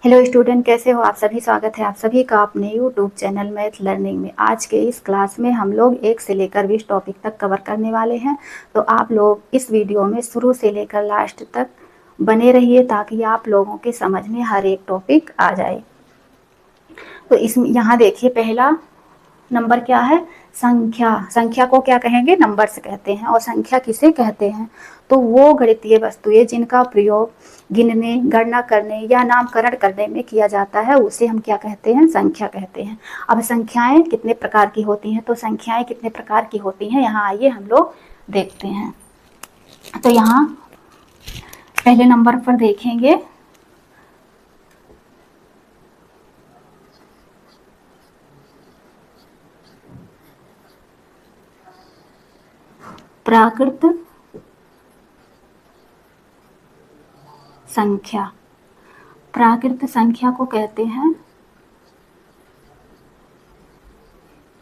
Hello student, कैसे हो आप सभी। स्वागत है आप सभी का अपने यूट्यूब चैनल मैथ लर्निंग में। आज के इस क्लास में हम लोग 1 से लेकर 20 टॉपिक तक कवर करने वाले हैं। तो आप लोग इस वीडियो में शुरू से लेकर लास्ट तक बने रहिए ताकि आप लोगों के समझ में हर एक टॉपिक आ जाए। तो इसमें यहाँ देखिए, पहला नंबर क्या है? संख्या। संख्या को क्या कहेंगे? नंबर्स कहते हैं। और संख्या किसे कहते हैं? तो वो गणितीय वस्तुएं जिनका प्रयोग गिनने, गणना करने या नामकरण करने में किया जाता है उसे हम क्या कहते हैं? संख्या कहते हैं। अब संख्याएं कितने प्रकार की होती हैं? तो संख्याएं कितने प्रकार की होती हैं, यहाँ आइए हम लोग देखते हैं। तो यहाँ पहले नंबर पर देखेंगे प्राकृत संख्या। प्राकृत संख्या को कहते हैं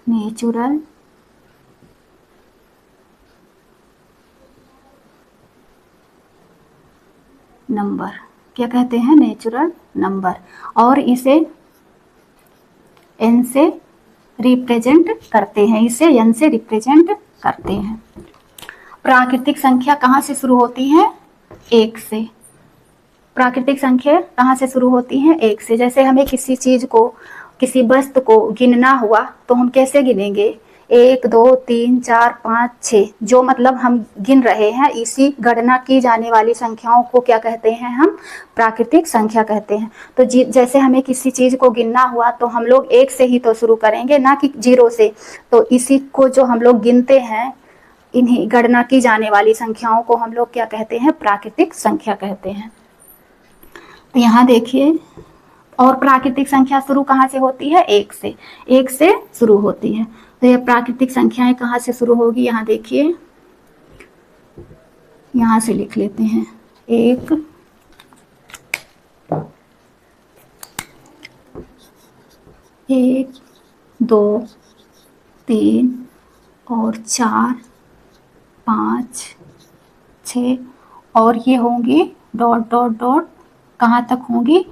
नेचुरल नंबर। क्या कहते हैं? Natural number. और इसे n से रिप्रेजेंट करते हैं। इसे n से रिप्रेजेंट करते हैं। प्राकृतिक संख्या कहाँ से शुरू होती है? 1 से। प्राकृतिक संख्या कहाँ से शुरू होती है? 1 से। जैसे हमें किसी चीज को, किसी वस्तु को गिनना हुआ तो हम कैसे गिनेंगे? 1 2 3 4 5 6, जो मतलब हम गिन रहे हैं, इसी गणना की जाने वाली संख्याओं को क्या कहते हैं? हम प्राकृतिक संख्या कहते हैं। तो जैसे हमें किसी चीज को गिनना हुआ तो हम लोग 1 से ही तो शुरू करेंगे, ना कि 0 से। तो इसी को जो हम लोग गिनते हैं, इन्हीं गणना की जाने वाली संख्याओं को हम लोग क्या कहते हैं? प्राकृतिक संख्या कहते हैं। तो यहाँ देखिए, और प्राकृतिक संख्या शुरू कहाँ से होती है? 1 से। 1 से शुरू होती है। तो ये प्राकृतिक संख्याएं कहाँ से शुरू होगी? यहाँ देखिए, यहाँ से लिख लेते हैं। 1 1 2 3 और 4 5 6, और ये होंगी डॉट डॉट डॉट, कहाँ तक होंगी?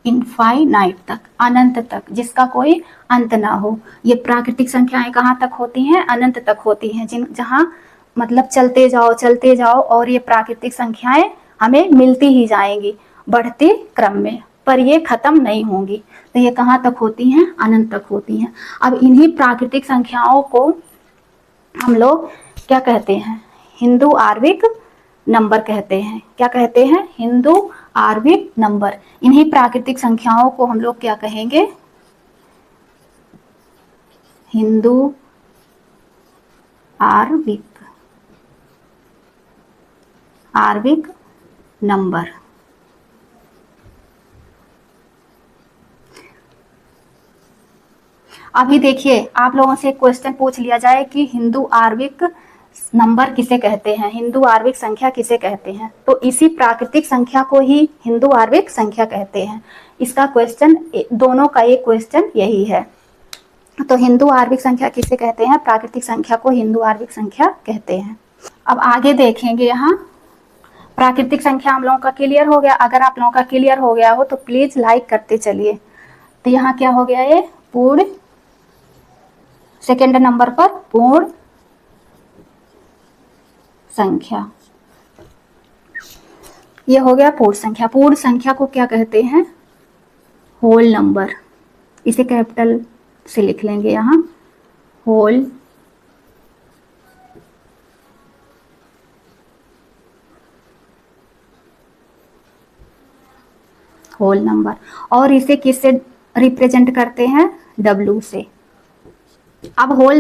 इनफाइनाइट तक, अनंत तक, जिसका कोई अंत ना हो। ये प्राकृतिक संख्याएं कहाँ तक होती हैं? अनंत तक होती हैं। जहाँ मतलब चलते जाओ और ये प्राकृतिक संख्याएं हमें मिलती ही जाएंगी बढ़ते क्रम में, पर ये खत्म नहीं होंगी। तो ये कहाँ तक होती हैं? अनंत तक होती हैं। अब इन्हीं प्राकृतिक संख्याओं को हम लोग क्या कहते हैं? हिंदू आर्विक नंबर कहते हैं। क्या कहते हैं? हिंदू आर्विक नंबर। इन्हीं प्राकृतिक संख्याओं को हम लोग क्या कहेंगे? हिंदू आर्विक नंबर। अभी देखिए, आप लोगों से एक क्वेश्चन पूछ लिया जाए कि हिंदू आर्विक नंबर किसे कहते हैं, हिंदू आर्विक संख्या किसे कहते हैं, तो इसी प्राकृतिक संख्या को ही हिंदू आर्विक संख्या कहते हैं। इसका क्वेश्चन, दोनों का एक क्वेश्चन यही है। तो हिंदू आर्विक संख्या किसे कहते हैं? प्राकृतिक संख्या को हिंदू आर्विक संख्या कहते हैं। अब आगे देखेंगे, यहाँ प्राकृतिक संख्या हम लोगों का क्लियर हो गया। अगर आप लोगों का क्लियर हो गया हो तो प्लीज लाइक करते चलिए। तो यहाँ क्या हो गया? ये पूर्ण, सेकेंड नंबर पर पूर्ण संख्या। ये हो गया पूर्ण संख्या। पूर्ण संख्या को क्या कहते हैं? Whole number. इसे कैपिटल से लिख लेंगे यहाँ, होल नंबर। और इसे किससे रिप्रेजेंट करते हैं? W से। अब होल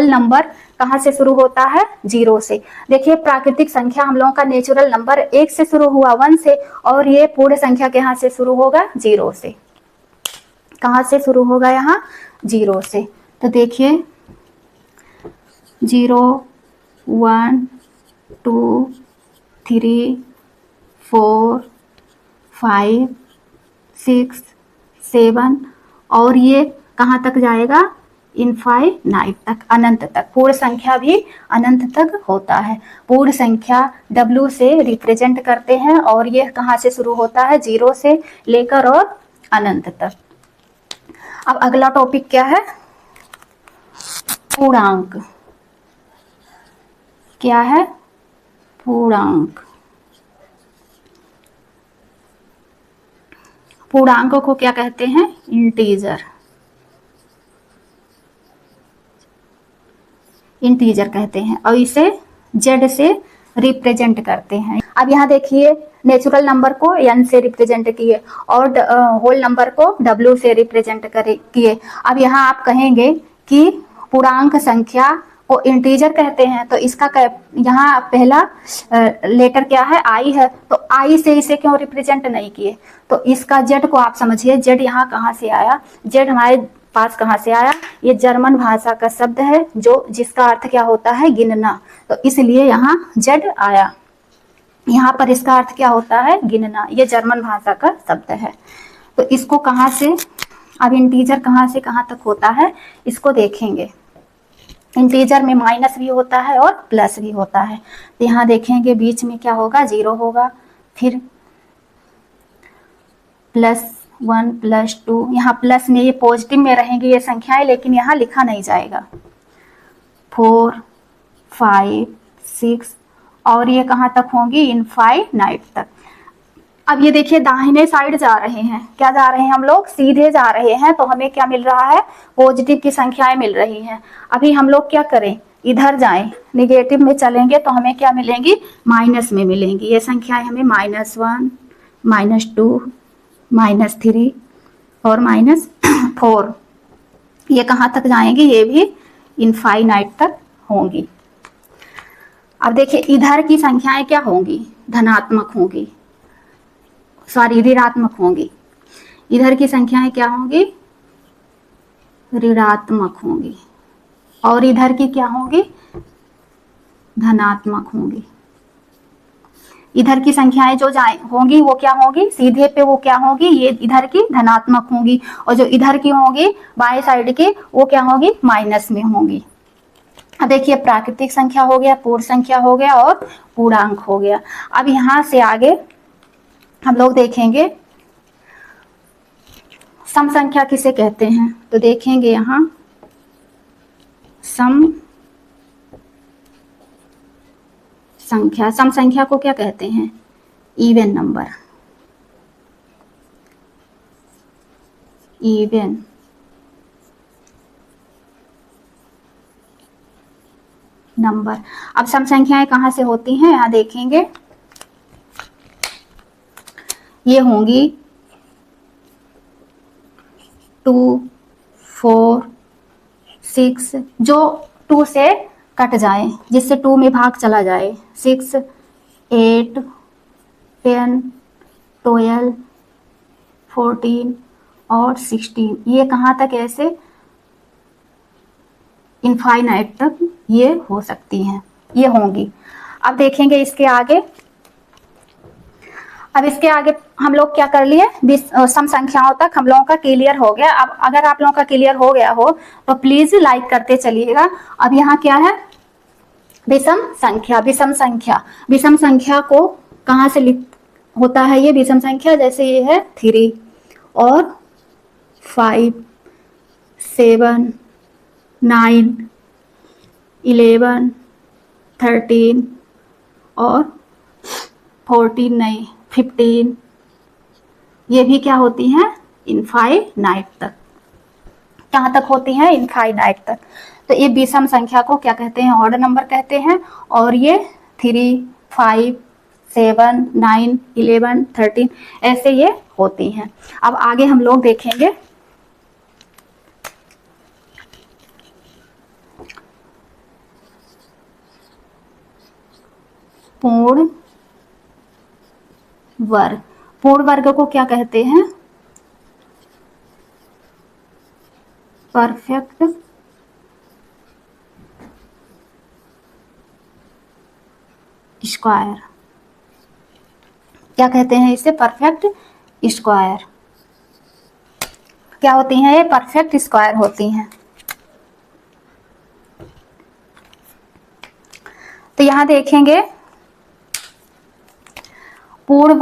नंबर कहाँ से शुरू होता है? 0 से। देखिए, प्राकृतिक संख्या हम लोगों का नेचुरल नंबर 1 से शुरू हुआ, 1 से, और ये पूर्ण संख्या कहाँ से शुरू होगा? 0 से। कहाँ से शुरू होगा? यहाँ 0 से। तो देखिए, 0 1 2 3 4 5 6 7, और ये कहाँ तक जाएगा? इनफाइनाइट तक, अनंत तक। पूर्ण संख्या भी अनंत तक होता है। पूर्ण संख्या W से रिप्रेजेंट करते हैं और ये कहाँ से शुरू होता है, 0 से लेकर और अनंत तक। अब अगला टॉपिक क्या है, पूर्णांक। क्या है, पूर्णांक। पूर्णांकों को क्या कहते हैं, इंटीजर। इंटीजर कहते हैं और इसे Z से रिप्रेजेंट करते हैं। अब यहाँ देखिए, नेचुरल नंबर को n से रिप्रेजेंट किए और होल नंबर को W से रिप्रेजेंट किए। अब यहाँ आप कहेंगे कि पूर्णांक संख्या को इंटीजर कहते हैं, तो इसका यहाँ पहला लेटर क्या है, I है, तो I से इसे क्यों रिप्रेजेंट नहीं किए। तो इसका Z को आप समझिए, Z यहाँ कहाँ से आया, Z हमारे पास कहाँ से आया, ये जर्मन भाषा का शब्द है जो जिसका अर्थ क्या होता है, गिनना। तो इसलिए यहाँ Z आया, यहाँ पर इसका अर्थ क्या होता है, गिनना। ये जर्मन भाषा का शब्द है। तो इसको कहाँ से, अब इंटीजर कहाँ से कहाँ तक होता है इसको देखेंगे। इंटीजर में माइनस भी होता है और प्लस भी होता है। तो यहाँ देखेंगे बीच में क्या होगा, 0 होगा, फिर +1 +2, यहाँ प्लस में ये पॉजिटिव में रहेंगी ये संख्याएं, लेकिन यहाँ लिखा नहीं जाएगा। 4 5 6 और ये कहाँ तक होंगी, इनफाइनाइट तक। अब ये देखिए दाहिने साइड जा रहे हैं, क्या जा रहे हैं हम लोग, सीधे जा रहे हैं, तो हमें क्या मिल रहा है, पॉजिटिव की संख्याएं मिल रही हैं। अभी हम लोग क्या करें, इधर जाएं, निगेटिव में चलेंगे तो हमें क्या मिलेंगी, माइनस में मिलेंगी। ये संख्याएं हमें -1 -2 -3 और -4, ये कहाँ तक जाएंगी, ये भी इनफाइनाइट तक होंगी। अब देखिए इधर की संख्याएं क्या होंगी, धनात्मक होंगी, सॉरी ऋणात्मक होंगी। इधर की संख्याएं क्या होंगी, ऋणात्मक होंगी, और इधर की क्या होंगी, धनात्मक होंगी। इधर की संख्याएं जो होंगी वो क्या होंगी, सीधे पे वो क्या होंगी, ये इधर की धनात्मक होंगी, और जो इधर की होंगी बाएं साइड की वो क्या होंगी, माइनस में होंगी। अब देखिए प्राकृतिक संख्या हो गया, पूर्ण संख्या हो गया और पूर्णांक हो गया। अब यहाँ से आगे हम लोग देखेंगे सम संख्या किसे कहते हैं, तो देखेंगे यहाँ सम संख्या। सम संख्या को क्या कहते हैं, इवन नंबर। Even number. अब सम संख्याएं कहाँ से होती हैं, यहाँ देखेंगे ये होंगी 2 4 6, जो 2 से कट जाए, जिससे 2 में भाग चला जाए, 6 8 10 12 14 और 16, ये कहाँ तक ऐसे इनफाइनाइट तक ये हो सकती हैं, ये होंगी। अब देखेंगे इसके आगे, अब इसके आगे हम लोग क्या कर लिए, सम संख्याओं तक हम लोगों का क्लियर हो गया। अब अगर आप लोगों का क्लियर हो गया हो तो प्लीज लाइक करते चलिएगा। अब यहाँ क्या है, विषम संख्या। विषम संख्या, विषम संख्या को कहाँ से होता है ये विषम संख्या, जैसे ये है 3 और 5 7 9 11 13 और 14 नहीं 15, ये भी क्या होती हैं, इनफाइनाइट तक। कहाँ तक होती हैं, इनफाइनाइट तक। तो ये विषम संख्या को क्या कहते हैं, ऑड नंबर कहते हैं। और ये 3 5 7 9 11 13 ऐसे ये होती हैं। अब आगे हम लोग देखेंगे पूर्ण वर्ग। पूर्ण वर्ग को क्या कहते हैं, परफेक्ट स्क्वायर। क्या कहते हैं इसे, परफेक्ट स्क्वायर। क्या होती हैं ये, परफेक्ट स्क्वायर होती हैं। तो यहाँ देखेंगे पूर्ण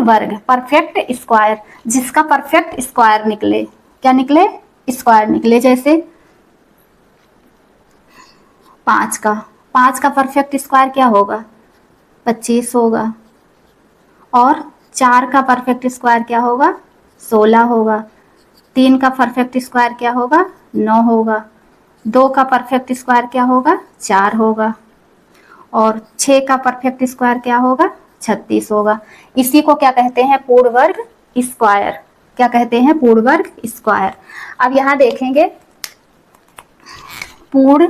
वर्ग परफेक्ट स्क्वायर, जिसका परफेक्ट स्क्वायर निकले, क्या निकले, स्क्वायर निकले। जैसे 5 का परफेक्ट स्क्वायर क्या होगा, 25 होगा। और 4 का परफेक्ट स्क्वायर क्या होगा, 16 होगा। 3 का परफेक्ट स्क्वायर क्या होगा, 9 होगा। 2 का परफेक्ट स्क्वायर क्या होगा, 4 होगा। और 6 का परफेक्ट स्क्वायर क्या होगा, 36 होगा। इसी को क्या कहते हैं, पूर्ण वर्ग स्क्वायर। क्या कहते हैं, पूर्ण वर्ग स्क्वायर। अब यहां देखेंगे पूर्ण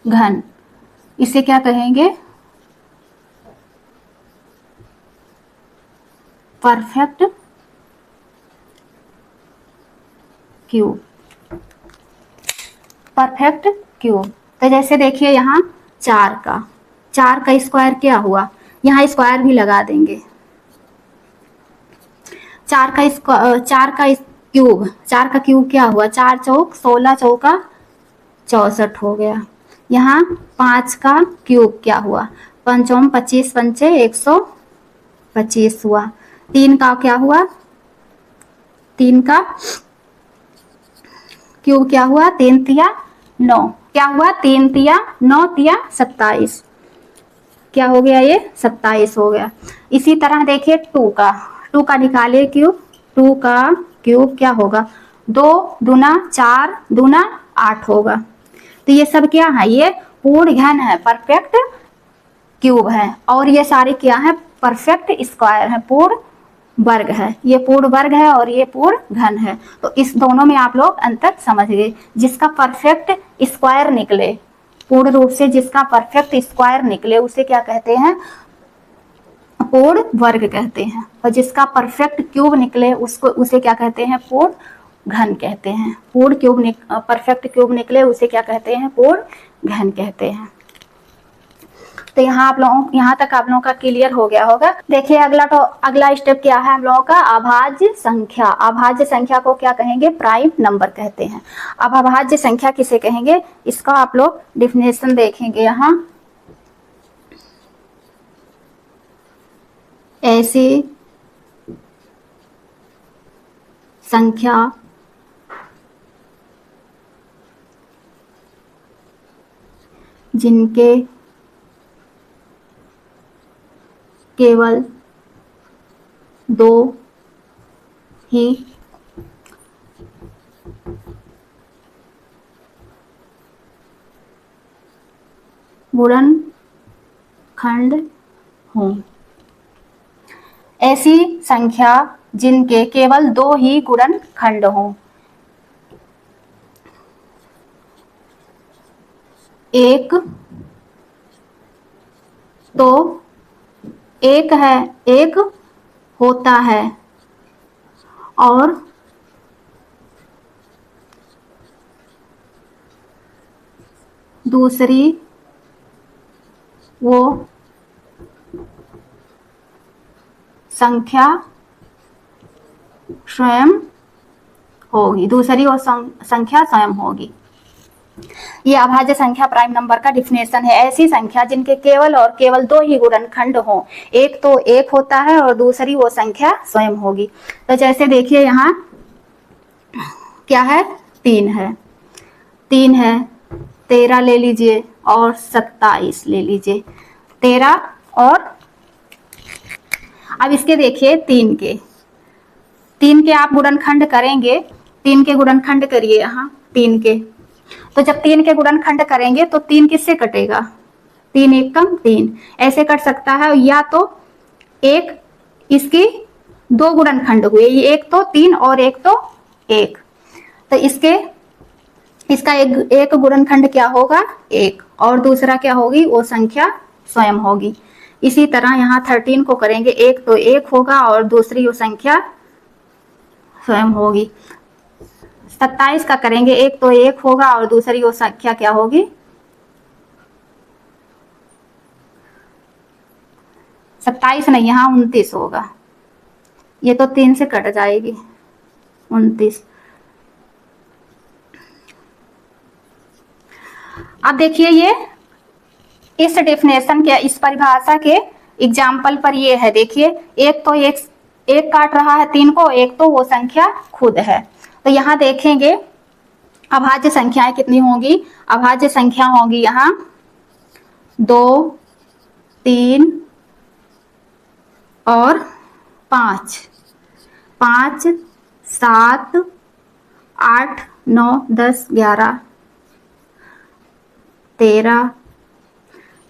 घन, इसे क्या कहेंगे, परफेक्ट क्यूब। Perfect cube. तो जैसे देखिए यहाँ 4 का स्क्वायर क्या हुआ, यहाँ स्क्वायर भी लगा देंगे। 4 का क्यूब क्या हुआ, 4 चौक 16, चौका 64 हो गया। यहाँ 5 का क्यूब क्या हुआ, 5 25 पंचे 125 हुआ। 3 का क्या हुआ, 3 का क्यूब क्या हुआ, 3 तिया 9, क्या हुआ, 3 तिया 9 तिया 27, क्या हो गया, ये 27 हो गया। इसी तरह देखिए 2 का निकालिए क्यूब। 2 का क्यूब क्या होगा, 2 दूना 4 दूना 8 होगा। तो ये सब क्या है, ये पूर्ण घन है, परफेक्ट क्यूब है। और ये सारे क्या है, परफेक्ट स्क्वायर है, पूर्ण वर्ग है। ये पूर्ण वर्ग है और ये पूर्ण घन है। तो इस दोनों में आप लोग अंतर समझ गए। जिसका परफेक्ट स्क्वायर निकले, पूर्ण रूप से जिसका परफेक्ट स्क्वायर निकले, उसे क्या कहते हैं, पूर्ण वर्ग कहते हैं। और जिसका परफेक्ट क्यूब निकले, उसे क्या कहते हैं, पूर्ण घन कहते हैं। परफेक्ट क्यूब निकले, उसे क्या कहते हैं, पूर्ण घन कहते हैं। तो यहाँ तक आप लोगों का क्लियर हो गया होगा। देखिए अगला स्टेप क्या है हम लोगों का, अभाज्य संख्या। अभाज्य संख्या को क्या कहेंगे, प्राइम नंबर कहते हैं। अब अभाज्य संख्या किसे कहेंगे, इसका आप लोग डिफिनेशन देखेंगे। यहाँ ऐसी संख्या जिनके केवल 2 ही गुणनखंड हों। ऐसी संख्या जिनके केवल 2 ही गुणनखंड हों। एक तो एक है, एक होता है, और दूसरी वो संख्या स्वयं होगी, दूसरी वो संख्या स्वयं होगी। ये अभाज्य संख्या प्राइम नंबर का डिफिनेशन है। ऐसी संख्या जिनके केवल और केवल 2 ही गुणनखंड हो, एक तो एक होता है और दूसरी वो संख्या स्वयं होगी। तो जैसे देखिए यहाँ क्या है, 3 है, 13 ले लीजिए और 27 ले लीजिए। 13 और अब इसके देखिए 3 के आप गुणनखंड करेंगे। 3 के गुणनखंड करिए यहाँ 3 के। तो जब 3 के गुणनखंड करेंगे तो 3 किससे कटेगा, 3 एक कम 3, ऐसे कट सकता है। या तो एक इसकी 2 गुणनखंड हुए, ये एक तो 3 और एक तो 1, तो इसका एक गुणनखंड क्या होगा, 1, और दूसरा क्या होगी, वो संख्या स्वयं होगी। इसी तरह यहाँ 13 को करेंगे, एक तो 1 होगा और दूसरी वो संख्या स्वयं होगी। 27 का करेंगे, एक तो 1 होगा और दूसरी वो संख्या क्या होगी, 27 नहीं, यहाँ 29 होगा। ये तो 3 से कट जाएगी, 29। अब देखिए ये इस डेफिनेशन के, इस परिभाषा के एग्जाम्पल पर ये है, देखिए एक तो एक काट रहा है 3 को, एक तो वो संख्या खुद है। तो यहाँ देखेंगे अभाज्य संख्याएं कितनी होंगी। अभाज्य संख्या होंगी यहाँ 2, 3 और 5, 5, 7, 8, 9, 10, 11, 13,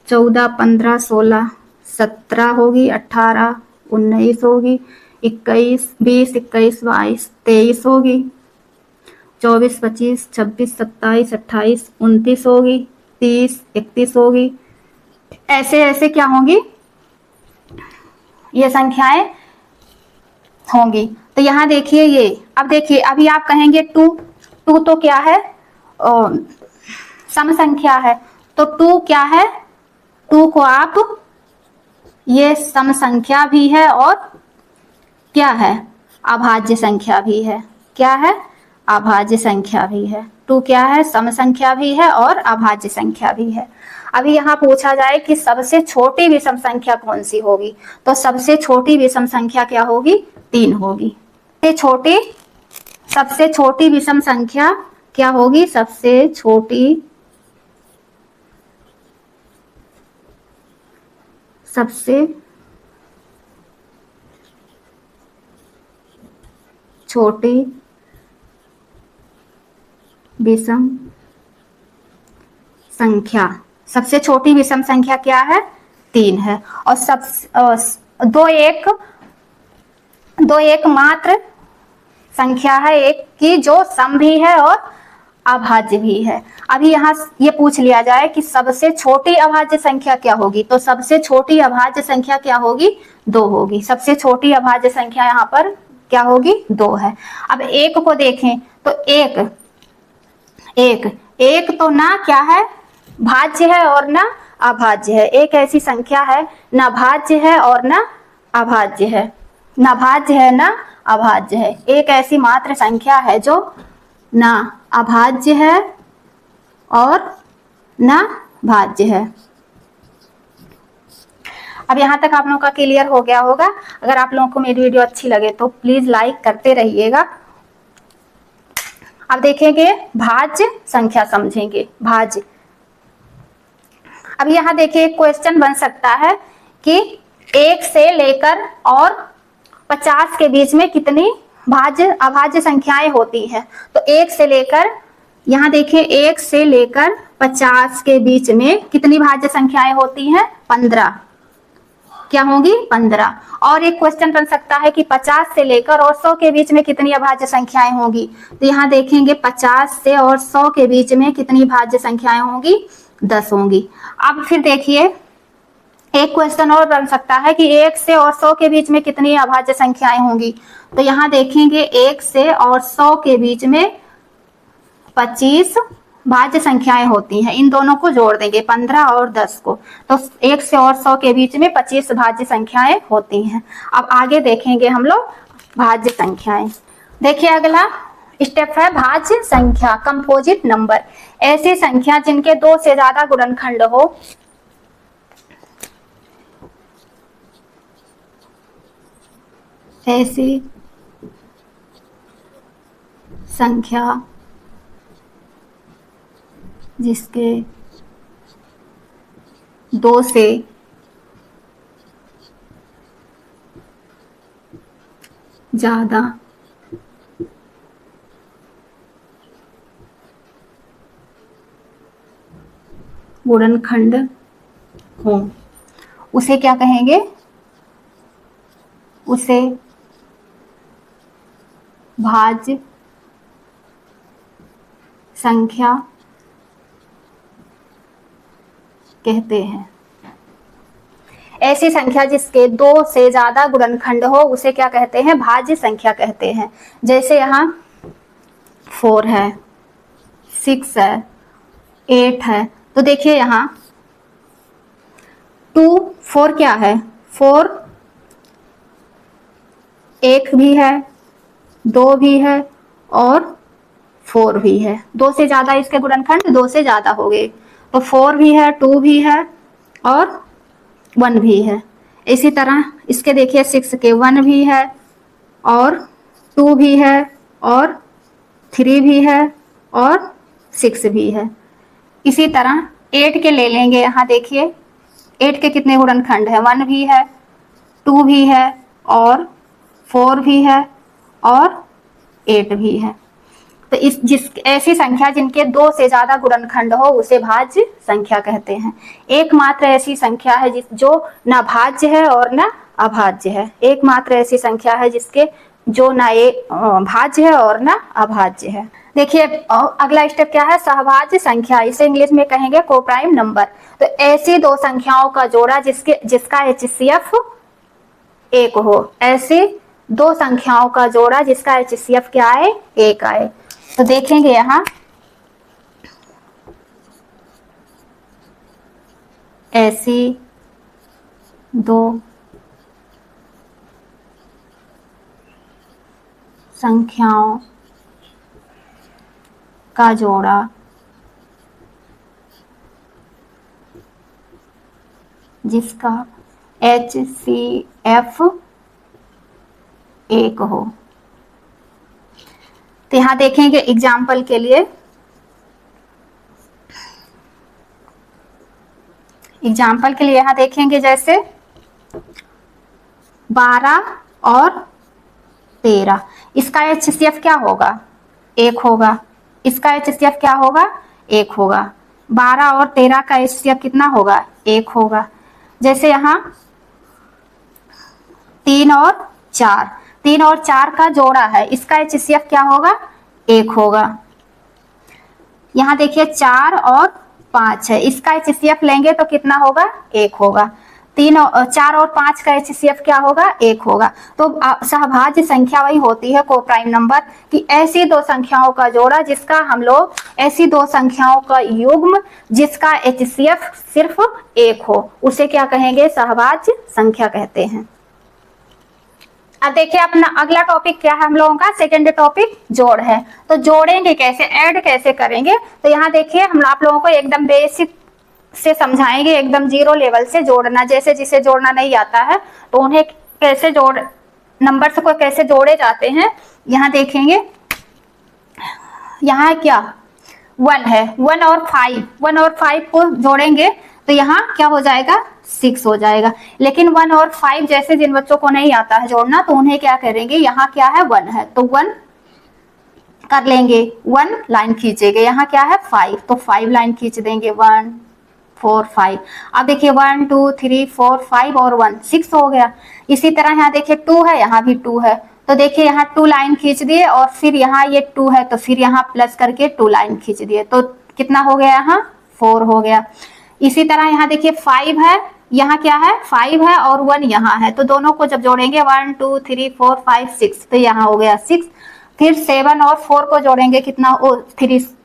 14, 15, 16, 17 होगी, 18, 19 होगी, 21, 20, 21, 22, 23 होगी, 24, 25, 26, 27, 28, 29 होगी, 30, 31 होगी। ऐसे ऐसे क्या होंगी, ये संख्याएं होंगी। तो यहाँ देखिए ये, अब देखिए अभी आप कहेंगे टू तो क्या है, सम संख्या है। तो 2 क्या है, 2 को आप, ये सम संख्या भी है और क्या है, अभाज्य संख्या भी है। क्या है, अभाज्य संख्या भी है। 2 क्या है, सम संख्या भी है और अभाज्य संख्या भी है। अभी यहाँ पूछा जाए कि सबसे छोटी विषम संख्या कौन सी होगी, तो सबसे छोटी विषम संख्या क्या होगी, 3 होगी। सबसे छोटी विषम संख्या क्या होगी, सबसे छोटी विषम संख्या, सबसे छोटी विषम संख्या क्या है, 3 है। और दो एक मात्र संख्या है, एक की जो सम भी है और अभाज्य भी है। अभी यहाँ ये पूछ लिया जाए कि सबसे छोटी अभाज्य संख्या क्या होगी, तो सबसे छोटी अभाज्य संख्या क्या होगी, 2 होगी। सबसे छोटी अभाज्य संख्या यहाँ पर क्या होगी, 2 है। अब एक को देखें तो एक तो ना क्या है, भाज्य है और ना अभाज्य है। एक ऐसी संख्या है ना भाज्य है और ना अभाज्य है, ना भाज्य है ना अभाज्य है। एक ऐसी मात्र संख्या है जो ना अभाज्य है और ना भाज्य है। अब यहाँ तक आप लोगों का क्लियर हो गया होगा। अगर आप लोगों को मेरी वीडियो अच्छी लगे तो प्लीज लाइक करते रहिएगा। अब देखेंगे भाज्य संख्या, समझेंगे भाज्य। अब यहाँ देखिए क्वेश्चन बन सकता है कि 1 से लेकर और 50 के बीच में कितनी भाज्य अभाज्य संख्याएं होती हैं। तो 1 से लेकर, यहाँ देखिए 1 से लेकर 50 के बीच में कितनी भाज्य संख्याएं होती हैं, 15। क्या होंगी, 15। और एक क्वेश्चन बन सकता है कि 50 से लेकर और 100 के बीच में कितनी अभाज्य संख्याएं होंगी। तो यहाँ देखेंगे 50 से और 100 के बीच में कितनी भाज्य संख्याएं होंगी, 10 होंगी। अब फिर देखिए एक क्वेश्चन और बन सकता है कि 1 से और 100 के बीच में कितनी अभाज्य संख्याएं होंगी। तो यहाँ देखेंगे 1 से और 100 के बीच में 25 भाज्य संख्याएं होती हैं। इन दोनों को जोड़ देंगे, 15 और 10 को, तो 1 से और 100 के बीच में 25 भाज्य संख्याएं होती हैं। अब आगे देखेंगे हम लोग भाज्य संख्याएं। देखिए अगला स्टेप है भाज्य संख्या, कंपोजिट नंबर। ऐसी संख्या जिनके 2 से ज्यादा गुणनखंड हो। ऐसी संख्या जिसके 2 से ज्यादा गुणनखंड हो, उसे क्या कहेंगे, उसे भाज्य संख्या कहते हैं। ऐसी संख्या जिसके 2 से ज्यादा गुणनखंड हो उसे क्या कहते हैं, भाज्य संख्या कहते हैं। जैसे यहाँ 4 है, 6 है, 8 है। तो देखिए यहाँ 2, 4 क्या है, 4 1 भी है, 2 भी है और 4 भी है। 2 से ज्यादा इसके गुणनखंड 2 से ज्यादा हो गए। तो 4 भी है, 2 भी है और 1 भी है। इसी तरह इसके देखिए 6 के 1 भी है और 2 भी है और 3 भी है और 6 भी है। इसी तरह 8 के ले लेंगे, यहाँ देखिए 8 के कितने गुणनखंड है, 1 भी है, 2 भी है और 4 भी है और 8 भी है। तो इस जिस ऐसी संख्या जिनके 2 से ज्यादा गुणनखंड हो उसे भाज्य संख्या कहते हैं। एकमात्र ऐसी संख्या है जो ना भाज्य है और ना अभाज्य है। एकमात्र ऐसी संख्या है जिसके जो ना भाज्य है और ना अभाज्य है। देखिए अगला स्टेप क्या है, सहभाज्य संख्या, इसे इंग्लिश में कहेंगे कोप्राइम नंबर। तो ऐसी दो संख्याओं का जोड़ा जिसका HCF 1 हो, ऐसी दो संख्याओं का जोड़ा जिसका HCF क्या आए, 1 आए। तो देखेंगे यहाँ ऐसी दो संख्याओं का जोड़ा जिसका HCF 1 हो। तो यहाँ देखेंगे एग्जाम्पल के लिए, यहाँ देखेंगे जैसे 12 और 13, इसका HCF क्या होगा, 1 होगा। इसका HCF क्या होगा, 1 होगा। 12 और 13 का HCF कितना होगा, 1 होगा। जैसे यहाँ 3 और 4 का जोड़ा है, इसका HCF क्या होगा, 1 होगा। यहाँ देखिए 4 और 5 है, इसका HCF लेंगे तो कितना होगा, 1 होगा। 4 और 5 का HCF क्या होगा, 1 होगा। तो सहभाज्य संख्या वही होती है कोप्राइम नंबर कि ऐसी दो संख्याओं का जोड़ा जिसका हम लोग ऐसी दो संख्याओं का युग्म जिसका HCF सिर्फ 1 हो, उसे क्या कहेंगे, सहभाज्य संख्या कहते हैं। अब देखिए अपना अगला टॉपिक क्या है हम लोगों का, सेकेंड टॉपिक जोड़ है। तो जोड़ेंगे कैसे, ऐड कैसे करेंगे। तो यहाँ देखिए हम आप लोगों को एकदम बेसिक से समझाएंगे, एकदम 0 लेवल से जोड़ना। जैसे जिसे जोड़ना नहीं आता है तो उन्हें कैसे नंबर्स को कैसे जोड़े जाते हैं यहाँ देखेंगे। यहाँ क्या 1 है, 1 और 5 को जोड़ेंगे तो यहाँ क्या हो जाएगा, 6 हो जाएगा। लेकिन 1 और 5 जैसे जिन बच्चों को नहीं आता है जोड़ना तो उन्हें क्या करेंगे, यहाँ क्या है 1 है तो 1 कर लेंगे, 1 लाइन खींचेंगे। यहाँ क्या है 5 तो 5 लाइन खींच देंगे, 1 4 5। अब देखिए 1 2 3 4 5 और 1 6 हो गया। इसी तरह यहाँ देखिए 2 है, यहाँ भी 2 है तो देखिए यहाँ 2 लाइन खींच दिए और फिर यहाँ ये 2 है तो फिर यहाँ प्लस करके 2 लाइन खींच दिए तो कितना हो गया, यहाँ 4 हो गया। इसी तरह यहाँ देखिए 5 है, यहाँ क्या है 5 है और 1 यहाँ है तो दोनों को जब जोड़ेंगे 1 2 3 4 5 6 तो यहाँ हो गया 6। फिर 7 और 4 को जोड़ेंगे कितना,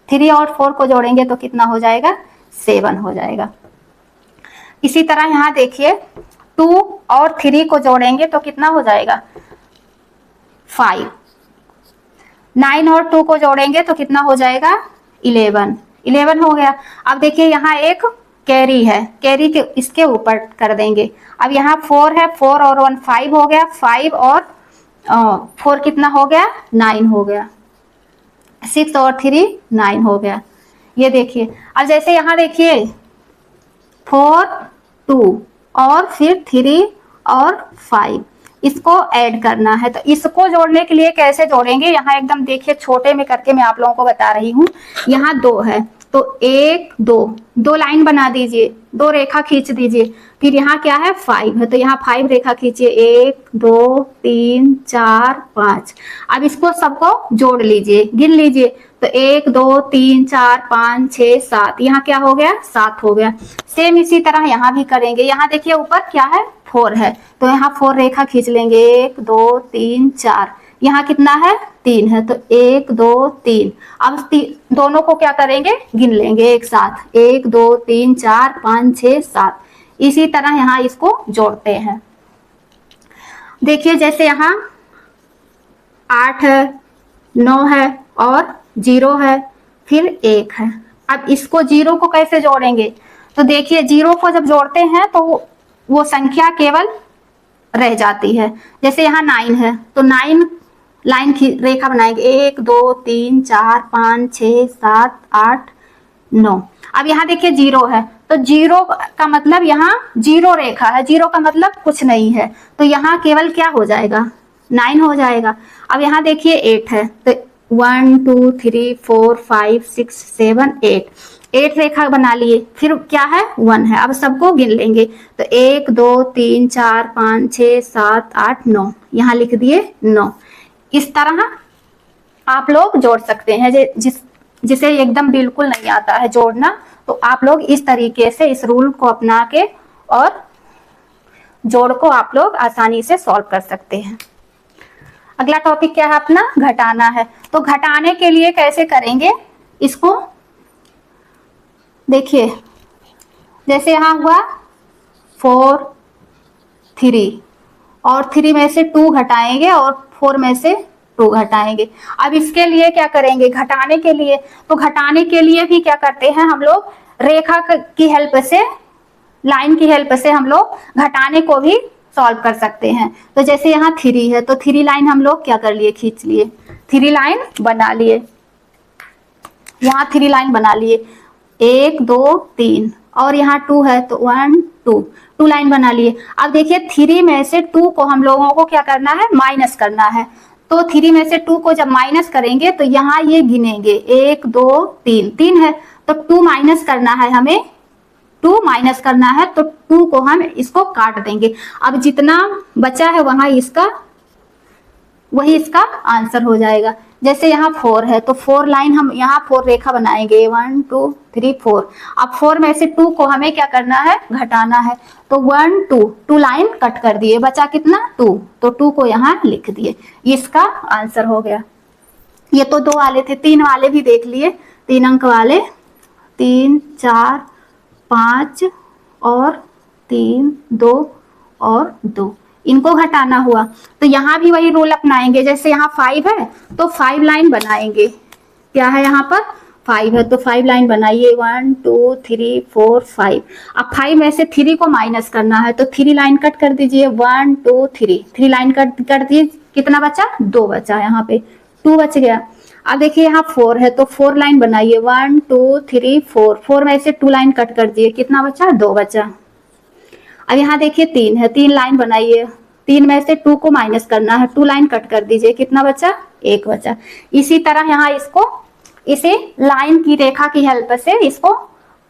3 और 4 को जोड़ेंगे तो कितना हो जाएगा, 7 हो जाएगा। इसी तरह यहाँ देखिए 2 और 3 को जोड़ेंगे तो कितना हो जाएगा 5। 9 और 2 को जोड़ेंगे तो कितना हो जाएगा 11 हो गया। अब देखिए यहाँ एक कैरी है, कैरी के इसके ऊपर कर देंगे। अब यहाँ 4 है, 4 और 1 5 हो गया, 5 और 4 कितना हो गया 9 हो गया, 6 और 3 9 हो गया। ये देखिए अब जैसे यहाँ देखिए 4 2 और फिर 3 और 5 इसको ऐड करना है तो इसको जोड़ने के लिए कैसे जोड़ेंगे, यहाँ एकदम देखिए छोटे में करके मैं आप लोगों को बता रही हूँ। यहाँ 2 है तो 1 2 लाइन बना दीजिए, 2 रेखा खींच दीजिए। फिर यहाँ क्या है 5 है तो यहाँ 5 रेखा खींचिए, 1 2 3 4 5। अब इसको सबको जोड़ लीजिए, गिन लीजिए तो 1 2 3 4 5 6 7, यहाँ क्या हो गया 7 हो गया। सेम इसी तरह यहाँ भी करेंगे। यहाँ देखिए ऊपर क्या है 4 है तो यहाँ 4 रेखा खींच लेंगे, 1 2 3 4। यहाँ कितना है 3 है तो 1 2 3। अब दोनों को क्या करेंगे, गिन लेंगे एक साथ, 1 2 3 4 5 6 7। इसी तरह यहाँ इसको जोड़ते हैं। देखिए जैसे यहाँ 8 है, 9 है और 0 है, फिर 1 है, अब इसको जीरो को कैसे जोड़ेंगे, तो देखिए जीरो को जब जोड़ते हैं तो वो संख्या केवल रह जाती है। जैसे यहाँ 9 है तो 9 लाइन की रेखा बनाएंगे, 1 2 3 4 5 6 7 8 9। अब यहाँ देखिए जीरो है तो जीरो का मतलब यहाँ जीरो रेखा है, जीरो का मतलब कुछ नहीं है, तो यहाँ केवल क्या हो जाएगा 9 हो जाएगा। अब यहाँ देखिए 8 है तो 1 2 3 4 5 6 7 8, 8 रेखा बना लिए, फिर क्या है 1 है। अब सबको गिन लेंगे तो 1 2 3 4 5 6 7 8 9, यहाँ लिख दिए 9। इस तरह आप लोग जोड़ सकते हैं। जिसे एकदम बिल्कुल नहीं आता है जोड़ना, तो आप लोग इस तरीके से इस रूल को अपना के और जोड़ को आप लोग आसानी से सॉल्व कर सकते हैं। अगला टॉपिक क्या है अपना, घटाना है। तो घटाने के लिए कैसे करेंगे इसको देखिए, जैसे यहाँ हुआ 4 3 और 3 में से 2 घटाएंगे और 4 में से 2 घटाएंगे। अब इसके लिए क्या करेंगे घटाने के लिए, तो घटाने के लिए भी क्या करते हैं हम लोग रेखा की हेल्प से, लाइन की हेल्प से हम लोग घटाने को भी सॉल्व कर सकते हैं। तो जैसे यहाँ 3 है तो 3 लाइन हम लोग क्या कर लिए खींच लिए, 3 लाइन बना लिए, यहाँ 3 लाइन बना लिए 1 2 3, और यहाँ 2 है तो 1 2 लाइन बना लिए। अब देखिए 3 में से 2 को हम लोगों को क्या करना है माइनस करना है, तो 3 में से 2 को जब माइनस करेंगे तो यहाँ ये गिनेंगे 1 2 3, 3 है तो 2 माइनस करना है हमें, 2 माइनस करना है तो 2 को हम इसको काट देंगे। अब जितना बचा है वहां इसका वही इसका आंसर हो जाएगा। जैसे यहाँ 4 है तो 4 लाइन हम यहाँ 4 रेखा बनाएंगे 1 2 3 4। अब 4 में से 2 को हमें क्या करना है घटाना है, तो 1 2 लाइन कट कर दिए, बचा कितना 2, तो 2 को यहाँ लिख दिए, इसका आंसर हो गया। ये तो 2 वाले थे, 3 वाले भी देख लिए, 3 अंक वाले 3 4 5 और 3 2 और 2, इनको घटाना हुआ। तो यहाँ भी वही रूल अपनाएंगे, जैसे यहाँ 5 है तो 5 लाइन बनाएंगे, क्या है यहाँ पर 5 है तो 5 लाइन बनाइए 1 2 3 4 5। अब 5 में से 3 को माइनस करना है तो 3 लाइन कट कर दीजिए 1 2 3 लाइन कट कर दिए, कितना बचा 2 बचा, यहाँ पे 2 बच गया। अब देखिए यहाँ 4 है तो 4 लाइन बनाइए 1 2 3 4 में से 2 लाइन कट कर दिए, कितना बचा 2 बचा। अब यहाँ देखिए 3 है, 3 लाइन बनाइए, 3 में से 2 को माइनस करना है, 2 लाइन कट कर दीजिए, कितना बचा 1 बचा। इसी तरह यहाँ इसको इसे लाइन की रेखा की हेल्प से इसको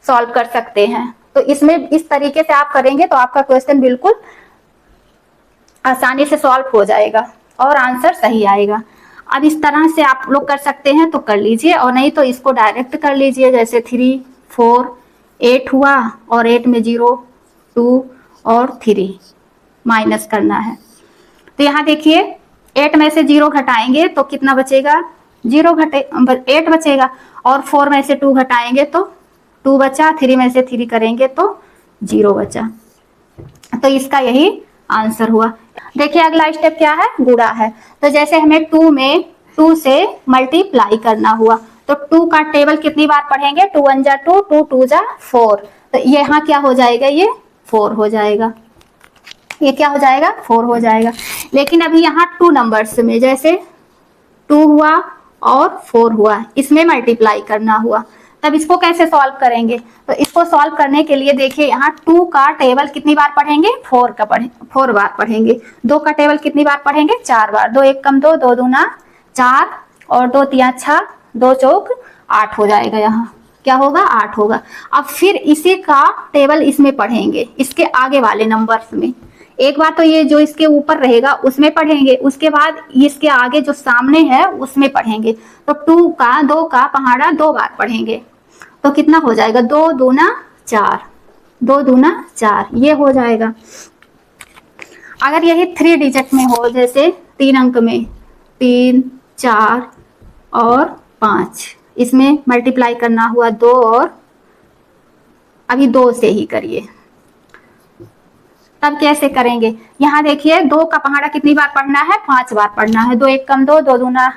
सॉल्व कर सकते हैं। तो इसमें इस तरीके से आप करेंगे तो आपका क्वेश्चन बिल्कुल आसानी से सॉल्व हो जाएगा और आंसर सही आएगा। अब इस तरह से आप लोग कर सकते हैं तो कर लीजिए, और नहीं तो इसको डायरेक्ट कर लीजिए, जैसे 3 4 8 हुआ और 8 में 0 2 और 3 माइनस करना है। तो यहाँ देखिए 8 में से 0 घटाएंगे तो कितना बचेगा 0 घटे 8 बचेगा, और 4 में से 2 घटाएंगे तो 2 बचा, 3 में से 3 करेंगे तो 0 बचा। तो इसका यही आंसर हुआ। देखिए अगला स्टेप क्या है गुणा है। तो जैसे हमें 2 में 2 से मल्टीप्लाई करना हुआ तो 2 का टेबल कितनी बार पढ़ेंगे, 2 1 जा 2 2 2 जा 4, तो ये यहाँ क्या हो जाएगा ये 4 हो जाएगा, ये क्या हो जाएगा 4 हो जाएगा। लेकिन अभी यहाँ 2 नंबर्स में जैसे 2 हुआ और 4 हुआ, इसमें मल्टीप्लाई करना हुआ, तब इसको कैसे सॉल्व करेंगे। तो इसको सॉल्व करने के लिए देखिए यहाँ 2 का टेबल कितनी बार पढ़ेंगे 4 बार पढ़ेंगे, 2 का टेबल कितनी बार पढ़ेंगे 4 बार, 2 1 कम 2 2 दूना 4 और 2 3 6 2 चौक 8 हो जाएगा, यहाँ क्या होगा 8 होगा। अब फिर इसी का टेबल इसमें पढ़ेंगे, इसके आगे वाले नंबर्स में, एक बार तो ये जो इसके ऊपर रहेगा उसमें पढ़ेंगे, उसके बाद इसके आगे जो सामने है उसमें पढ़ेंगे। तो 2 का पहाड़ा 2 बार पढ़ेंगे, तो कितना हो जाएगा 2 दूना 4 2 दूना 4, ये हो जाएगा। अगर यही 3 डिजिट में हो, जैसे 3 अंक में 3 4 और 5, इसमें मल्टीप्लाई करना हुआ 2, और अभी 2 से ही करिए, तब कैसे करेंगे। यहाँ देखिए 2 का पहाड़ा कितनी बार पढ़ना है 5 बार पढ़ना है, 2 1 कम 2 2 दूना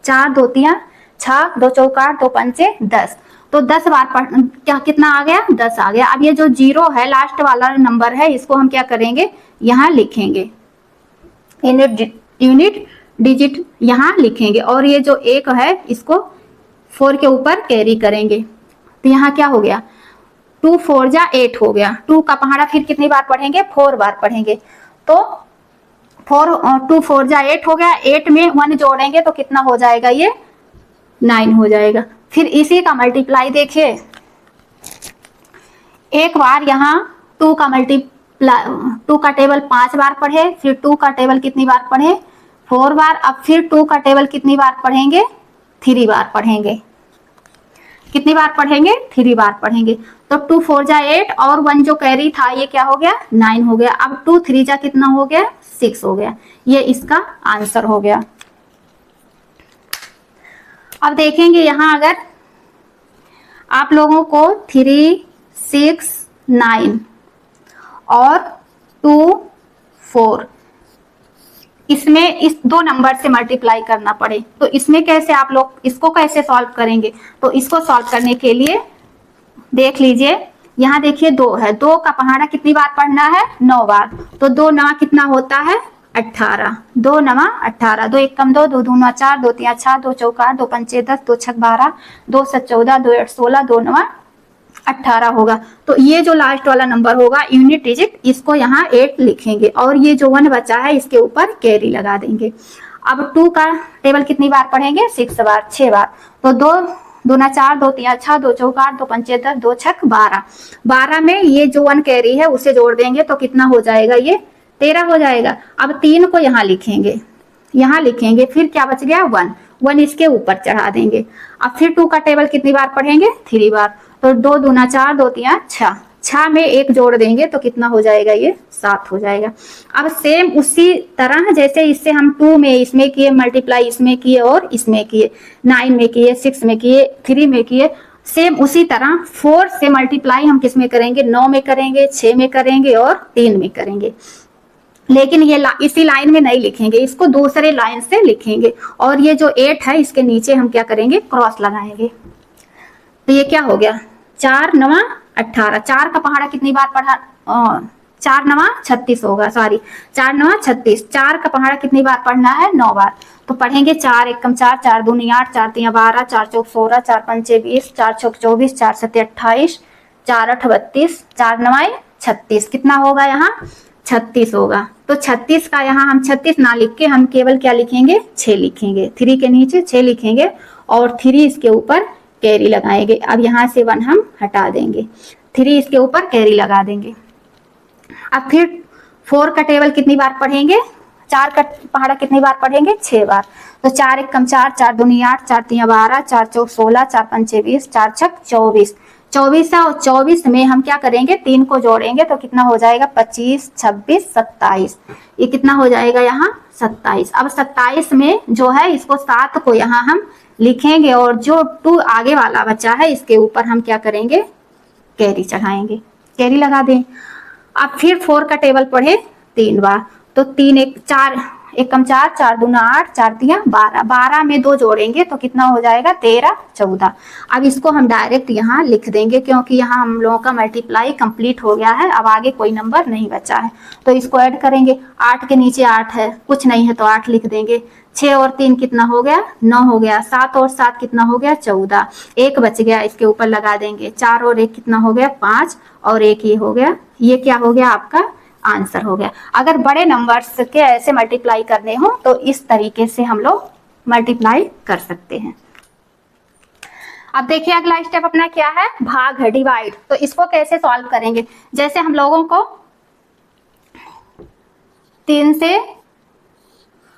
4 2 3 6 2 चौक 8 2 पंचे 10, तो 10 बार क्या कितना आ गया, 10 आ गया। अब ये जो 0 है लास्ट वाला नंबर है, इसको हम क्या करेंगे, यहाँ लिखेंगे, यूनिट डिजिट यहाँ लिखेंगे, और ये जो 1 है इसको 4 के ऊपर कैरी करेंगे। तो यहाँ क्या हो गया, 2 4 जा 8 हो गया। 2 का पहाड़ा फिर कितनी बार पढ़ेंगे, 4 बार पढ़ेंगे। तो 2 4 जा 8 हो गया। 8 में 1 जोड़ेंगे तो कितना हो जाएगा, ये 9 हो जाएगा। फिर इसी का मल्टीप्लाई देखिए, एक बार यहाँ 2 का मल्टीप्लाई, 2 का टेबल 5 बार पढ़े, फिर 2 का टेबल कितनी बार पढ़े, 4 बार। अब फिर 2 का टेबल कितनी बार पढ़ेंगे, 3 बार पढ़ेंगे। कितनी बार पढ़ेंगे, 3 बार पढ़ेंगे। तो 2 4 जा 8 और 1 जो कैरी था ये क्या हो गया, 9 हो गया। अब 2 3 जा कितना हो गया, 6 हो गया। ये इसका आंसर हो गया। अब देखेंगे यहाँ अगर आप लोगों को 3 6 9 और 2 4 इसमें इस 2 नंबर से मल्टीप्लाई करना पड़े, तो इसमें कैसे आप लोग इसको कैसे सॉल्व करेंगे। तो इसको सॉल्व करने के लिए देख लीजिए, यहाँ देखिए 2 है, 2 का पहाड़ा कितनी बार पढ़ना है, 9 बार। तो 2 9 कितना होता है, 18। 2 9 18, 2 1 कम 2, 2 2 4, 2 3 6, 2 4 8, 2 5 10, 2 6 12, 2 7 14, 2 8 16, 2 9 18 होगा। तो ये जो लास्ट वाला नंबर होगा यूनिट डिजिट, इसको यहाँ 8 लिखेंगे, और ये जो 1 बचा है इसके ऊपर कैरी लगा देंगे। अब 2 का टेबल कितनी बार पढ़ेंगे, 6 बार, 6 बार। तो 2 2 4, 2 3 6, 2 4 8, 2 5 10, 2 6 12। 12 में ये जो 1 कैरी है उसे जोड़ देंगे तो कितना हो जाएगा, ये 13 हो जाएगा। अब 3 को यहाँ लिखेंगे, यहाँ लिखेंगे, फिर क्या बच गया, 1 इसके ऊपर चढ़ा देंगे। अब फिर 2 का टेबल कितनी बार पढ़ेंगे, 3 बार। तो 2 2 4, 2 3 6, 6 में 1 जोड़ देंगे तो कितना हो जाएगा, ये 7 हो जाएगा। अब सेम उसी तरह जैसे इससे हम 2 में इसमें किए मल्टीप्लाई, इसमें किए और इसमें किए, 9 में किए, 6 में किए, 3 में किए, सेम उसी तरह 4 से मल्टीप्लाई हम किस में करेंगे, 9 में करेंगे, 6 में करेंगे और 3 में करेंगे। लेकिन ये इसी लाइन में नहीं लिखेंगे, इसको दूसरे लाइन से लिखेंगे। और ये जो 8 है इसके नीचे हम क्या करेंगे, क्रॉस लगाएंगे। तो ये क्या हो गया, 4 9 18। 4 का पहाड़ा कितनी बार पढ़ा, 4 9 36 होगा, सॉरी 4 9 36। 4 का पहाड़ा कितनी बार पढ़ना है, 9 बार। तो पढ़ेंगे 4 1 4, 4 2 8, 4 3 12, 4 4 16, 4 5 20, 4 6 24, 4 7 28, 4 8 32, 4 9 36। कितना होगा यहाँ, 36 होगा। तो 36 का यहाँ हम 36 ना लिख के हम केवल क्या लिखेंगे, 6 लिखेंगे। 3 के नीचे 6 लिखेंगे और 3 इसके ऊपर कैरी लगाएंगे। अब यहाँ से 1 हम हटा देंगे, 3 इसके ऊपर कैरी लगा देंगे। अब फिर 4 का टेबल कितनी बार पढ़ेंगे, 4 का पहाड़ा कितनी बार पढ़ेंगे, 6 बार। तो 4 1 4, 4 2 8, 4 3 12, 4 4 16, 4 5 20, 4 6 24। 24 है और 24 में हम क्या करेंगे, 3 को जोड़ेंगे तो कितना हो जाएगा, 25 26 27। ये कितना हो जाएगा यहाँ, 27। अब 27 में जो है इसको 7 को यहाँ हम लिखेंगे और जो 2 आगे वाला बचा है इसके ऊपर हम क्या करेंगे, कैरी चढ़ाएंगे, कैरी लगा दें। अब फिर 4 का टेबल पढ़े 3 बार। तो 3 1 4, 1 4, 4 2 8, 4 3 12। 12 में 2 जोड़ेंगे तो कितना हो जाएगा, 13 14। अब इसको हम डायरेक्ट यहाँ लिख देंगे क्योंकि यहाँ हम लोगों का मल्टीप्लाई कंप्लीट हो गया है। अब आगे कोई नंबर नहीं बचा है तो इसको ऐड करेंगे। 8 के नीचे 8 है, कुछ नहीं है तो 8 लिख देंगे। 6 और 3 कितना हो गया, 9 हो गया। 7 और 7 कितना हो गया, 14। 1 बच गया, इसके ऊपर लगा देंगे। 4 और 1 कितना हो गया, 5 और 1 ये हो गया। ये क्या हो गया, आपका आंसर हो गया। अगर बड़े नंबर्स के ऐसे मल्टीप्लाई करने हो तो इस तरीके से हम लोग मल्टीप्लाई कर सकते हैं। अब देखिए अगला स्टेप अपना क्या है, भाग है, डिवाइड। तो इसको कैसे सॉल्व करेंगे, जैसे हम लोगों को 3 से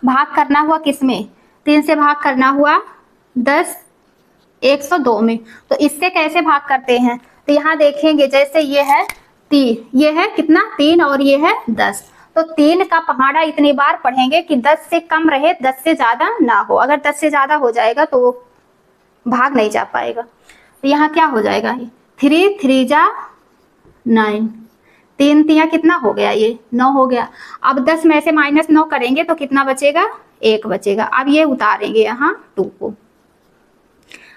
भाग करना हुआ, किसमें, 3 से भाग करना हुआ 10 102 में। तो इससे कैसे भाग करते हैं, तो यहाँ देखेंगे जैसे ये है 3, ये है कितना 3 और ये है 10। तो 3 का पहाड़ा इतनी बार पढ़ेंगे कि 10 से कम रहे, 10 से ज्यादा ना हो। अगर 10 से ज्यादा हो जाएगा तो वो भाग नहीं जा पाएगा। तो यहाँ क्या हो जाएगा, 3 3 जा 9, 3 3 कितना हो गया, ये 9 हो गया। अब 10 में से -9 करेंगे तो कितना बचेगा, 1 बचेगा। अब ये उतारेंगे यहाँ 2 को।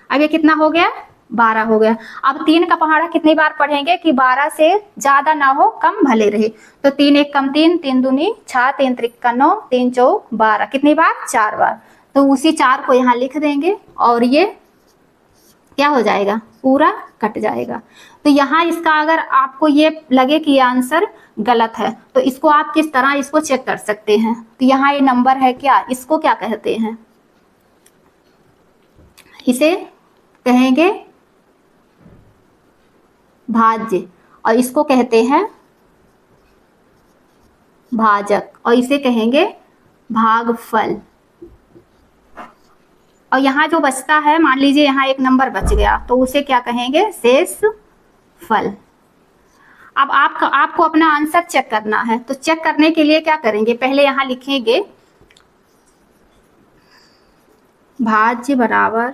अब ये कितना हो गया, 12 हो गया। अब 3 का पहाड़ा कितनी बार पढ़ेंगे कि 12 से ज्यादा ना हो, कम भले रहे। तो 3 1 कम 3, 3 दूनी 6, 3 त्रिका 9, 3 चौक 12, कितनी बार? 4 बार। तो उसी 4 को यहाँ लिख देंगे और ये क्या हो जाएगा? पूरा कट जाएगा। तो यहाँ इसका अगर आपको ये लगे कि ये आंसर गलत है तो इसको आप किस तरह इसको चेक कर सकते हैं। तो यहाँ ये नंबर है क्या, इसको क्या कहते हैं? इसे कहेंगे भाज्य और इसको कहते हैं भाजक और इसे कहेंगे भागफल। और यहाँ जो बचता है, मान लीजिए यहाँ एक नंबर बच गया तो उसे क्या कहेंगे? शेष फल। अब आपको अपना आंसर चेक करना है। तो चेक करने के लिए क्या करेंगे? पहले यहाँ लिखेंगे भाज्य बराबर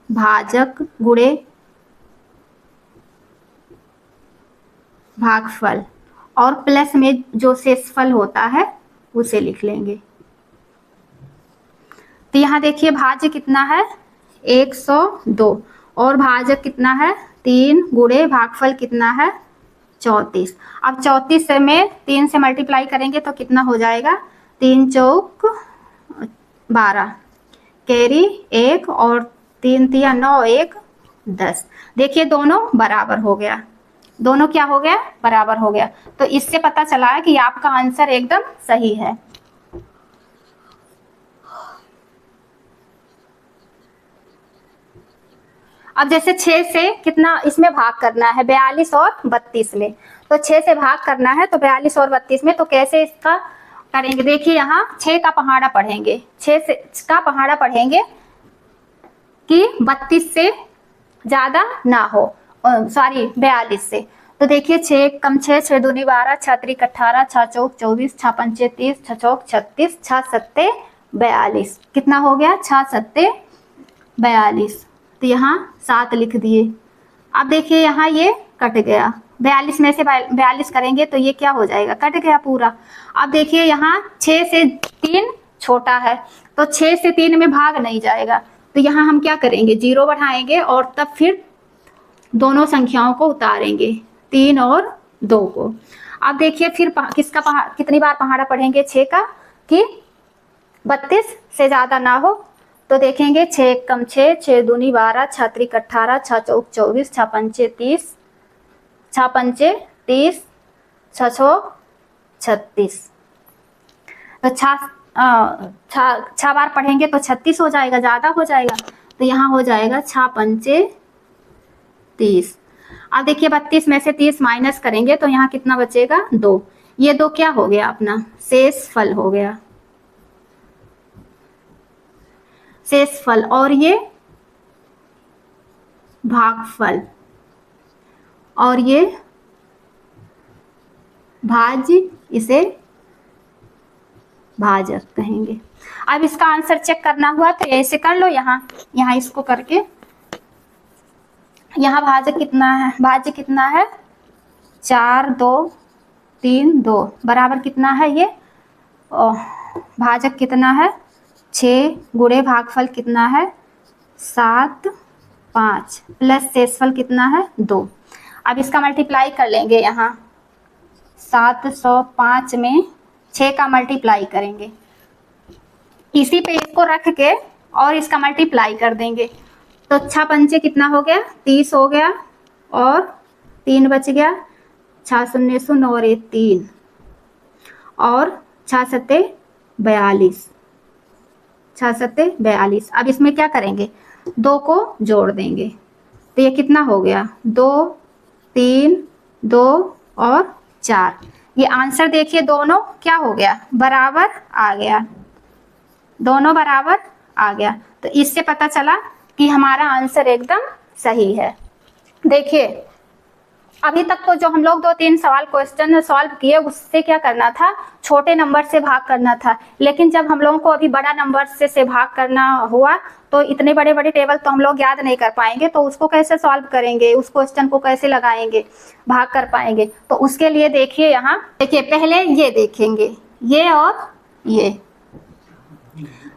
भाजक गुणे भागफल और प्लस में जो शेषफल होता है उसे लिख लेंगे। तो यहाँ देखिए भाज्य कितना है? 102 और भाजक कितना है? 3 गुणे भागफल कितना है? 34। अब 34 से में 3 से मल्टीप्लाई करेंगे तो कितना हो जाएगा? 3 चौक 12, कैरी 1 और 3 तिया 9, 1 10। देखिए दोनों बराबर हो गया, दोनों क्या हो गया? बराबर हो गया। तो इससे पता चला है कि आपका आंसर एकदम सही है। अब जैसे 6 से कितना इसमें भाग करना है? 42 और 32 में। तो 6 से भाग करना है तो 42 और 32 में, तो कैसे इसका करेंगे? देखिए यहाँ 6 का पहाड़ा पढ़ेंगे, 6 से का पहाड़ा पढ़ेंगे कि 32 से ज्यादा ना हो, सॉरी 42 से। तो देखिए 6 कम 6, 6 दूनी 12, 6 त्रिक 18, 6 चौक 24, 6 पंचे 30, 6 चौक 36, 6 सत्ते 42। कितना हो गया? 6 सत्ते 42। तो यहाँ 7 लिख दिए। अब देखिए यहाँ ये कट गया, 42 में से 42 करेंगे तो ये क्या हो जाएगा? कट गया पूरा। अब देखिए यहाँ 6 से 3 छोटा है तो 6 से 3 में भाग नहीं जाएगा। तो यहाँ हम क्या करेंगे? 0 बढ़ाएंगे और तब फिर दोनों संख्याओं को उतारेंगे, 3 और 2 को। अब देखिए फिर कितनी बार पहाड़ा पढ़ेंगे 6 का कि 32 से ज्यादा ना हो। तो देखेंगे 6 कम 6, 6 दूनी 12, 6 त्रिक 18, 6 चौक 24, 6 पंचे 30, 6 पंचे 30, 6 छः 36। तो 6 बार पढ़ेंगे तो 36 हो जाएगा, ज्यादा हो जाएगा। तो यहाँ हो जाएगा 6 पंचे 30। अब देखिए 32 में से 30 माइनस करेंगे तो यहाँ कितना बचेगा? 2। ये 2 क्या हो गया? अपना शेष फल हो गया, शेष फल। और ये भागफल और ये भाज्य, इसे भाजक कहेंगे। अब इसका आंसर चेक करना हुआ तो ऐसे कर लो, यहाँ इसको करके यहाँ भाजक कितना है? भाज्य कितना है? 4 2 3 2 बराबर कितना है ये? भाजक कितना है? 6 गुणे भागफल कितना है? 7 5 प्लस शेषफल कितना है? 2। अब इसका मल्टीप्लाई कर लेंगे। यहाँ 705 में 6 का मल्टीप्लाई करेंगे, इसी पे इसको रख के और इसका मल्टीप्लाई कर देंगे। तो 6 पंचे कितना हो गया? 30 हो गया और 3 बच गया, 6 शून्य 0 और 1 3 और 6 सत्ते 42, 6 सत्ते 42। अब इसमें क्या करेंगे? 2 को जोड़ देंगे तो ये कितना हो गया? 2 3 2 और 4। ये आंसर देखिए दोनों क्या हो गया? बराबर आ गया, दोनों बराबर आ गया। तो इससे पता चला कि हमारा आंसर एकदम सही है। देखिए अभी तक तो जो हम लोग 2-3 सवाल क्वेश्चन सॉल्व किए उससे क्या करना था? छोटे नंबर से भाग करना था। लेकिन जब हम लोगों को अभी बड़ा नंबर से भाग करना हुआ तो इतने बड़े बड़े टेबल तो हम लोग याद नहीं कर पाएंगे। तो उसको कैसे सॉल्व करेंगे? उस क्वेश्चन को कैसे लगाएंगे, भाग कर पाएंगे? तो उसके लिए देखिए यहाँ देखिए पहले ये देखेंगे, ये और ये,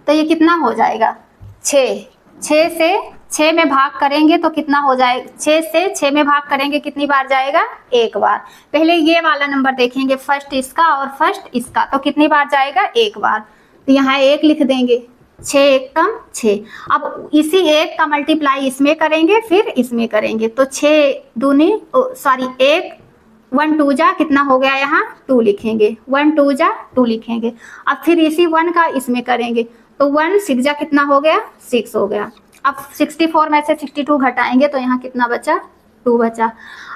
तो ये कितना हो जाएगा? 6, 6 से 6 में भाग करेंगे तो कितना हो जाएगा, 6 से 6 में भाग करेंगे कितनी बार जाएगा, एक बार। पहले ये वाला नंबर देखेंगे, फर्स्ट इसका और फर्स्ट इसका, तो कितनी बार जाएगा, एक बार। तो यहाँ 1 लिख देंगे, 6 1 कम 6। अब इसी 1 का मल्टीप्लाई इसमें करेंगे फिर इसमें करेंगे, तो 6 दूनी सॉरी 1 1 2 जा कितना हो गया, यहाँ 2 लिखेंगे, 1 2 जा 2 लिखेंगे। अब फिर इसी 1 का इसमें करेंगे तो 1 6 जा कितना हो गया, 6 हो गया। अब 64 में से 62 घटाएंगे तो यहाँ कितना बचा, 2 बचा।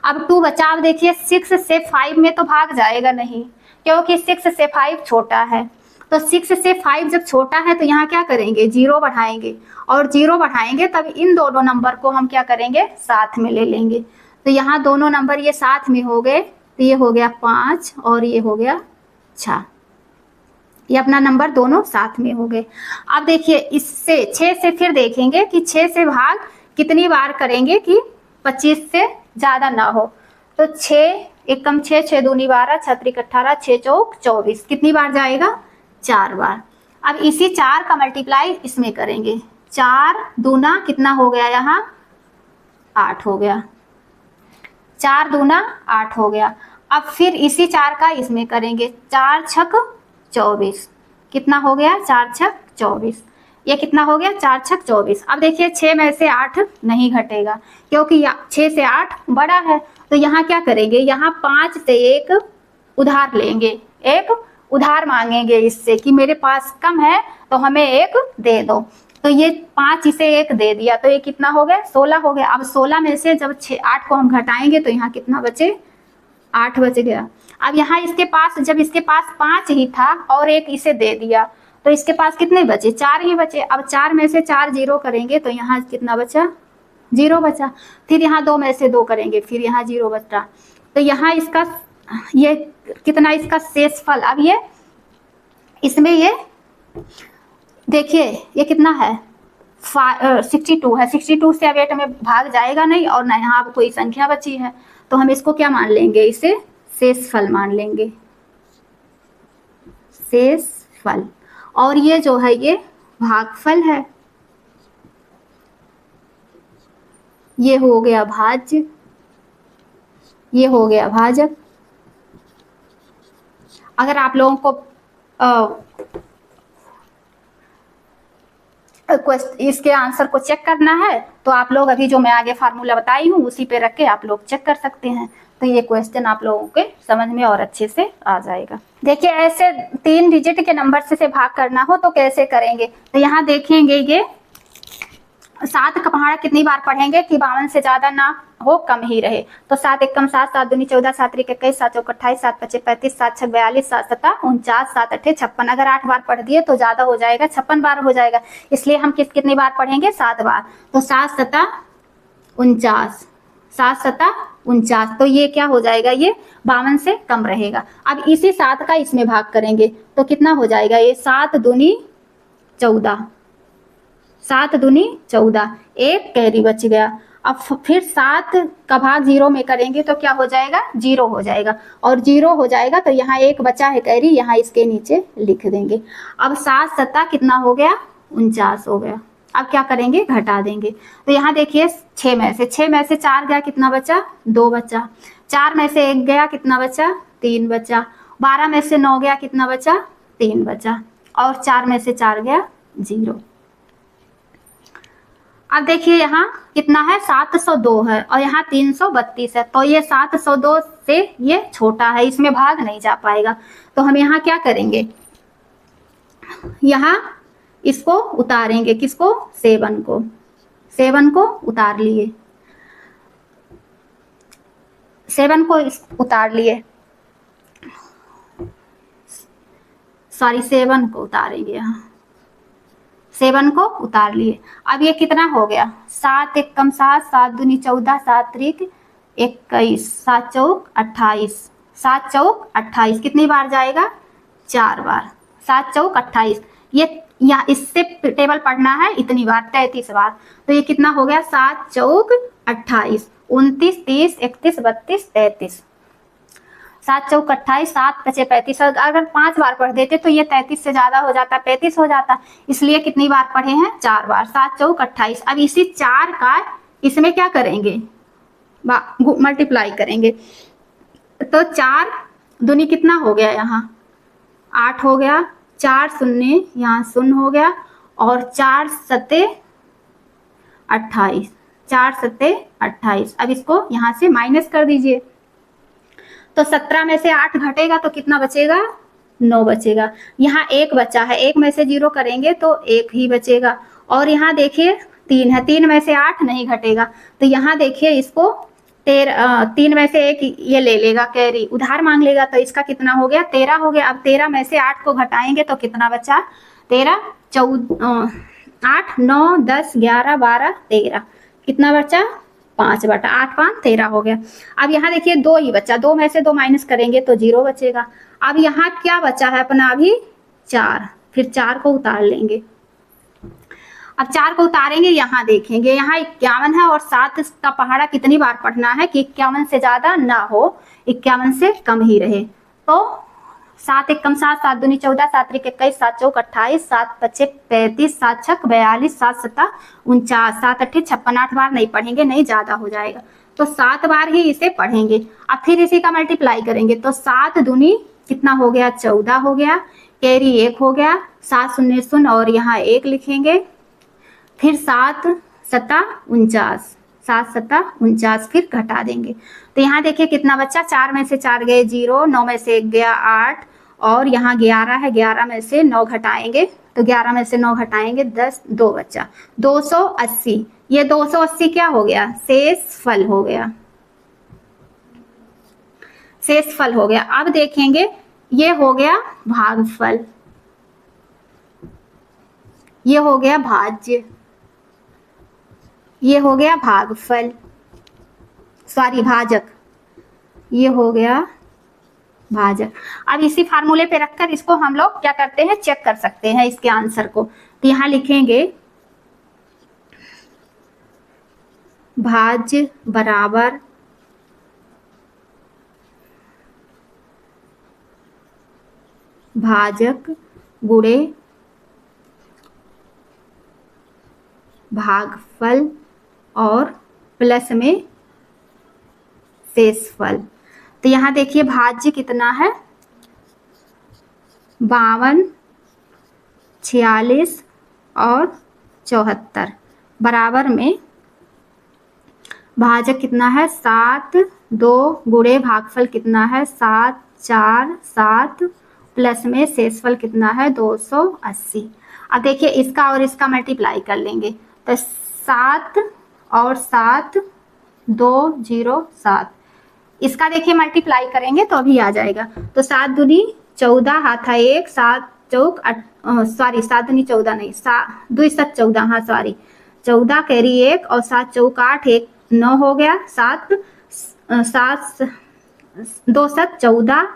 अब 2 बचा। अब देखिए 6 से 5 में तो भाग जाएगा नहीं, क्योंकि 6 से 5 छोटा है। तो 6 से 5 जब छोटा है तो यहाँ क्या करेंगे, 0 बढ़ाएंगे, और 0 बढ़ाएंगे तब इन दोनों नंबर को हम क्या करेंगे, साथ में ले लेंगे। तो यहाँ दोनों नंबर ये साथ में हो गए, तो ये हो गया 5 और ये हो गया 6, ये अपना नंबर दोनों साथ में हो गए। अब देखिए इससे 6 से फिर देखेंगे कि 6 से भाग कितनी बार करेंगे कि 25 से ज़्यादा ना हो। तो 6 1 कम 6, 6 दूनी 12, 6 त्रिक 18, 6 चौक 24, कितनी बार जाएगा, 4 बार। अब इसी 4 का मल्टीप्लाई इसमें करेंगे, 4 दूना कितना हो गया, यहाँ 8 हो गया, 4 दूना 8 हो गया। अब फिर इसी 4 का इसमें करेंगे, 4 छक 24, कितना हो गया, 4 छक 24, ये कितना हो गया, 4 छक 24। अब देखिए 6 में से 8 नहीं घटेगा, क्योंकि 6 से 8 बड़ा है। तो यहाँ क्या करेंगे, यहाँ 5 से 1 उधार लेंगे, एक उधार मांगेंगे इससे कि मेरे पास कम है तो हमें 1 दे दो। तो ये 5 इसे 1 दे दिया, तो ये कितना हो गया, 16 हो गया। अब 16 में से जब 8 को हम घटाएंगे तो यहाँ कितना बचे, 8 बच गया। अब यहाँ इसके पास, जब इसके पास 5 ही था और 1 इसे दे दिया तो इसके पास कितने बचे, 4 ही बचे। अब 4 में से 4 0 करेंगे तो यहाँ कितना बचा, 0 बचा। फिर यहाँ 2 में से 2 करेंगे, फिर यहाँ 0 बचा। तो यहाँ इसका ये कितना, इसका शेष फल, अब ये इसमें ये देखिए ये कितना है, 62 है। 62 से अब 8 में भाग जाएगा नहीं, और ना यहाँ अब कोई संख्या बची है, तो हम इसको क्या मान लेंगे, इसे शेष फल मान लेंगे, शेष फल। और ये जो है ये भागफल है, ये हो गया भाज्य, ये हो गया भाजक। अगर आप लोगों को इसके आंसर को चेक करना है तो आप लोग अभी जो मैं आगे फार्मूला बताई हूँ उसी पे रख के आप लोग चेक कर सकते हैं। तो ये क्वेश्चन आप लोगों के समझ में और अच्छे से आ जाएगा। देखिए ऐसे 3 डिजिट के नंबर से भाग करना हो तो कैसे करेंगे, तो यहाँ देखेंगे ये 7 का पहाड़ा कितनी बार पढ़ेंगे कि 52 से ज्यादा ना हो, कम ही रहे। तो 7 1 कम 7, 7 दूनी 14, 7 त्रिक 21, 7 चौक 28, 7 पचे 35, 7 छक 42, 7 सता 49, 7 अठे 56। अगर 8 बार पढ़ दिए तो ज्यादा हो जाएगा, 56 बार हो जाएगा, इसलिए हम कितनी बार पढ़ेंगे, 7 बार। तो 7 सता 49, 7 सता 49, तो ये क्या हो जाएगा, ये 52 से कम रहेगा। अब इसी 7 का इसमें भाग करेंगे तो कितना हो जाएगा, ये 7 दूनी 14, 7 दूनी 14, एक कैरी बच गया। अब फिर 7 का भाग 0 में करेंगे तो क्या हो जाएगा, 0 हो जाएगा, और 0 हो जाएगा तो यहाँ 1 बचा है कैरी, यहाँ इसके नीचे लिख देंगे। अब 7 सत्ता कितना हो गया, 49 हो गया। अब क्या करेंगे, घटा देंगे। तो यहाँ देखिए 6 में से 4 गया, कितना बचा, 2 बचा। 4 में से 1 गया, कितना बचा, 3 बचा। 12 में से 9 गया, कितना बचा, 3 बचा। और 4 में से 4 गया, 0। अब देखिए यहाँ कितना है, 702 है और यहाँ 332 है, तो ये 702 से ये छोटा है, इसमें भाग नहीं जा पाएगा। तो हम यहाँ क्या करेंगे, यहाँ इसको उतारेंगे, किसको, 7 को, 7 को उतार लिए, 7 को उतार लिए, सॉरी 7 को उतारेंगे, यहाँ 7 को उतार लिए। अब ये कितना हो गया, 7 1 कम 7, 7 दूनी 14, 7 त्रिक 21, 7 चौक 28, 7 चौक 28, कितनी बार जाएगा, 4 बार। 7 चौक 28, ये या इससे टेबल पढ़ना है इतनी बार, 33 बार। तो ये कितना हो गया, 7 चौक 28, 29 30 31 32 33। 7 चौक 28, 7 पचे 35। अगर 5 बार पढ़ देते तो ये 33 से ज्यादा हो जाता, 35 हो जाता, इसलिए कितनी बार पढ़े हैं? 4 बार। 7 चौक 28। अब इसी 4 का इसमें क्या करेंगे? मल्टीप्लाई करेंगे। तो 4 दूनी कितना हो गया? यहाँ 8 हो गया, 4 शून्य यहाँ शून्य हो गया, और 4 सत्ते 28, 4 सत्ते 28। अब इसको यहाँ से माइनस कर दीजिए, तो 17 में से 8 घटेगा तो कितना बचेगा? 9 बचेगा। यहाँ 1 बचा है, 1 में से 0 करेंगे तो 1 ही बचेगा। और यहाँ देखिए 3 है, 3 में से 8 नहीं घटेगा, तो यहाँ देखिए इसको 3 में से 1 ये ले लेगा, कैरी उधार मांग लेगा, तो इसका कितना हो गया? 13 हो गया। अब 13 में से 8 को घटाएंगे तो कितना बचा? 13, 8, 9, 10, 11, 12, 13, कितना बचा? 5 बटा 8, 5, 13 हो गया। अब यहाँ देखिए 2 ही बचा, 2 में से 2 माइनस करेंगे तो 0 बचेगा। अब यहाँ क्या बचा है अपना? अभी 4, फिर 4 को उतार लेंगे। अब 4 को उतारेंगे, यहाँ देखेंगे, यहाँ 51 है और 7 का पहाड़ा कितनी बार पढ़ना है कि 51 से ज्यादा ना हो, 51 से कम ही रहे। तो 7 एकम 7, 7 दूनी 14, 7 त्रिक 21, 7 चौक 28, 7 पचे 35, 7 छक 42, 7 सत्ता 49, 7 अट्ठे 56। 8 बार नहीं पढ़ेंगे, नहीं ज्यादा हो जाएगा, तो 7 बार ही इसे पढ़ेंगे। अब फिर इसी का मल्टीप्लाई करेंगे, तो 7 दूनी कितना हो गया? 14 हो गया, कैरी 1 हो गया, 7 शून्य शून्य और यहाँ 1 लिखेंगे, फिर 7 सत्ता 49, 7 सत्ता 49, फिर घटा देंगे। तो यहाँ देखिए कितना बच्चा? 4 में से 4 गए 0, 9 में से 1 गया 8, और यहाँ 11 है, 11 में से 9 घटाएंगे, तो 11 में से 9 घटाएंगे 10, 2 बच्चा 280। ये 280 क्या हो गया? शेष फल हो गया, शेष फल हो गया। अब देखेंगे ये हो गया भागफल, ये हो गया भाज्य, ये हो गया भागफल, सॉरी भाजक, ये हो गया भाजक। अब इसी फार्मूले पे रखकर इसको हम लोग क्या करते हैं? चेक कर सकते हैं इसके आंसर को। तो यहाँ लिखेंगे भाज्य बराबर भाजक गुणे भागफल और प्लस में शेषफल। तो यहाँ देखिए भाज्य कितना है? 52, 46 और 74, बराबर में भाजक कितना है? 7, 2 गुणे भागफल कितना है? 7, 4, 7 प्लस में शेषफल कितना है? 280। अब देखिए इसका और इसका मल्टीप्लाई कर लेंगे, तो 7 और 7 2 0 7, इसका देखिए मल्टीप्लाई करेंगे तो अभी आ जाएगा। तो 7 दूनी 14 हाथा 1, 7 चौक 7 दूनी 14 नहीं, 2 7 14, हाँ सॉरी 14 कैरी 1 और 7 चौक 8, 1 9 हो गया, 7 2 7 14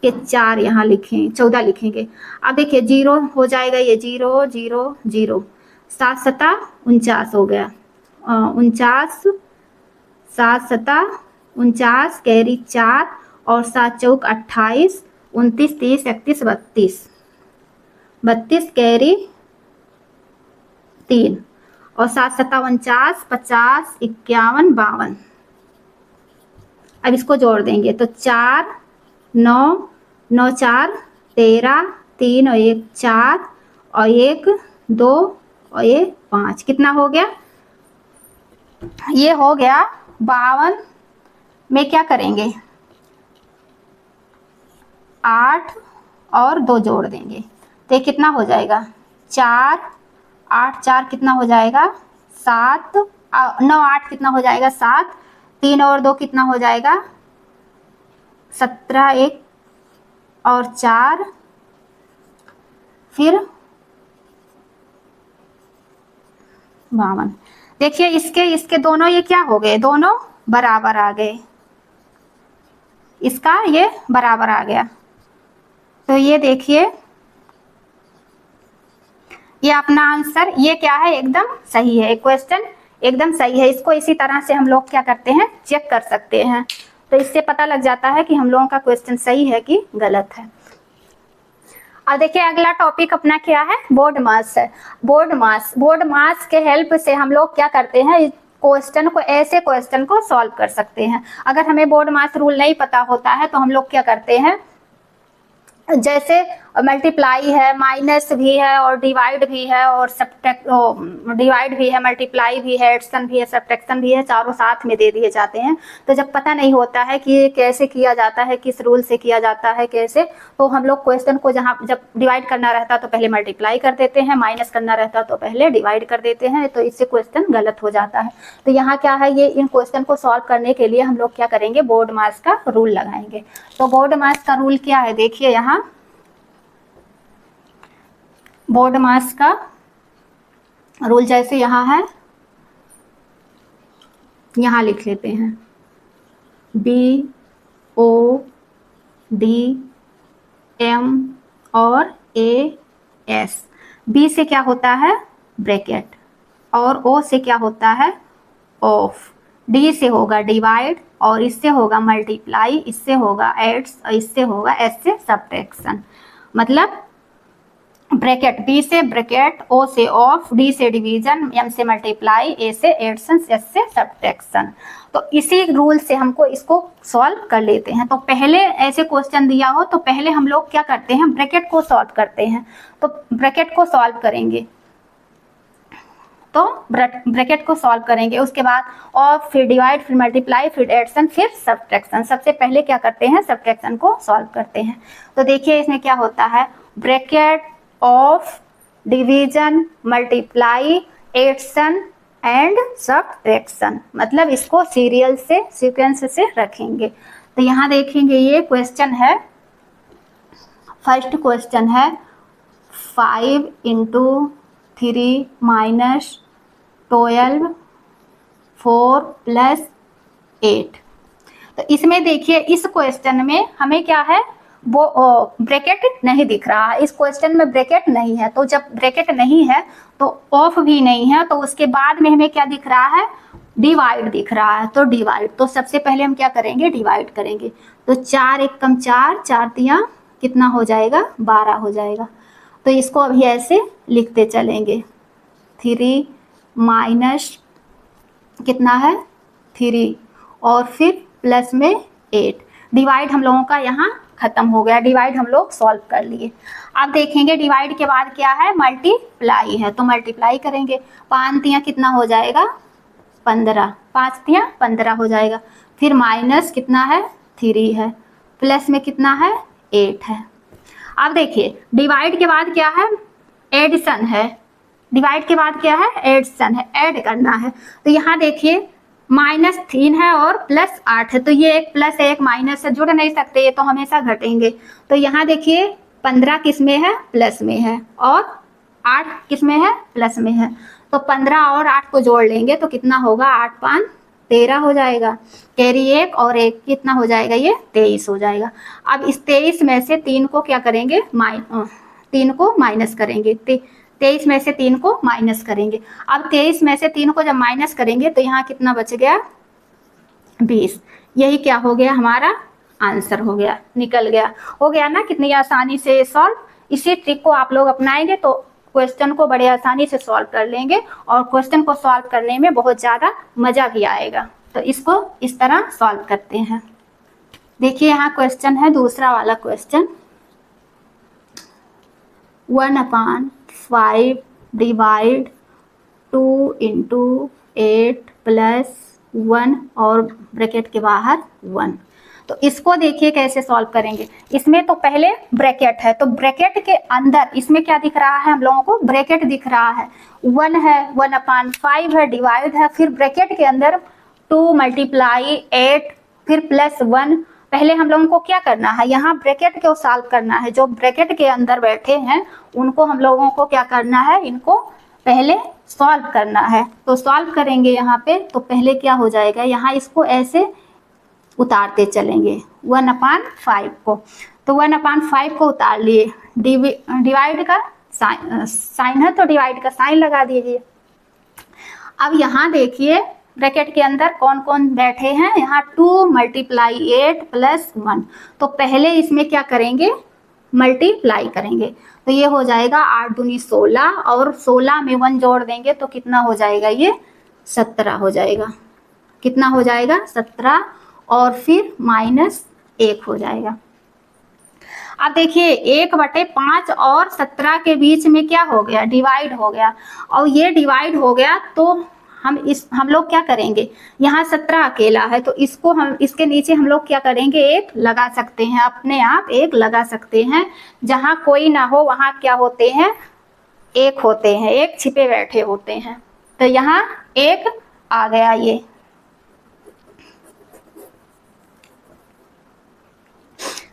के 4 यहाँ लिखें, 14 लिखेंगे। अब देखिए 0 हो जाएगा, ये 0 0 0, 7 सत्ता 49 हो गया, 49, 7 सत्ता 49 कैरी 4 और 7 चौक 28, 29 30 31 32, 32 कैरी 3 और 7 सत्ता 49 50 51 52। अब इसको जोड़ देंगे तो 4 9 9 4 13, 3 और 1 4 और 1 2 और ये 5, कितना हो गया? ये हो गया 52 में क्या करेंगे? 8 और 2 जोड़ देंगे, तो कितना हो जाएगा? 4 8 4 कितना हो जाएगा? 7 9 8 कितना हो जाएगा? 7, 3 और 2 कितना हो जाएगा? 17, 1 और 4, फिर 52। देखिए इसके दोनों ये क्या हो गए? दोनों बराबर आ गए, इसका ये बराबर आ गया। तो ये देखिए ये अपना आंसर, ये क्या है? एकदम सही है, क्वेश्चन एकदम सही है। इसको इसी तरह से हम लोग क्या करते हैं? चेक कर सकते हैं। तो इससे पता लग जाता है कि हम लोगों का क्वेश्चन सही है कि गलत है। अब देखिए अगला टॉपिक अपना क्या है, बोर्ड मास है। बोर्ड मास के हेल्प से हम लोग क्या करते हैं, क्वेश्चन को, ऐसे क्वेश्चन को सॉल्व कर सकते हैं। अगर हमें बोर्ड मास रूल नहीं पता होता है तो हम लोग क्या करते हैं, जैसे मल्टीप्लाई है, माइनस भी है और डिवाइड भी है और डिवाइड भी है, मल्टीप्लाई भी है, एडिशन भी है, सब्ट्रैक्शन भी है, चारों साथ में दे दिए जाते हैं। तो जब पता नहीं होता है कि ये कैसे किया जाता है, किस रूल से किया जाता है, कैसे, तो हम लोग क्वेश्चन को जहाँ जब डिवाइड करना रहता है तो पहले मल्टीप्लाई कर देते हैं, माइनस करना रहता है तो पहले डिवाइड कर देते हैं, तो इससे क्वेश्चन गलत हो जाता है। तो यहाँ क्या है, ये इन क्वेश्चन को सॉल्व करने के लिए हम लोग क्या करेंगे, बोर्ड मास का रूल लगाएंगे। तो बोर्ड मास का रूल क्या है, देखिए यहाँ बोर्ड मास का रूल जैसे यहाँ है, यहाँ लिख लेते हैं BODM और AS। B से क्या होता है, ब्रैकेट, और O से क्या होता है, ऑफ। D से होगा डिवाइड, और इससे होगा मल्टीप्लाई, इससे होगा एड्स, और इससे होगा S से सब्ट्रैक्शन। मतलब ब्रैकेट, B से ब्रैकेट, O से ऑफ, D से डिवीजन, M से मल्टीप्लाई, A से एडिशन, S से सब्ट्रैक्शन। तो इसी रूल से हमको इसको सॉल्व कर लेते हैं। तो पहले ऐसे क्वेश्चन दिया हो तो पहले हम लोग क्या करते हैं, ब्रैकेट को सॉल्व करते हैं। तो ब्रैकेट को सॉल्व करेंगे, तो ब्रैकेट को सॉल्व करेंगे, उसके बाद ऑफ, फिर डिवाइड, फिर मल्टीप्लाई, फिर एडिशन, फिर सब्ट्रैक्शन। सबसे पहले क्या करते हैं, सब्ट्रैक्शन को सॉल्व करते हैं। तो देखिए इसमें क्या होता है, bracket of, division, multiply, addition and subtraction. मतलब इसको सीरियल से, सीक्वेंस से रखेंगे। तो यहाँ देखेंगे ये क्वेश्चन है, फर्स्ट क्वेश्चन है 5 × 3 - 12 4 + 8। तो इसमें देखिए इस क्वेश्चन में हमें क्या है, वो ब्रैकेट नहीं दिख रहा है, इस क्वेश्चन में ब्रैकेट नहीं है। तो जब ब्रैकेट नहीं है तो ऑफ भी नहीं है, तो उसके बाद में हमें क्या दिख रहा है, डिवाइड दिख रहा है। तो डिवाइड, तो सबसे पहले हम क्या करेंगे, डिवाइड करेंगे। तो 4 × 1 = 4, 4 × 3 कितना हो जाएगा, 12 हो जाएगा। तो इसको अभी ऐसे लिखते चलेंगे, 3 माइनस कितना है 3, और फिर प्लस में 8। डिवाइड हम लोगों का यहाँ खत्म हो गया, डिवाइड हम लोग सॉल्व कर लिए। अब देखेंगे डिवाइड के बाद क्या है, मल्टीप्लाई है। तो मल्टीप्लाई करेंगे, 5 × 3 कितना हो जाएगा, 15, 5 × 3 15 हो जाएगा। फिर माइनस कितना है, 3 है, प्लस में कितना है, 8 है। अब देखिए डिवाइड के बाद क्या है, एडिशन है। डिवाइड के बाद क्या है, एडिशन है, ऐड करना है। तो यहाँ देखिए -3 है और +8 है, तो ये एक प्लस है एक माइनस है, जुड़ नहीं सकते, ये तो हमेशा घटेंगे। तो यहाँ देखिए 15 किस में है, प्लस में है, और 8 किस में है, प्लस में है। तो 15 और 8 को जोड़ लेंगे तो कितना होगा, 8 × 5 = 13 हो जाएगा। कैरी 1 और 1 कितना हो जाएगा, ये 23 हो जाएगा। अब इस 23 में से 3 को क्या करेंगे, 3 को माइनस करेंगे, 23 में से 3 को माइनस करेंगे। अब 23 में से 3 को जब माइनस करेंगे तो यहाँ कितना बच गया, 20। यही क्या हो गया, हमारा आंसर हो गया, निकल गया। हो गया ना, कितनी आसानी से सॉल्व। इसी ट्रिक को आप लोग अपनाएंगे तो क्वेश्चन को बड़े आसानी से सॉल्व कर लेंगे, और क्वेश्चन को सॉल्व करने में बहुत ज़्यादा मज़ा भी आएगा। तो इसको इस तरह सॉल्व करते हैं। देखिए यहाँ क्वेश्चन है, दूसरा वाला क्वेश्चन, 1/5 डिवाइड 2 × 8 + 1 और ब्रैकेट के बाहर 1। तो इसको देखिए कैसे सॉल्व करेंगे। इसमें तो पहले ब्रैकेट है, तो ब्रैकेट के अंदर इसमें क्या दिख रहा है, हम लोगों को ब्रैकेट दिख रहा है, 1 है, 1/5 है, डिवाइड है, फिर ब्रैकेट के अंदर 2 × 8 फिर +1। पहले हम लोगों को क्या करना है, यहाँ ब्रैकेट को सॉल्व करना है। जो ब्रैकेट के अंदर बैठे हैं उनको हम लोगों को क्या करना है, इनको पहले सॉल्व करना है। तो सॉल्व करेंगे यहाँ पे, तो पहले क्या हो जाएगा, यहाँ इसको ऐसे उतारते चलेंगे 1/5 को। तो 1/5 को उतार लिए, डिवाइड का साइन है तो डिवाइड का साइन लगा दीजिए। अब यहाँ देखिए ब्रैकेट के अंदर कौन कौन बैठे हैं, यहाँ 2 मल्टीप्लाई 8 प्लस 1। तो पहले इसमें क्या करेंगे, मल्टीप्लाई करेंगे। तो ये हो जाएगा 8 दूनी 16 और 16 में 1 जोड़ देंगे तो कितना हो जाएगा, ये 17 हो जाएगा। कितना हो जाएगा, 17 और फिर -1 हो जाएगा। अब देखिए 1/5 और 17 के बीच में क्या हो गया, डिवाइड हो गया। और ये डिवाइड हो गया तो हम लोग क्या करेंगे, यहाँ 17 अकेला है तो इसको हम इसके नीचे हम लोग क्या करेंगे, एक लगा सकते हैं, अपने आप एक लगा सकते हैं। जहाँ कोई ना हो वहाँ क्या होते हैं, एक होते हैं, एक छिपे बैठे होते हैं। तो यहाँ एक आ गया, ये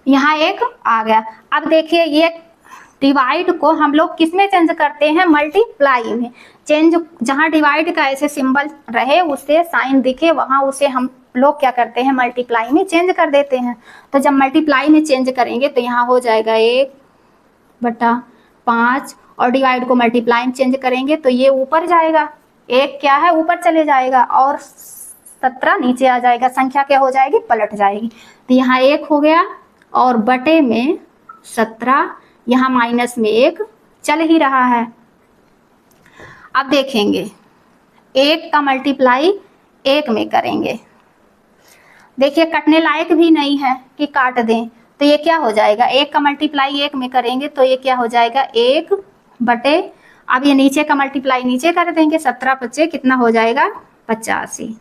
यहाँ एक आ गया। अब देखिए ये डिवाइड को हम लोग किस में चेंज करते हैं, मल्टीप्लाई में चेंज। जहाँ डिवाइड का ऐसे सिंबल रहे, उससे साइन दिखे, वहाँ उसे हम लोग क्या करते हैं, मल्टीप्लाई में चेंज कर देते हैं। तो जब मल्टीप्लाई में चेंज करेंगे तो यहाँ हो जाएगा 1/5 और डिवाइड को मल्टीप्लाई में चेंज करेंगे तो ये ऊपर जाएगा, एक क्या है ऊपर चले जाएगा और 17 नीचे आ जाएगा। संख्या क्या हो जाएगी, पलट जाएगी। तो यहाँ 1 हो गया और बटे में 17, यहाँ माइनस में 1 चल ही रहा है। अब देखेंगे 1 का मल्टीप्लाई 1 में करेंगे, देखिए कटने लायक भी नहीं है कि काट दें। तो ये क्या हो जाएगा, 1 का मल्टीप्लाई 1 में करेंगे तो ये क्या हो जाएगा, 1 बटे, अब ये नीचे का मल्टीप्लाई नीचे कर देंगे, 17 पचे कितना हो जाएगा, 85।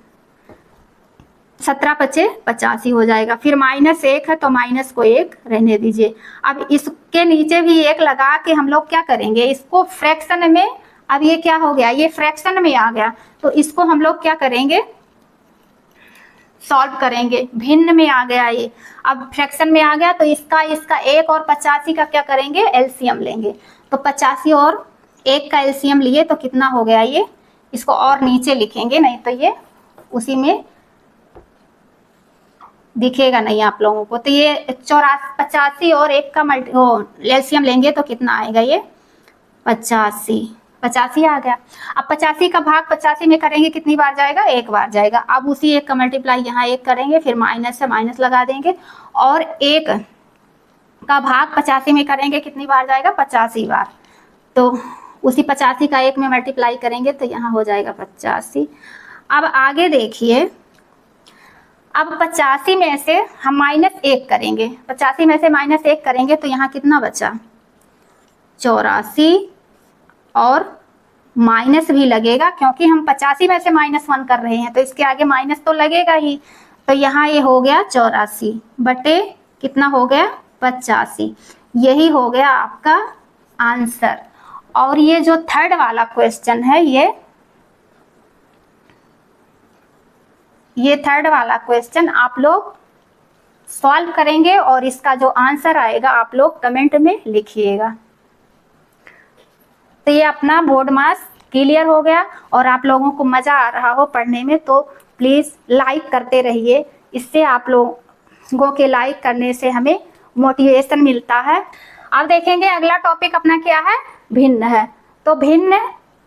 17 पचे 85 हो जाएगा। फिर -1 है तो माइनस को 1 रहने दीजिए। अब इसके नीचे भी 1 लगा के हम लोग क्या करेंगे, इसको फ्रैक्शन में, अब ये क्या हो गया, ये फ्रैक्शन में आ गया तो इसको हम लोग क्या करेंगे, सॉल्व करेंगे। भिन्न में आ गया ये, अब फ्रैक्शन में आ गया तो इसका 1 और 85 का क्या करेंगे, एलसीएम लेंगे। तो 85 और 1 का एलसीएम लिए तो कितना हो गया, ये इसको और नीचे लिखेंगे, नहीं तो ये उसी में दिखेगा नहीं आप लोगों को। तो ये 85 और 1 का एलसीएम लेंगे तो कितना आएगा, ये 85 आ गया। अब 85 का भाग 85 में करेंगे कितनी बार जाएगा, 1 बार जाएगा। अब उसी 1 का मल्टीप्लाई यहाँ 1 करेंगे, फिर माइनस से माइनस लगा देंगे और 1 का भाग 85 में करेंगे कितनी बार जाएगा, 85 बार। तो उसी 85 का 1 में मल्टीप्लाई करेंगे तो यहाँ हो जाएगा 85। अब आगे देखिए, अब 85 में से हम -1 करेंगे, 85 में से -1 करेंगे तो यहाँ कितना बचा, 84 और माइनस भी लगेगा क्योंकि हम 85 में से -1 कर रहे हैं तो इसके आगे माइनस तो लगेगा ही। तो यहाँ ये हो गया 84 बटे कितना हो गया, 85। यही हो गया आपका आंसर। और ये जो थर्ड वाला क्वेश्चन है, ये थर्ड वाला क्वेश्चन आप लोग सॉल्व करेंगे और इसका जो आंसर आएगा आप लोग कमेंट में लिखिएगा। तो ये अपना बोर्ड मास क्लियर हो गया और आप लोगों को मज़ा आ रहा हो पढ़ने में तो प्लीज़ लाइक करते रहिए। इससे आप लोगों के लाइक करने से हमें मोटिवेशन मिलता है। अब देखेंगे अगला टॉपिक अपना क्या है, भिन्न है। तो भिन्न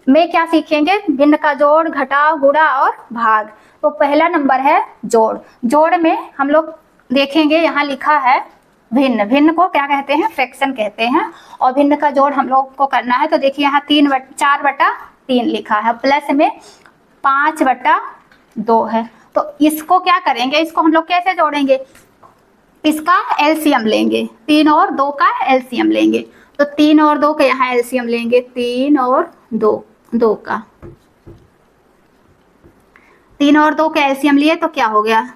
में क्या सीखेंगे, भिन्न का जोड़, घटाव, गुणा और भाग। तो पहला नंबर है जोड़। जोड़ में हम लोग देखेंगे यहाँ लिखा है भिन्न। भिन्न को क्या कहते हैं, फ्रैक्शन कहते हैं। और भिन्न का जोड़ हम लोग को करना है तो देखिए यहाँ 4/3 लिखा है, प्लस में 5/2 है। तो इसको क्या करेंगे, इसको हम लोग कैसे जोड़ेंगे, इसका एलसीएम लेंगे, 3 और 2 का एलसीएम लेंगे। तो 3 और 2 का यहाँ एलसीएम लेंगे, 3 और 2 का 3 और 2 का एलसीएम लिए तो क्या हो गया,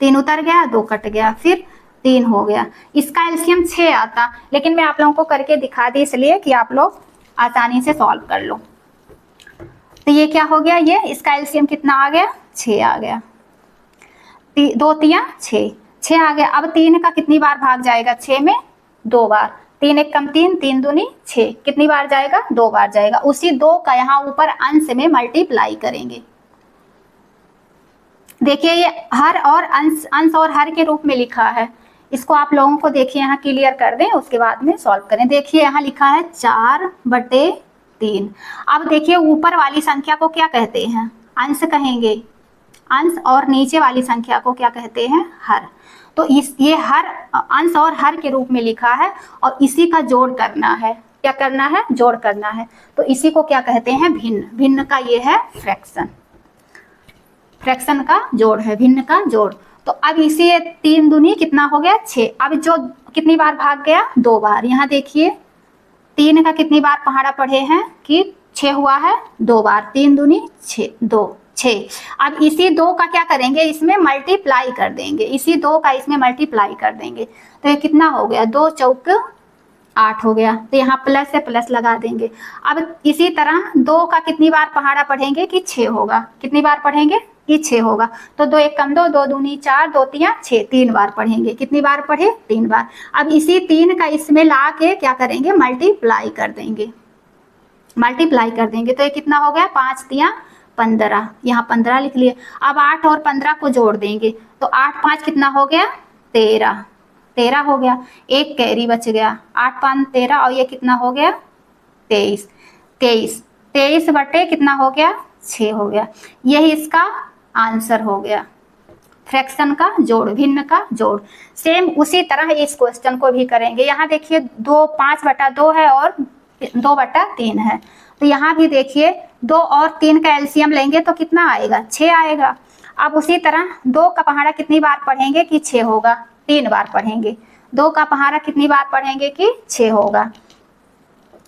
3 उतर गया, 2 कट गया, फिर 3 हो गया। इसका एलसीएम 6 आता, लेकिन मैं आप लोगों को करके दिखा दी इसलिए कि आप लोग आसानी से सॉल्व कर लो। तो ये क्या हो गया, ये इसका एलसीएम कितना आ गया, 6 आ गया। 2 तिया 6 आ गया। अब 3 का कितनी बार भाग जाएगा, 6 में 2 बार। 3 एक कम 3, 3 दूनी 6, कितनी बार जाएगा, 2 बार जाएगा। उसी 2 का यहाँ ऊपर अंश में मल्टीप्लाई करेंगे। देखिए ये हर और अंश और हर के रूप में लिखा है। इसको आप लोगों को देखिए यहाँ क्लियर कर दें, उसके बाद में सॉल्व करें। देखिए यहाँ लिखा है 4/3। अब देखिए ऊपर वाली संख्या को क्या कहते हैं, अंश कहेंगे। अंश और नीचे वाली संख्या को क्या कहते हैं, हर। तो ये हर अंश और हर के रूप में लिखा है और इसी का जोड़ करना है। क्या करना है, जोड़ करना है। तो इसी को क्या कहते हैं, भिन्न। भिन्न का ये है फ्रैक्शन, फ्रैक्शन का जोड़ है, भिन्न का जोड़। तो अब इसी 3 दूनी कितना हो गया, 6। अब जो कितनी बार भाग गया, 2 बार। यहाँ देखिए 3 का कितनी बार पहाड़ा पढ़े हैं कि 6 हुआ है 2 बार। 3 दूनी 6, 2 6। अब इसी 2 का क्या करेंगे, इसमें मल्टीप्लाई कर देंगे। इसी 2 का इसमें मल्टीप्लाई कर देंगे तो ये कितना हो गया, 2 चौक 8 हो गया। तो यहाँ प्लस से प्लस लगा देंगे। अब इसी तरह 2 का कितनी बार पहाड़ा पढ़ेंगे कि 6 होगा। कितनी बार पढ़ेंगे कि 6 होगा। तो 2 1 कम 2, 2 दूनी 4, 2 3 6, 3 बार पढ़ेंगे। कितनी बार पढ़े, 3 बार। अब इसी 3 का इसमें ला के क्या करेंगे, मल्टीप्लाई कर देंगे। मल्टीप्लाई कर देंगे तो ये कितना हो गया, 5 3 15। यहाँ 15 लिख लिए। अब 8 और 15 को जोड़ देंगे तो 8 5 कितना हो गया, 13। 13 हो गया। एक कैरी बच गया, 8 5 13 और ये कितना हो गया, 23। 23 बटे कितना हो गया, 6 हो गया। यही इसका आंसर हो गया, फ्रैक्शन का जोड़, भिन्न का जोड़। सेम उसी तरह इस क्वेश्चन को भी करेंगे। यहाँ देखिए 2 5/2 है और 2/3 है। तो यहाँ भी देखिए 2 और 3 का एलसीएम लेंगे तो कितना आएगा, 6 आएगा। अब उसी तरह 2 का पहाड़ा कितनी बार पढ़ेंगे कि 6 होगा, 3 बार पढ़ेंगे। 2 का पहाड़ा कितनी बार पढ़ेंगे कि 6 होगा।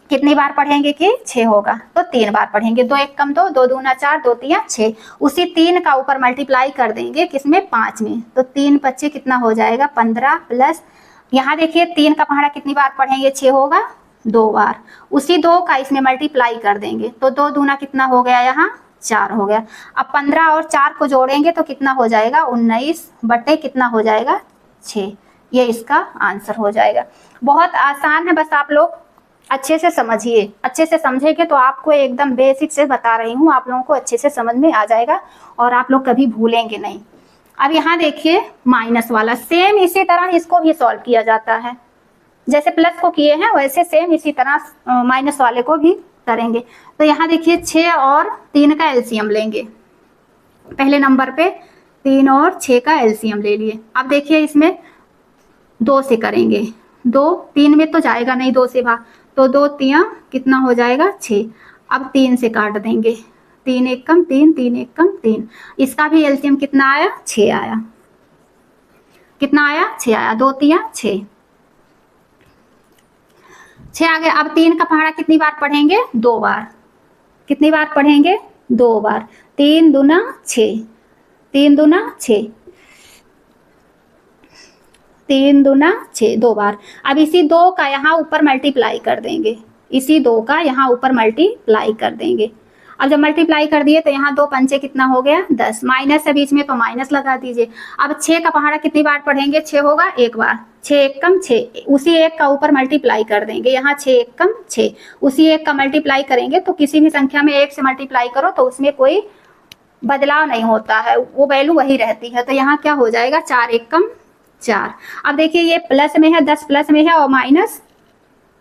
कितनी बार पढ़ेंगे कि 6 होगा, तो 3 बार पढ़ेंगे। 2 1 कम 2, 2 दूना 4, 2 3 6। उसी 3 का ऊपर मल्टीप्लाई कर देंगे किसमें, 5 में। तो 3 25 कितना हो जाएगा, 15 प्लस यहाँ देखिए 3 का पहाड़ा कितनी बार पढ़ेंगे, 6 होगा 2 बार। उसी 2 का इसमें मल्टीप्लाई कर देंगे तो 2 दूना कितना हो गया, यहाँ 4 हो गया। अब 15 और 4 को जोड़ेंगे तो कितना हो जाएगा, 19 बटे कितना हो जाएगा, 6। ये इसका आंसर हो जाएगा। बहुत आसान है, बस आप लोग अच्छे से समझिए। अच्छे से समझेंगे तो आपको एकदम बेसिक से बता रही हूँ, आप लोगों को अच्छे से समझ में आ जाएगा और आप लोग कभी भूलेंगे नहीं। अब यहाँ देखिए माइनस वाला, सेम इसी तरह इसको भी सॉल्व किया जाता है। जैसे प्लस को किए हैं वैसे सेम इसी तरह माइनस वाले को भी करेंगे। तो यहाँ देखिए 6 और 3 का एलसीएम लेंगे। पहले नंबर पे 3 और 6 का एलसीएम ले लिए। अब देखिए इसमें 2 से करेंगे। 2 3 में तो जाएगा नहीं, 2 से भाग, तो 2 3 कितना हो जाएगा, 6। अब 3 से काट देंगे। 3 1 कम 3, 3 1 कम 3। इसका भी एलसीएम कितना आया, 6 आया। कितना आया, 6 आया। 2 3 6, 6 आ गया। अब 3 का पहाड़ा कितनी बार पढ़ेंगे, 2 बार। कितनी बार पढ़ेंगे, 2 बार। 3 दूना 6, 3 दूना 6, 3 दूना 6, 2 बार। अब इसी 2 का यहाँ ऊपर मल्टीप्लाई कर देंगे। इसी 2 का यहाँ ऊपर मल्टीप्लाई कर देंगे। अब जब मल्टीप्लाई कर दिए तो यहाँ 2 पंचे कितना हो गया, 10। माइनस है बीच में तो माइनस लगा दीजिए। अब 6 का पहाड़ा कितनी बार पढ़ेंगे, 6 होगा 1 बार। 6 1 कम 6, उसी 1 का ऊपर मल्टीप्लाई कर देंगे। यहाँ 6 1 कम 6, उसी 1 का मल्टीप्लाई करेंगे। तो किसी भी संख्या में 1 से मल्टीप्लाई करो तो उसमें कोई बदलाव नहीं होता है, वो वैल्यू वही रहती है। तो यहाँ क्या हो जाएगा, 4 1 कम 4। अब देखिए ये प्लस में है, 10 प्लस में है और माइनस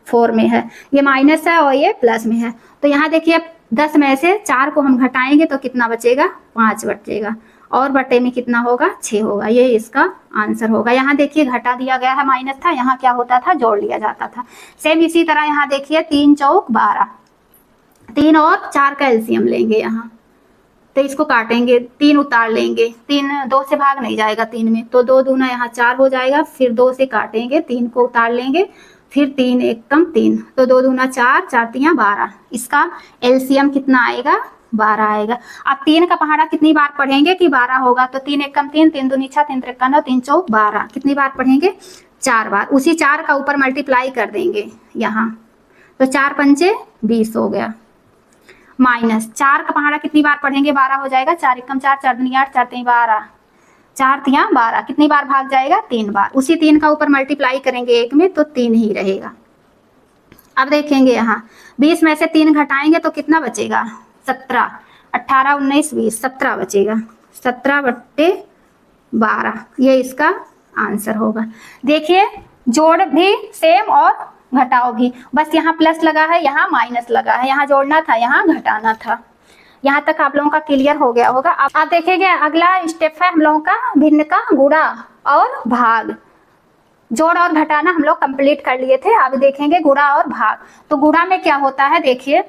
4 में है। ये माइनस है और ये प्लस में है। तो यहाँ देखिए 10 में से 4 को हम घटाएंगे तो कितना बचेगा, 5 बचेगा। और बटे में कितना होगा, 6 होगा। ये इसका आंसर होगा। यहाँ देखिए घटा दिया गया है, माइनस था, यहाँ क्या होता था, जोड़ लिया जाता था। सेम इसी तरह यहाँ देखिए 3 चौक 12। 3 और 4 का एलसीएम लेंगे यहाँ, तो इसको काटेंगे, 3 उतार लेंगे। 3 2 से भाग नहीं जाएगा 3 में, तो 2 दूना यहाँ 4 हो जाएगा। फिर 2 से काटेंगे, 3 को उतार लेंगे। फिर 3 1 कम 3, तो 2 दूना 4, 4 3 12। इसका एलसीएम कितना आएगा, 12 आएगा। अब 3 का पहाड़ा कितनी बार पढ़ेंगे कि 12 होगा, तो 3 1 कम 3, 3 दूनी 6, 3 3 9, 3 चौक 12। कितनी बार पढ़ेंगे, 4 बार। उसी 4 का ऊपर मल्टीप्लाई कर देंगे यहाँ, तो 4 पंचे 20 हो गया। माइनस 4 का पहाड़ा कितनी बार पढ़ेंगे, 12 हो जाएगा। 4 1 कम 4, 4 दूनी 8, 4 3 12, 4 3 12। कितनी बार भाग जाएगा, 3 बार। उसी 3 का ऊपर मल्टीप्लाई करेंगे 1 में, तो 3 ही रहेगा। अब देखेंगे यहाँ 20 में से 3 घटाएंगे तो कितना बचेगा, 17। 18 19 20, 17 बचेगा। 17 बट्टे 12, ये इसका आंसर होगा। देखिए जोड़ भी सेम और घटाओ भी, बस यहाँ प्लस लगा है, यहाँ माइनस लगा है। यहाँ जोड़ना था, यहाँ घटाना था। यहाँ तक आप लोगों का क्लियर हो गया होगा। अब आप देखेंगे अगला स्टेप है हम लोगों का भिन्न का गुणा और भाग। जोड़ और घटाना हम लोग कंप्लीट कर लिए थे, अब देखेंगे गुणा और भाग। तो गुणा में क्या होता है, देखिए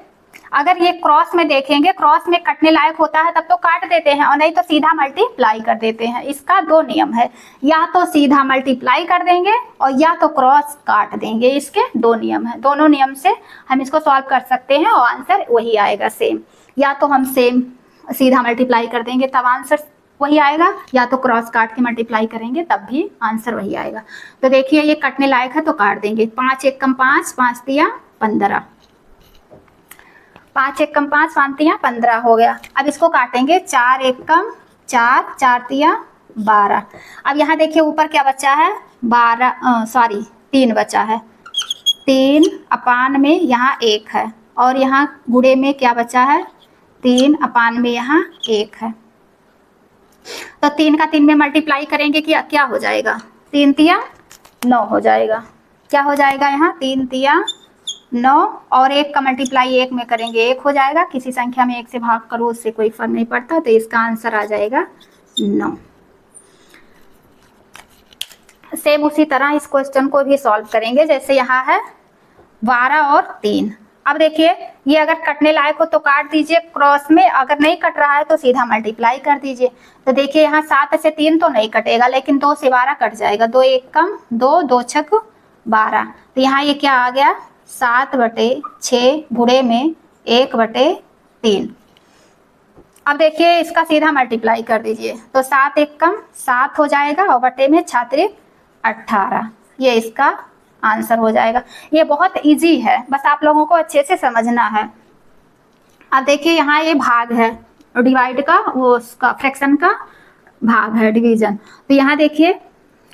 अगर ये क्रॉस में देखेंगे, क्रॉस में कटने लायक होता है तब तो काट देते हैं और नहीं तो सीधा मल्टीप्लाई कर देते हैं। इसका दो नियम है, या तो सीधा मल्टीप्लाई कर देंगे और या तो क्रॉस काट देंगे। इसके दो नियम है, दोनों नियम से हम इसको सॉल्व कर सकते हैं और आंसर वही आएगा सेम। या तो हम सेम सीधा मल्टीप्लाई कर देंगे तब आंसर वही आएगा, या तो क्रॉस काट के मल्टीप्लाई करेंगे तब भी आंसर वही आएगा। तो देखिए ये कटने लायक है तो काट देंगे। 5 एकम 5, 5 तिया 15, 5 एकम 5, 5 तिया 15 हो गया। अब इसको काटेंगे 4 एकम 4, 4 तिया 12। अब यहाँ देखिए ऊपर क्या बचा है, 3 बचा है। 3 अपान में यहाँ 1 है और यहाँ गुणे में क्या बचा है, 3 अपान में यहाँ 1 है। तो 3 का 3 में मल्टीप्लाई करेंगे क्या हो जाएगा, 3 तिया 9 हो जाएगा। क्या हो जाएगा यहाँ, 3 तिया 9 और 1 का मल्टीप्लाई 1 में करेंगे 1 हो जाएगा। किसी संख्या में 1 से भाग करो उससे कोई फर्क नहीं पड़ता, तो इसका आंसर आ जाएगा 9। सेम उसी तरह इस क्वेश्चन को भी सॉल्व करेंगे, जैसे यहाँ है 12 और 3। अब देखिए ये अगर कटने लायक हो तो काट दीजिए क्रॉस में, अगर नहीं कट रहा है तो सीधा मल्टीप्लाई कर दीजिए। तो देखिए यहाँ 7 से 3 तो नहीं कटेगा, लेकिन 2 से 12 कट जाएगा। 2 एकम 2, 2 छक 12। तो यहाँ ये क्या आ गया, 7/6 गुणे में 1/3। अब देखिए इसका सीधा मल्टीप्लाई कर दीजिए, तो 7 एकम 7 हो जाएगा और बटे में 6 18। ये इसका आंसर हो जाएगा। ये बहुत इजी है, बस आप लोगों को अच्छे से समझना है। अब देखिए यहाँ ये भाग है, डिवाइड का वो उसका फ्रैक्शन का भाग है, डिवीजन। तो यहाँ देखिए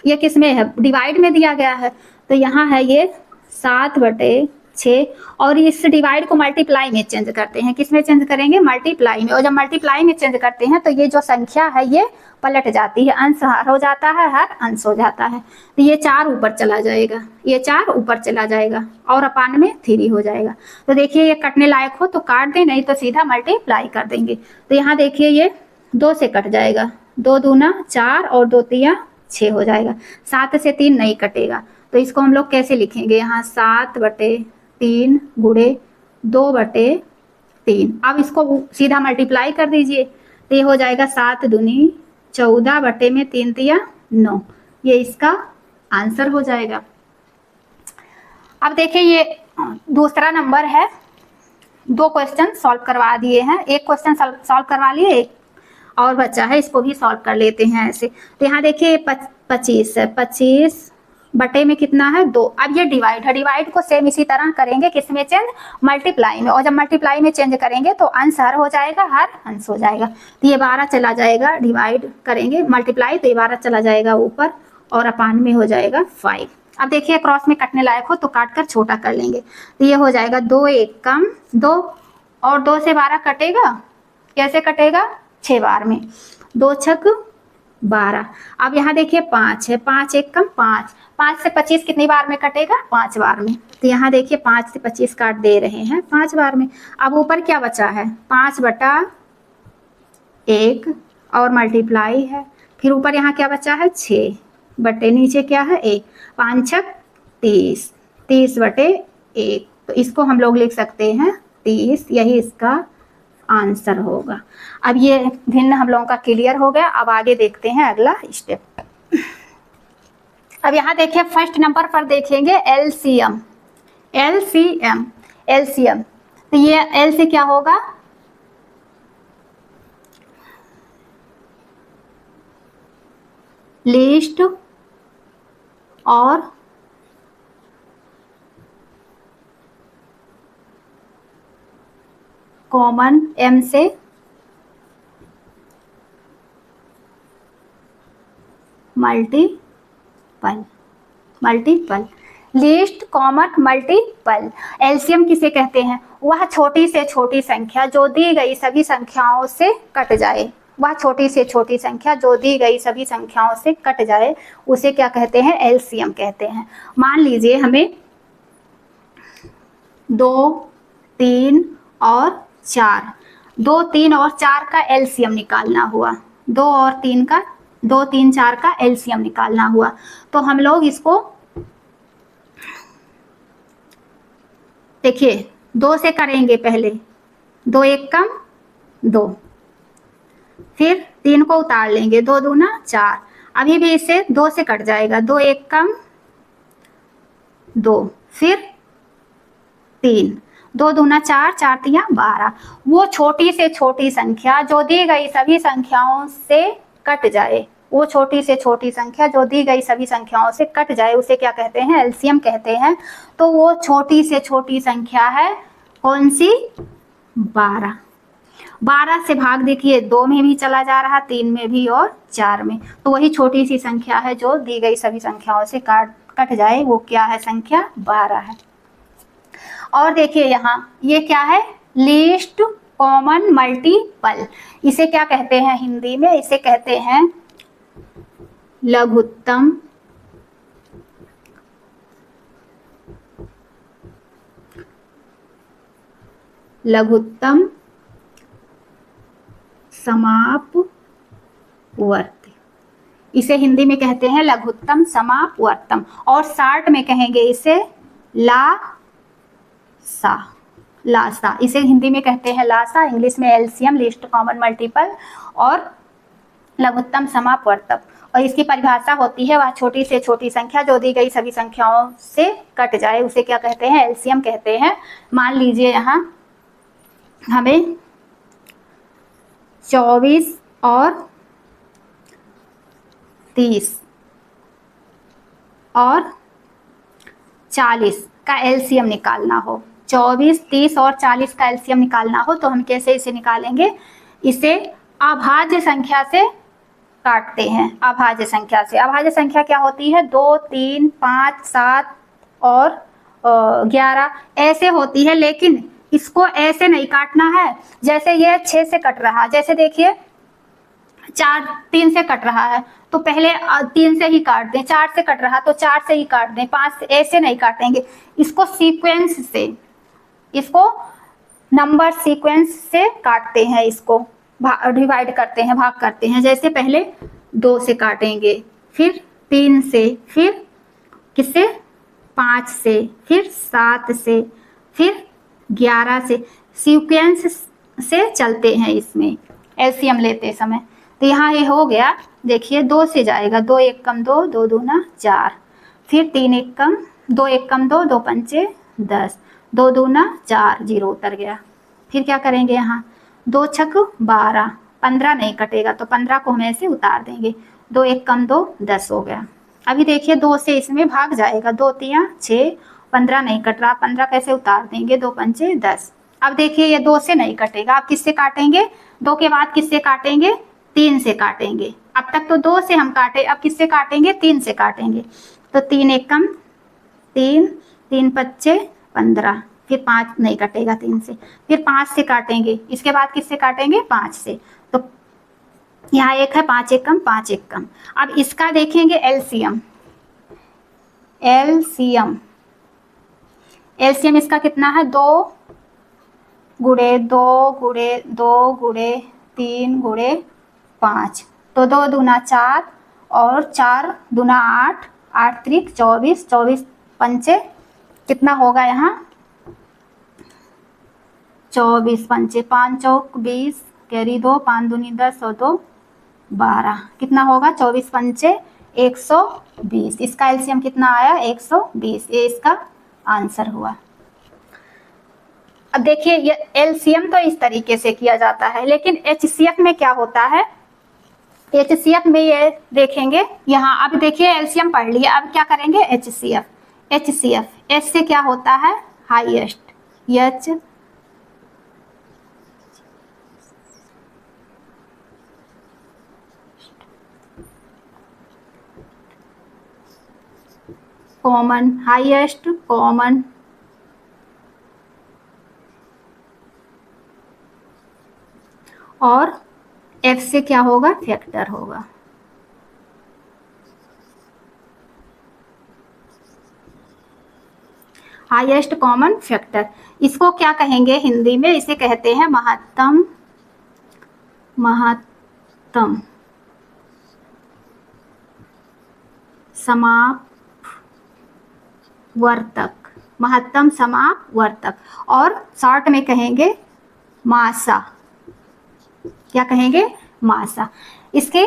ये किस में है, डिवाइड में दिया गया है। तो यहाँ है ये 7/6 और इस डिवाइड को मल्टीप्लाई में चेंज करते हैं। किस में चेंज करेंगे, मल्टीप्लाई में। और जब मल्टीप्लाई में चेंज करते हैं तो ये जो संख्या है ये पलट जाती है, अंश हर हो जाता है, हर अंश हो जाता है। तो ये 4 ऊपर चला जाएगा, ये 4 ऊपर चला जाएगा और अपान में 3 हो जाएगा। तो देखिए ये कटने लायक हो तो काट दें, नहीं तो सीधा मल्टीप्लाई कर देंगे। तो यहाँ देखिए ये 2 से कट जाएगा, 2 दूना 4 और 2 तिया 6 हो जाएगा। 7 से 3 नहीं कटेगा, तो इसको हम लोग कैसे लिखेंगे, यहाँ 7/3 गुणे 2/3। अब इसको सीधा मल्टीप्लाई कर दीजिए, तो ये हो जाएगा 7 दूनी 14 बटे में 3 तिया 9। ये इसका आंसर हो जाएगा। अब देखिए ये दूसरा नंबर है, 2 क्वेश्चन सॉल्व करवा दिए हैं। एक क्वेश्चन सॉल्व करवा लिए, एक और बचा है, इसको भी सॉल्व कर लेते हैं ऐसे। तो यहाँ देखिए 25 है, 25 बटे में कितना है 2। अब ये डिवाइड है, डिवाइड को सेम इसी तरह करेंगे, किस में चेंज, मल्टीप्लाई में। और जब मल्टीप्लाई में चेंज करेंगे तो अंश हर हो जाएगा, हर अंश हो जाएगा। तो ये 12 चला जाएगा, डिवाइड करेंगे मल्टीप्लाई तो ये 12 चला जाएगा ऊपर और अपान में हो जाएगा 5। अब देखिए क्रॉस में कटने लायक हो तो काट कर छोटा कर लेंगे। तो ये हो जाएगा 2 एकम 2 और 2 से 12 कटेगा, कैसे कटेगा, 6 बार में, 2 छक 12। अब यहाँ देखिए 5 है, 5 एकम 5, 5 से 25 कितनी बार में कटेगा, 5 बार में। तो यहाँ देखिए 5 से 25 काट दे रहे हैं 5 बार में। अब ऊपर क्या बचा है, 5/1 और मल्टीप्लाई है, फिर ऊपर यहाँ क्या बचा है 6 बटे नीचे क्या है 1, 5 छक 30, 30/1। तो इसको हम लोग लिख सकते हैं 30, यही इसका आंसर होगा। अब ये भिन्न हम लोगों का क्लियर हो गया। अब आगे देखते हैं अगला स्टेप। अब यहाँ देखिए फर्स्ट नंबर पर देखेंगे एलसीएम। एलसीएम, एलसीएम, तो ये एल से क्या होगा, लीस्ट और कॉमन, एम से multiple, multiple, least common multiple. LCM किसे कहते हैं, वह छोटी से छोटी संख्या जो दी गई सभी संख्याओं से कट जाए। वह छोटी से छोटी संख्या जो दी गई सभी संख्याओं से कट जाए उसे क्या कहते हैं, एलसीएम कहते हैं। मान लीजिए हमें 2, 3 और 4, 2, 3 और 4 का एलसीएम निकालना हुआ, 2 और 3 का, 2, 3, 4 का एलसीएम निकालना हुआ। तो हम लोग इसको देखिए 2 से करेंगे पहले, 2 1 कम 2, फिर 3 को उतार लेंगे, 2 दूना 4, अभी भी इससे 2 से कट जाएगा, 2 1 कम 2, फिर 3, 2 दूना 4, 4 तिया 12। वो छोटी से छोटी संख्या जो दी गई सभी संख्याओं से कट जाए, वो छोटी से छोटी संख्या जो दी गई सभी संख्याओं से कट जाए, उसे क्या कहते हैं? एलसीएम कहते हैं। तो वो छोटी से छोटी संख्या है कौन सी? 12। 12 से भाग देखिए 2 में भी चला जा रहा, 3 में भी और 4 में, तो वही छोटी सी संख्या है जो दी गई सभी संख्याओं से कट जाए, वो क्या है? संख्या 12 है। और देखिए यहाँ ये क्या है? Least common multiple. इसे क्या कहते हैं हिंदी में? इसे कहते हैं लघुत्तम समापवर्ती। इसे हिंदी में कहते हैं लघुत्तम समापवर्तम, और शॉर्ट में कहेंगे इसे लासा। इसे हिंदी में कहते हैं लासा, इंग्लिश में एलसीएम, लीस्ट कॉमन मल्टीपल और लघुत्तम समापवर्तक। और इसकी परिभाषा होती है वह छोटी से छोटी संख्या जो दी गई सभी संख्याओं से कट जाए, उसे क्या कहते हैं? एलसीएम कहते हैं। मान लीजिए यहाँ हमें 24 और 30 और 40 का एलसीएम निकालना हो, 24, 30 और 40 का एलसीएम निकालना हो, तो हम कैसे इसे निकालेंगे? इसे अभाज्य संख्या से काटते हैं। अभाज्य संख्या से, अभाज्य संख्या क्या होती है? 2, 3, 5, 7 और 11 ऐसे होती है, लेकिन इसको ऐसे नहीं काटना है जैसे ये 6 से कट रहा। जैसे देखिए 4 3 से कट रहा है तो पहले 3 से ही काट दें, 4 से कट रहा तो 4 से ही काट दें, 5 से, ऐसे नहीं काटेंगे। इसको सीक्वेंस से, इसको नंबर सीक्वेंस से काटते हैं, इसको डिवाइड करते हैं, भाग करते हैं। जैसे पहले 2 से काटेंगे, फिर 3 से, फिर किससे? 5 से, फिर 7 से, फिर 11 से, सीक्वेंस से चलते हैं इसमें एलसीएम लेते समय। तो यहाँ ये हो गया, देखिए 2 से जाएगा, 2 1 कम 2, 2 दूना 4, फिर 3 1 कम 2, 1 कम 2, 2 पंचे 10, 2 दूना 4, 0 उतर गया। फिर क्या करेंगे? यहाँ 2 छक 12, 15 नहीं कटेगा तो 15 को हम ऐसे उतार देंगे, 2 1 कम 2, 10 हो गया। अभी देखिए 2 से इसमें भाग जाएगा, 2 तिया 6, 15 नहीं कट रहा, 15 कैसे उतार देंगे? 2 पंचे 10। अब देखिए ये 2 से नहीं कटेगा, अब किससे काटेंगे? 2 के बाद किससे काटेंगे? 3 से काटेंगे। अब तक तो 2 से हम काटे, अब किससे काटेंगे? 3 से काटेंगे। तो 3 1 कम 3, 3 पच्चे 15, फिर 5 नहीं कटेगा 3 से, फिर 5 से काटेंगे। इसके बाद किससे काटेंगे? 5 से। तो यहाँ 1 है, 5 1 कम 5 1 कम। अब इसका देखेंगे एलसीएम। एलसीएम इसका कितना है? 2 गुणे 2 गुणे 2 गुणे 3 गुणे 5, तो 2 दूना 4 और 4 दूना 8, 8 त्रिक 24, 24 पंचे कितना होगा यहाँ? 24 पंचे 5 चौक 20, कैरी 2, 5 दूनी 10 और 2 12, कितना होगा? 24 पंचे 120। इसका एलसीएम कितना आया? 120। ये इसका आंसर हुआ। अब देखिए ये एलसीएम तो इस तरीके से किया जाता है, लेकिन एचसीएफ में क्या होता है? एचसीएफ में ये देखेंगे, यहाँ अब देखिए एलसीएम पढ़ लिया, अब क्या करेंगे? एचसीएफ। एच से क्या होता है? Highest. H common, highest common और एफ से क्या होगा? फैक्टर होगा। हाईएस्ट कॉमन फैक्टर, इसको क्या कहेंगे हिंदी में? इसे कहते हैं महत्तम महत्तम समापवर्तक, महत्तम समापवर्तक, और शॉर्ट में कहेंगे मासा। क्या कहेंगे? मासा। इसकी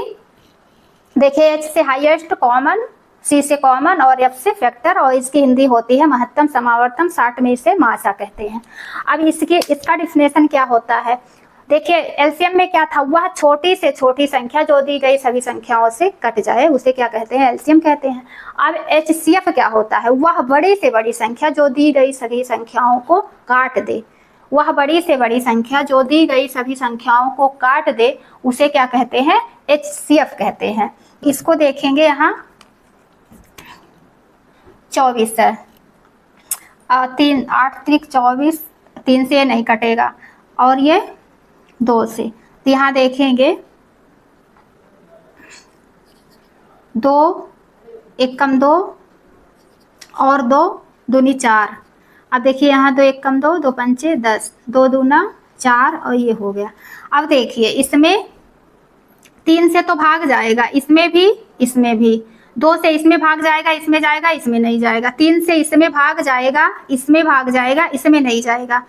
देखिए एच से हाईएस्ट कॉमन, सी से कॉमन और एफ से फैक्टर, और इसकी हिंदी होती है महत्तम समावर्तन, शॉर्ट में इसे मासा कहते हैं। अब इसका डिफिनेशन क्या होता है? देखिए एलसीएम में क्या था, वह छोटी से छोटी संख्या जो दी गई सभी संख्याओं से कट जाए उसे क्या कहते हैं? एलसीएम कहते हैं। अब एचसीएफ क्या होता है? वह बड़ी से बड़ी संख्या जो दी गई सभी संख्याओं को काट दे, वह बड़ी से बड़ी संख्या जो दी गई सभी संख्याओं को काट दे उसे क्या कहते हैं? एचसीएफ कहते हैं। इसको देखेंगे यहाँ 24 है, 3 8 त्रिक 24, 3 से नहीं कटेगा, और ये 2 से, तो यहाँ देखेंगे 2 1 कम 2 और 2 दूनी 4। अब देखिए यहाँ 2 1 कम 2, 2 पंचे 10, 2 दूना 4, और ये हो गया। अब देखिए इसमें 3 से तो भाग जाएगा, इसमें भी, इसमें भी, 2 से इसमें भाग जाएगा, इसमें जाएगा, इसमें नहीं जाएगा, 3 से इसमें भाग जाएगा, इसमें भाग जाएगा, इसमें नहीं जाएगा,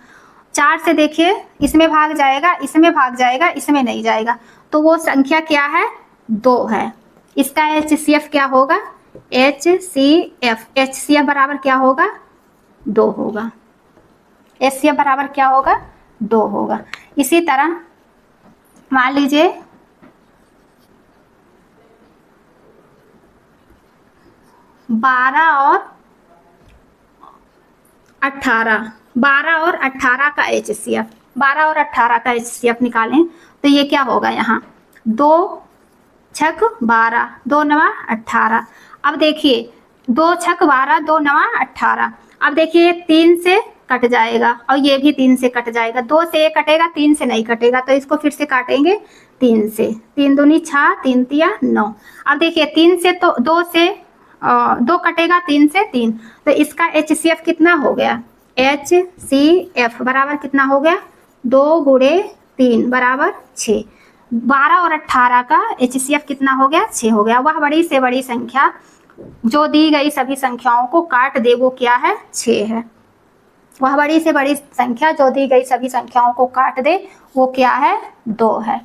4 से देखिए इसमें भाग जाएगा, इसमें भाग जाएगा, इसमें नहीं जाएगा, तो वो संख्या क्या है? 2 है। इसका एचसीएफ क्या होगा? एचसीएफ बराबर क्या होगा? 2 होगा। एचसीएफ बराबर क्या होगा? 2 होगा। इसी तरह मान लीजिए 12 और 18, 12 और 18 का एचसीएफ, 12 और 18 का एचसीएफ निकालें तो ये क्या होगा? यहाँ 2 छक 12, 2 नवा 18। अब देखिए 2 छक 12, 2 नवा 18। अब देखिए 3 से कट जाएगा और ये भी 3 से कट जाएगा, 2 से ये कटेगा, 3 से नहीं कटेगा, तो इसको फिर से काटेंगे 3 से, 3 दूनी 6, 3 तिया 9। अब देखिए 3 से तो 2 से 2 कटेगा, 3 से 3, तो इसका एचसीएफ कितना हो गया? एचसीएफ बराबर कितना हो गया? 2 गुणे 3 बराबर 6। 12 और 18 का एचसीएफ कितना हो गया? 6 हो गया। वह बड़ी से बड़ी संख्या जो दी गई सभी संख्याओं को काट दे वो क्या है? 6 है। वह बड़ी से बड़ी संख्या जो दी गई सभी संख्याओं को काट दे वो क्या है? 2 है।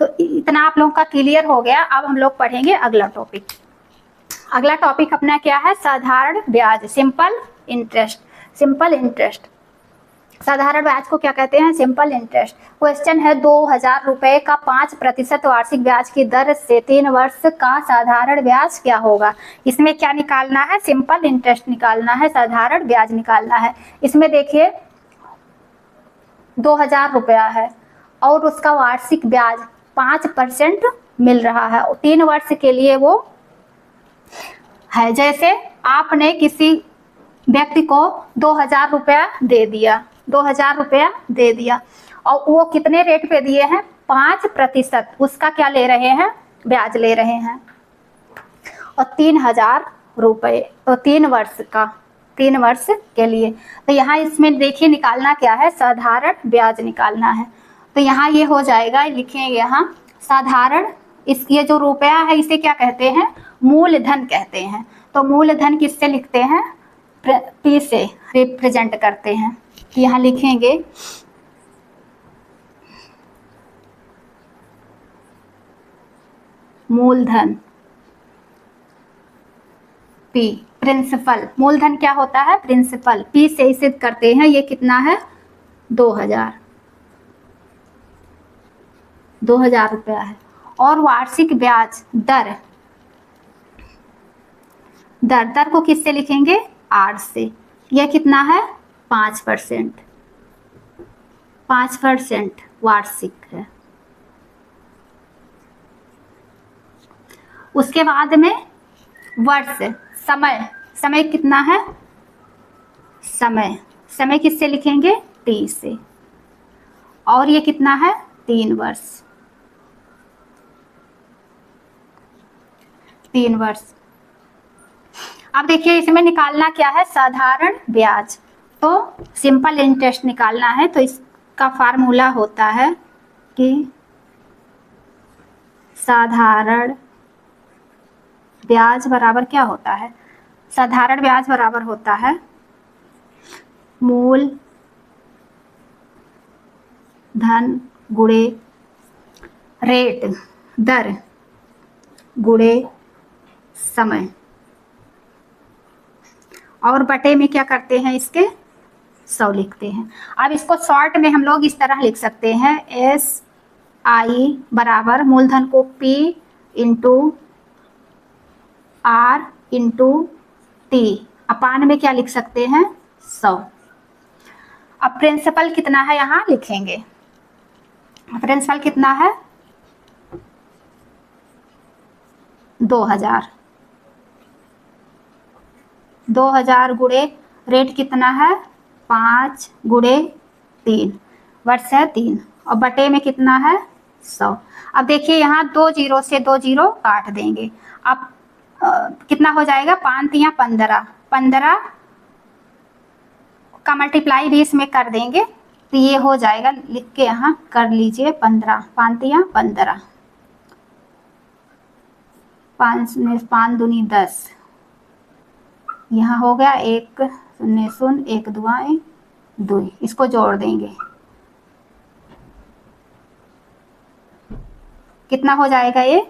तो इतना आप लोगों का क्लियर हो गया। अब हम लोग पढ़ेंगे अगला टॉपिक। अगला टॉपिक अपना क्या है? साधारण ब्याज, सिंपल इंटरेस्ट। सिंपल इंटरेस्ट, साधारण ब्याज को क्या कहते हैं? Simple interest. क्वेश्चन है 2000 रुपए का 5% वार्षिक ब्याज की दर से 3 वर्ष का साधारण ब्याज क्या होगा? इसमें क्या निकालना है? सिंपल इंटरेस्ट निकालना है, साधारण ब्याज निकालना है। इसमें देखिए 2000 रुपया है और उसका वार्षिक ब्याज 5% मिल रहा है, 3 वर्ष के लिए वो है। जैसे आपने किसी व्यक्ति को 2000 रुपया दे दिया, 2000 रुपया दे दिया और वो कितने रेट पे दिए हैं? 5% उसका क्या ले रहे हैं? ब्याज ले रहे हैं, और 3000 रुपये, तो 3 वर्ष का, 3 वर्ष के लिए। तो यहाँ इसमें देखिए निकालना क्या है? साधारण ब्याज निकालना है। तो यहाँ ये हो जाएगा, लिखेंगे यहाँ साधारण, इस ये जो रुपया है इसे क्या कहते हैं? मूलधन कहते हैं। तो मूलधन किससे लिखते हैं? पी से रिप्रेजेंट करते हैं। तो यहाँ लिखेंगे मूलधन, पी। प्रिंसिपल, मूलधन क्या होता है? प्रिंसिपल। पी से इसे करते हैं, ये कितना है? 2000 रुपया है। और वार्षिक ब्याज दर, दर को किससे लिखेंगे? आर से। यह कितना है? 5%, 5% वार्षिक है। उसके बाद में वर्ष, समय, समय कितना है? समय किससे लिखेंगे? टी से। और ये कितना है? 3 वर्ष, 3 वर्ष। अब देखिए इसमें निकालना क्या है? साधारण ब्याज। तो सिंपल इंटरेस्ट निकालना है, तो इसका फार्मूला होता है कि साधारण ब्याज बराबर क्या होता है? साधारण ब्याज बराबर होता है मूल धन गुणे रेट, दर गुणे समय, और बटे में क्या करते हैं, इसके 100 लिखते हैं। अब इसको शॉर्ट में हम लोग इस तरह लिख सकते हैं, SI बराबर मूलधन को P into R into T अपान में क्या लिख सकते हैं, 100। अब प्रिंसिपल कितना है यहाँ लिखेंगे, प्रिंसिपल कितना है 2000, 2000 गुणे रेट कितना है 5 गुणे 3, वर्ष है 3, और बटे में कितना है 100। अब देखिए यहाँ 2 जीरो से 2 जीरो काट देंगे, अब कितना हो जाएगा 5 या 15, 15 का मल्टीप्लाई 20 में कर देंगे तो ये हो जाएगा, लिख के यहाँ कर लीजिए 15, 5 या 15, 5 में 5 दूनी 10, यहाँ हो गया 1 0 0 1 दुआएं 2, इसको जोड़ देंगे, कितना हो जाएगा ये,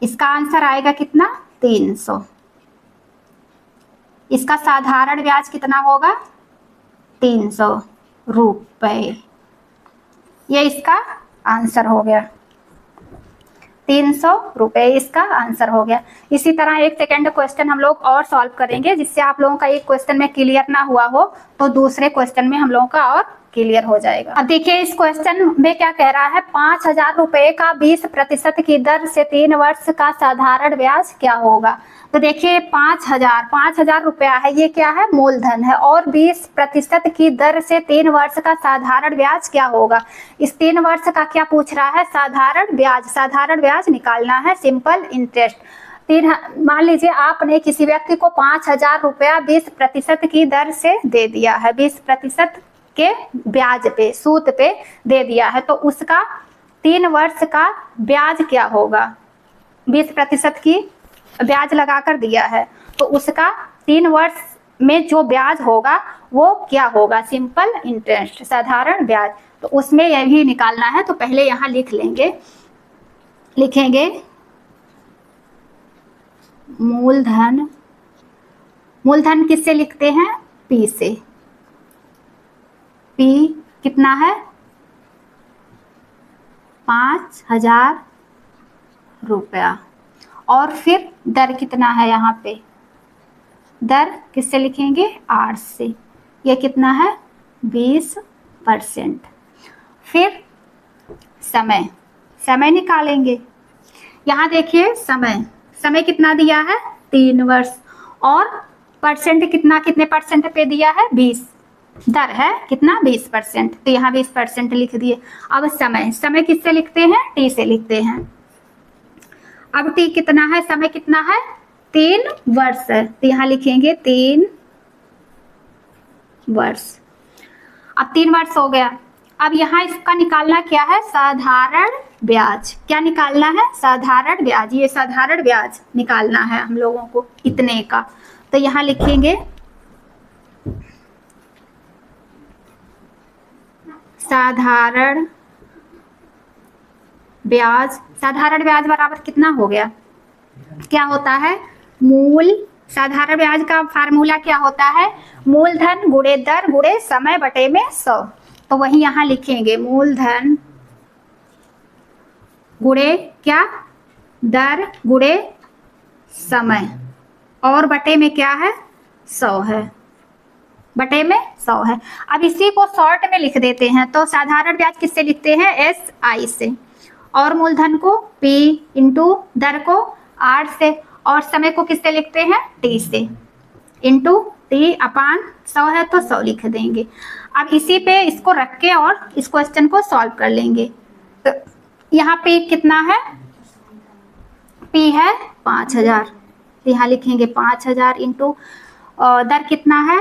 इसका आंसर आएगा कितना 300। इसका साधारण ब्याज कितना होगा 300 रुपए, ये इसका आंसर हो गया, 300 रुपए इसका आंसर हो गया। इसी तरह एक सेकेंड क्वेश्चन हम लोग और सॉल्व करेंगे, जिससे आप लोगों का एक क्वेश्चन में क्लियर ना हुआ हो तो दूसरे क्वेश्चन में हम लोगों का और क्लियर हो जाएगा। अब देखिए इस क्वेश्चन में क्या कह रहा है, 5000 रुपए का 20% की दर से 3 वर्ष का साधारण ब्याज क्या होगा। तो देखिए 5000 रुपया है, ये क्या है मूलधन है, और 20% की दर से 3 वर्ष का साधारण ब्याज क्या होगा। इस 3 वर्ष का क्या पूछ रहा है, साधारण ब्याज निकालना है, सिंपल इंटरेस्ट। मान लीजिए आपने किसी व्यक्ति को 5000 रुपया 20% की दर से दे दिया है, 20% के ब्याज पे, सूद पे दे दिया है, तो उसका 3 वर्ष का ब्याज क्या होगा, 20% की ब्याज लगाकर दिया है तो उसका 3 वर्ष में जो ब्याज होगा वो क्या होगा, सिंपल इंटरेस्ट, साधारण ब्याज। तो उसमें यही निकालना है, तो पहले यहाँ लिखेंगे मूलधन किससे लिखते हैं, P से, P कितना है 5000 रुपया, और फिर दर कितना है, यहाँ पे दर किससे लिखेंगे R से, ये कितना है 20%। फिर समय निकालेंगे, यहाँ देखिए समय कितना दिया है 3 वर्ष, और परसेंट कितने परसेंट पे दिया है 20, दर है कितना 20%, तो यहाँ 20% लिख दिए। अब समय किससे लिखते हैं, T से लिखते हैं। अब T कितना है, समय कितना है 3 वर्ष, तो यहाँ लिखेंगे 3 वर्ष। अब 3 वर्ष हो गया, अब यहाँ इसका निकालना क्या है, साधारण ब्याज। क्या निकालना है, साधारण ब्याज, ये साधारण ब्याज निकालना है हम लोगों को इतने का, तो यहाँ लिखेंगे साधारण ब्याज बराबर कितना हो गया, क्या होता है साधारण ब्याज का फार्मूला क्या होता है, मूलधन गुणे दर गुणे समय बटे में 100। तो वही यहाँ लिखेंगे मूलधन गुणे क्या, दर गुणे समय, और बटे में क्या है 100 है, बटे में 100 है। अब इसी को शॉर्ट में लिख देते हैं, तो साधारण ब्याज किससे लिखते हैं, SI से, और मूलधन को P इंटू दर को R से, और समय को किससे लिखते हैं T से, इंटू T अपान 100 है तो 100 लिख देंगे। अब इसी पे इसको रख के और इस क्वेश्चन को सॉल्व कर लेंगे। तो यहाँ पे कितना है, P है 5000, तो यहाँ लिखेंगे 5000 इंटू दर कितना है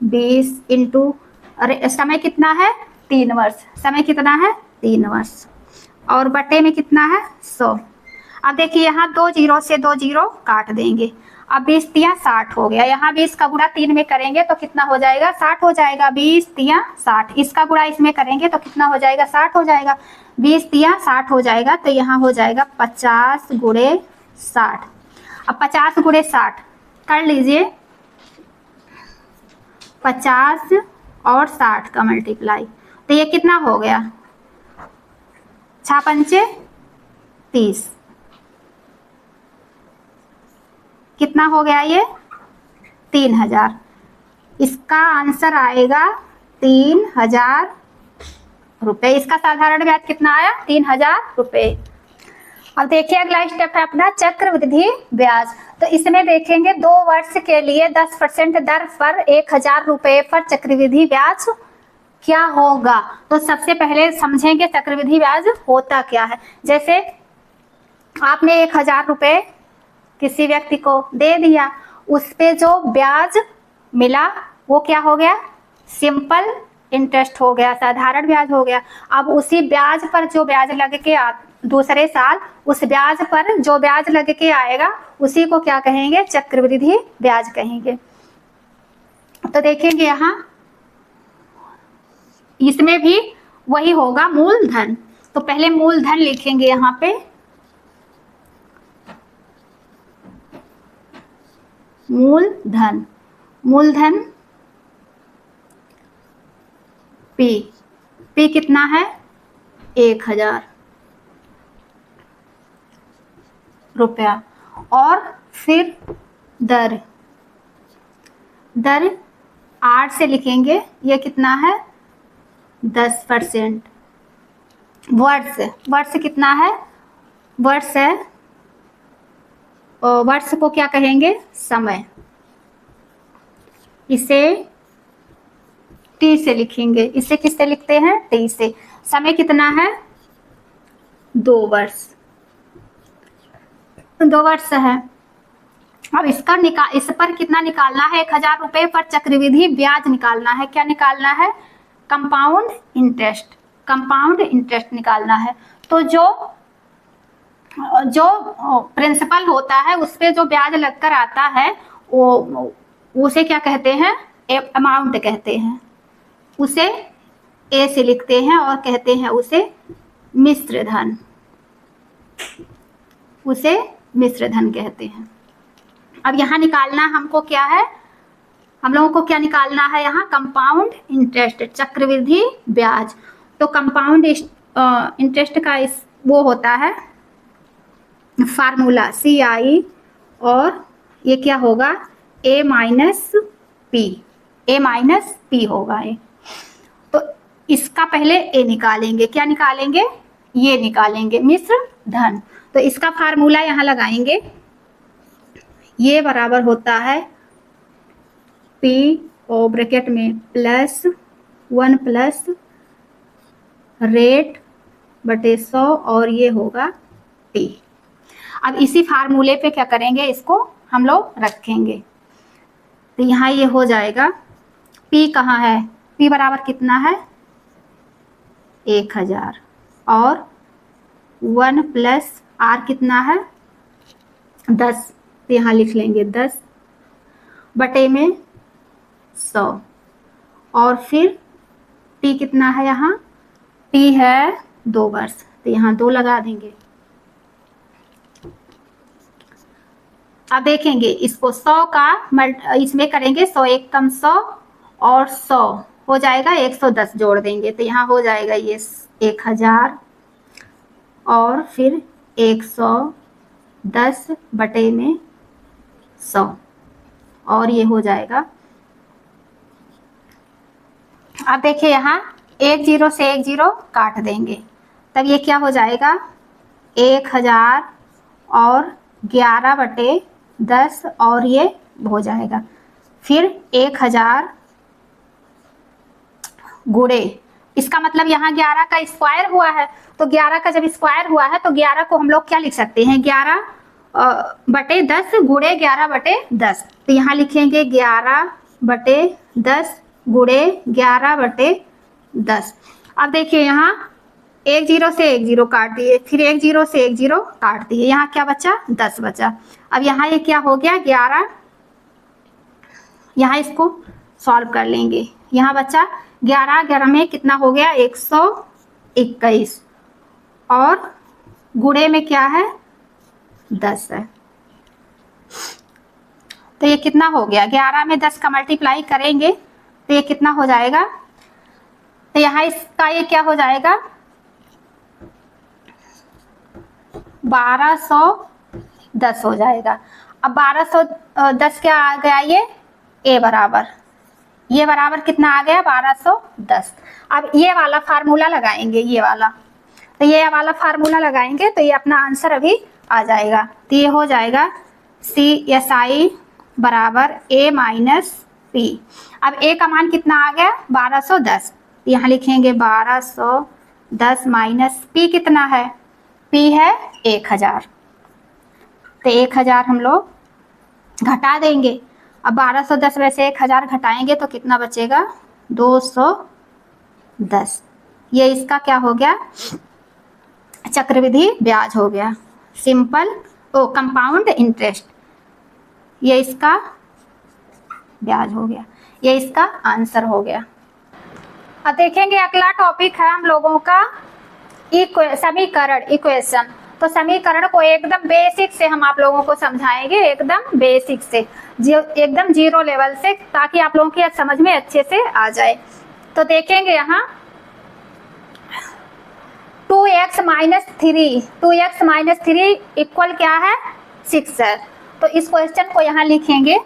20 इंटू समय कितना है 3 वर्ष, समय कितना है 3 वर्ष, और बटे में कितना है 100। अब देखिए यहाँ 2 जीरो से 2 जीरो काट देंगे, अब 20 तिया 60 हो गया। यहाँ 20 का गुणा 3 में करेंगे तो कितना हो जाएगा 60 हो जाएगा, 20 तिया 60। इसका गुणा इसमें करेंगे तो कितना हो जाएगा 60 हो जाएगा, 20 तिया 60 हो जाएगा। तो यहाँ हो जाएगा 50 गुणे 60। अब 50 गुणे 60 कर लीजिए, 50 और 60 का मल्टीप्लाई, तो ये कितना हो गया 6 पंचे 30, कितना हो गया ये 3000। इसका आंसर आएगा 3000 रुपये। इसका साधारण ब्याज कितना आया 3000 रुपये। अब देखिए अगला स्टेप है अपना चक्रवृद्धि ब्याज। तो इसमें देखेंगे 2 वर्ष के लिए 10% दर पर 1000 रुपये पर चक्रवृद्धि ब्याज क्या होगा। तो सबसे पहले समझेंगे चक्रवृद्धि ब्याज होता क्या है। जैसे आपने 1000 रुपये किसी व्यक्ति को दे दिया, उस पे जो ब्याज मिला वो क्या हो गया सिंपल इंटरेस्ट हो गया, साधारण ब्याज हो गया। अब उसी ब्याज पर जो ब्याज लग के दूसरे साल उस ब्याज पर जो ब्याज लग के आएगा उसी को क्या कहेंगे चक्रवृद्धि ब्याज कहेंगे। तो देखेंगे यहाँ इसमें भी वही होगा मूलधन। तो पहले मूलधन लिखेंगे यहाँ पे, मूलधन, मूलधन पी, पी कितना है 1000 रुपया। और फिर दर, दर 8 से लिखेंगे, ये कितना है 10%। वर्ष, वर्ष कितना है वर्ष है, वर्ष को क्या कहेंगे समय, इसे टी से लिखेंगे। इसे किससे लिखते हैं टी से। समय कितना है 2 वर्ष, 2 वर्ष है। अब इसका इस पर कितना निकालना है 1000 रुपये पर चक्रवृद्धि ब्याज निकालना है। क्या निकालना है कंपाउंड इंटरेस्ट, कंपाउंड इंटरेस्ट निकालना है। तो जो प्रिंसिपल होता है उस पे जो ब्याज लगकर आता है वो उसे क्या कहते हैं अमाउंट कहते हैं, उसे ए से लिखते हैं और कहते हैं उसे मिश्र धन, उसे मिश्र धन कहते हैं। अब यहाँ निकालना हमको क्या है, हम लोगों को क्या निकालना है यहाँ कंपाउंड इंटरेस्ट, चक्रवृद्धि ब्याज। तो कंपाउंड इंटरेस्ट का वो होता है फार्मूला CI, और ये क्या होगा A minus P, A minus P होगा ये। तो इसका पहले A निकालेंगे, क्या निकालेंगे ये निकालेंगे मिश्र धन। तो इसका फार्मूला यहाँ लगाएंगे, ये बराबर होता है P और ब्रैकेट में +1 प्लस रेट बटे 100 और ये होगा T। अब इसी फार्मूले पे क्या करेंगे इसको हम लोग रखेंगे। तो यहाँ ये हो जाएगा P कहाँ है, P बराबर कितना है 1000 और 1 प्लस R कितना है 10, तो यहाँ लिख लेंगे 10 बटे में 100 और फिर T कितना है यहाँ T है 2 वर्ष, तो यहाँ 2 लगा देंगे। अब देखेंगे इसको 100 का इसमें करेंगे 100 एक कम 100 और 100 हो जाएगा 110 जोड़ देंगे, तो यहाँ हो जाएगा ये 1000 और फिर 110 बटे में 100 और ये हो जाएगा। अब देखिए यहाँ 1 जीरो से 1 जीरो काट देंगे, तब ये क्या हो जाएगा 1000 और 11 बटे 10 और ये हो जाएगा फिर 1000 गुणे, इसका मतलब यहाँ 11 का स्क्वायर हुआ है, तो 11 का जब स्क्वायर हुआ है तो 11 को हम लोग क्या लिख सकते हैं 11 बटे 10 गुणे 11 बटे 10। तो यहाँ लिखेंगे 11 बटे 10 गुणे 11 बटे 10। अब देखिए यहाँ एक जीरो से एक जीरो काट दिए, फिर एक जीरो से एक जीरो काट दिए, यहाँ क्या बचा 10 बचा। अब यहाँ ये क्या हो गया 11, यहाँ इसको सॉल्व कर लेंगे, यहाँ बचा 11, 11 में कितना हो गया 121 और गुणे में क्या है 10 है। तो ये कितना हो गया 11 में 10 का मल्टीप्लाई करेंगे तो ये कितना हो जाएगा, तो यहाँ इसका ये क्या हो जाएगा 1210 हो जाएगा। अब 1210 क्या आ गया, ये ए बराबर, ये बराबर कितना आ गया 1210। अब ये वाला फार्मूला लगाएंगे, ये वाला, तो ये वाला फार्मूला लगाएंगे तो ये अपना आंसर अभी आ जाएगा। तो ये हो जाएगा CSI बराबर A माइनस P। अब A का मान कितना आ गया 1210, यहाँ लिखेंगे 1210 माइनस P कितना है, P है 1000, तो 1000 हम लोग घटा देंगे। अब 1210 में से 1000 घटाएंगे तो कितना बचेगा 210। ये इसका क्या हो गया चक्रवृद्धि ब्याज हो गया, सिंपल कंपाउंड इंटरेस्ट, ये इसका ब्याज हो गया, ये इसका आंसर हो गया। अब देखेंगे अगला टॉपिक है हम लोगों का समीकरण, इक्वेशन। तो समीकरण को एकदम बेसिक से हम आप लोगों को समझाएंगे, एकदम बेसिक से, एकदम जीरो लेवल से, ताकि आप लोगों की समझ में अच्छे से आ जाए। तो देखेंगे यहाँ 2x माइनस 3 इक्वल क्या है 6 है। तो इस क्वेश्चन को यहाँ लिखेंगे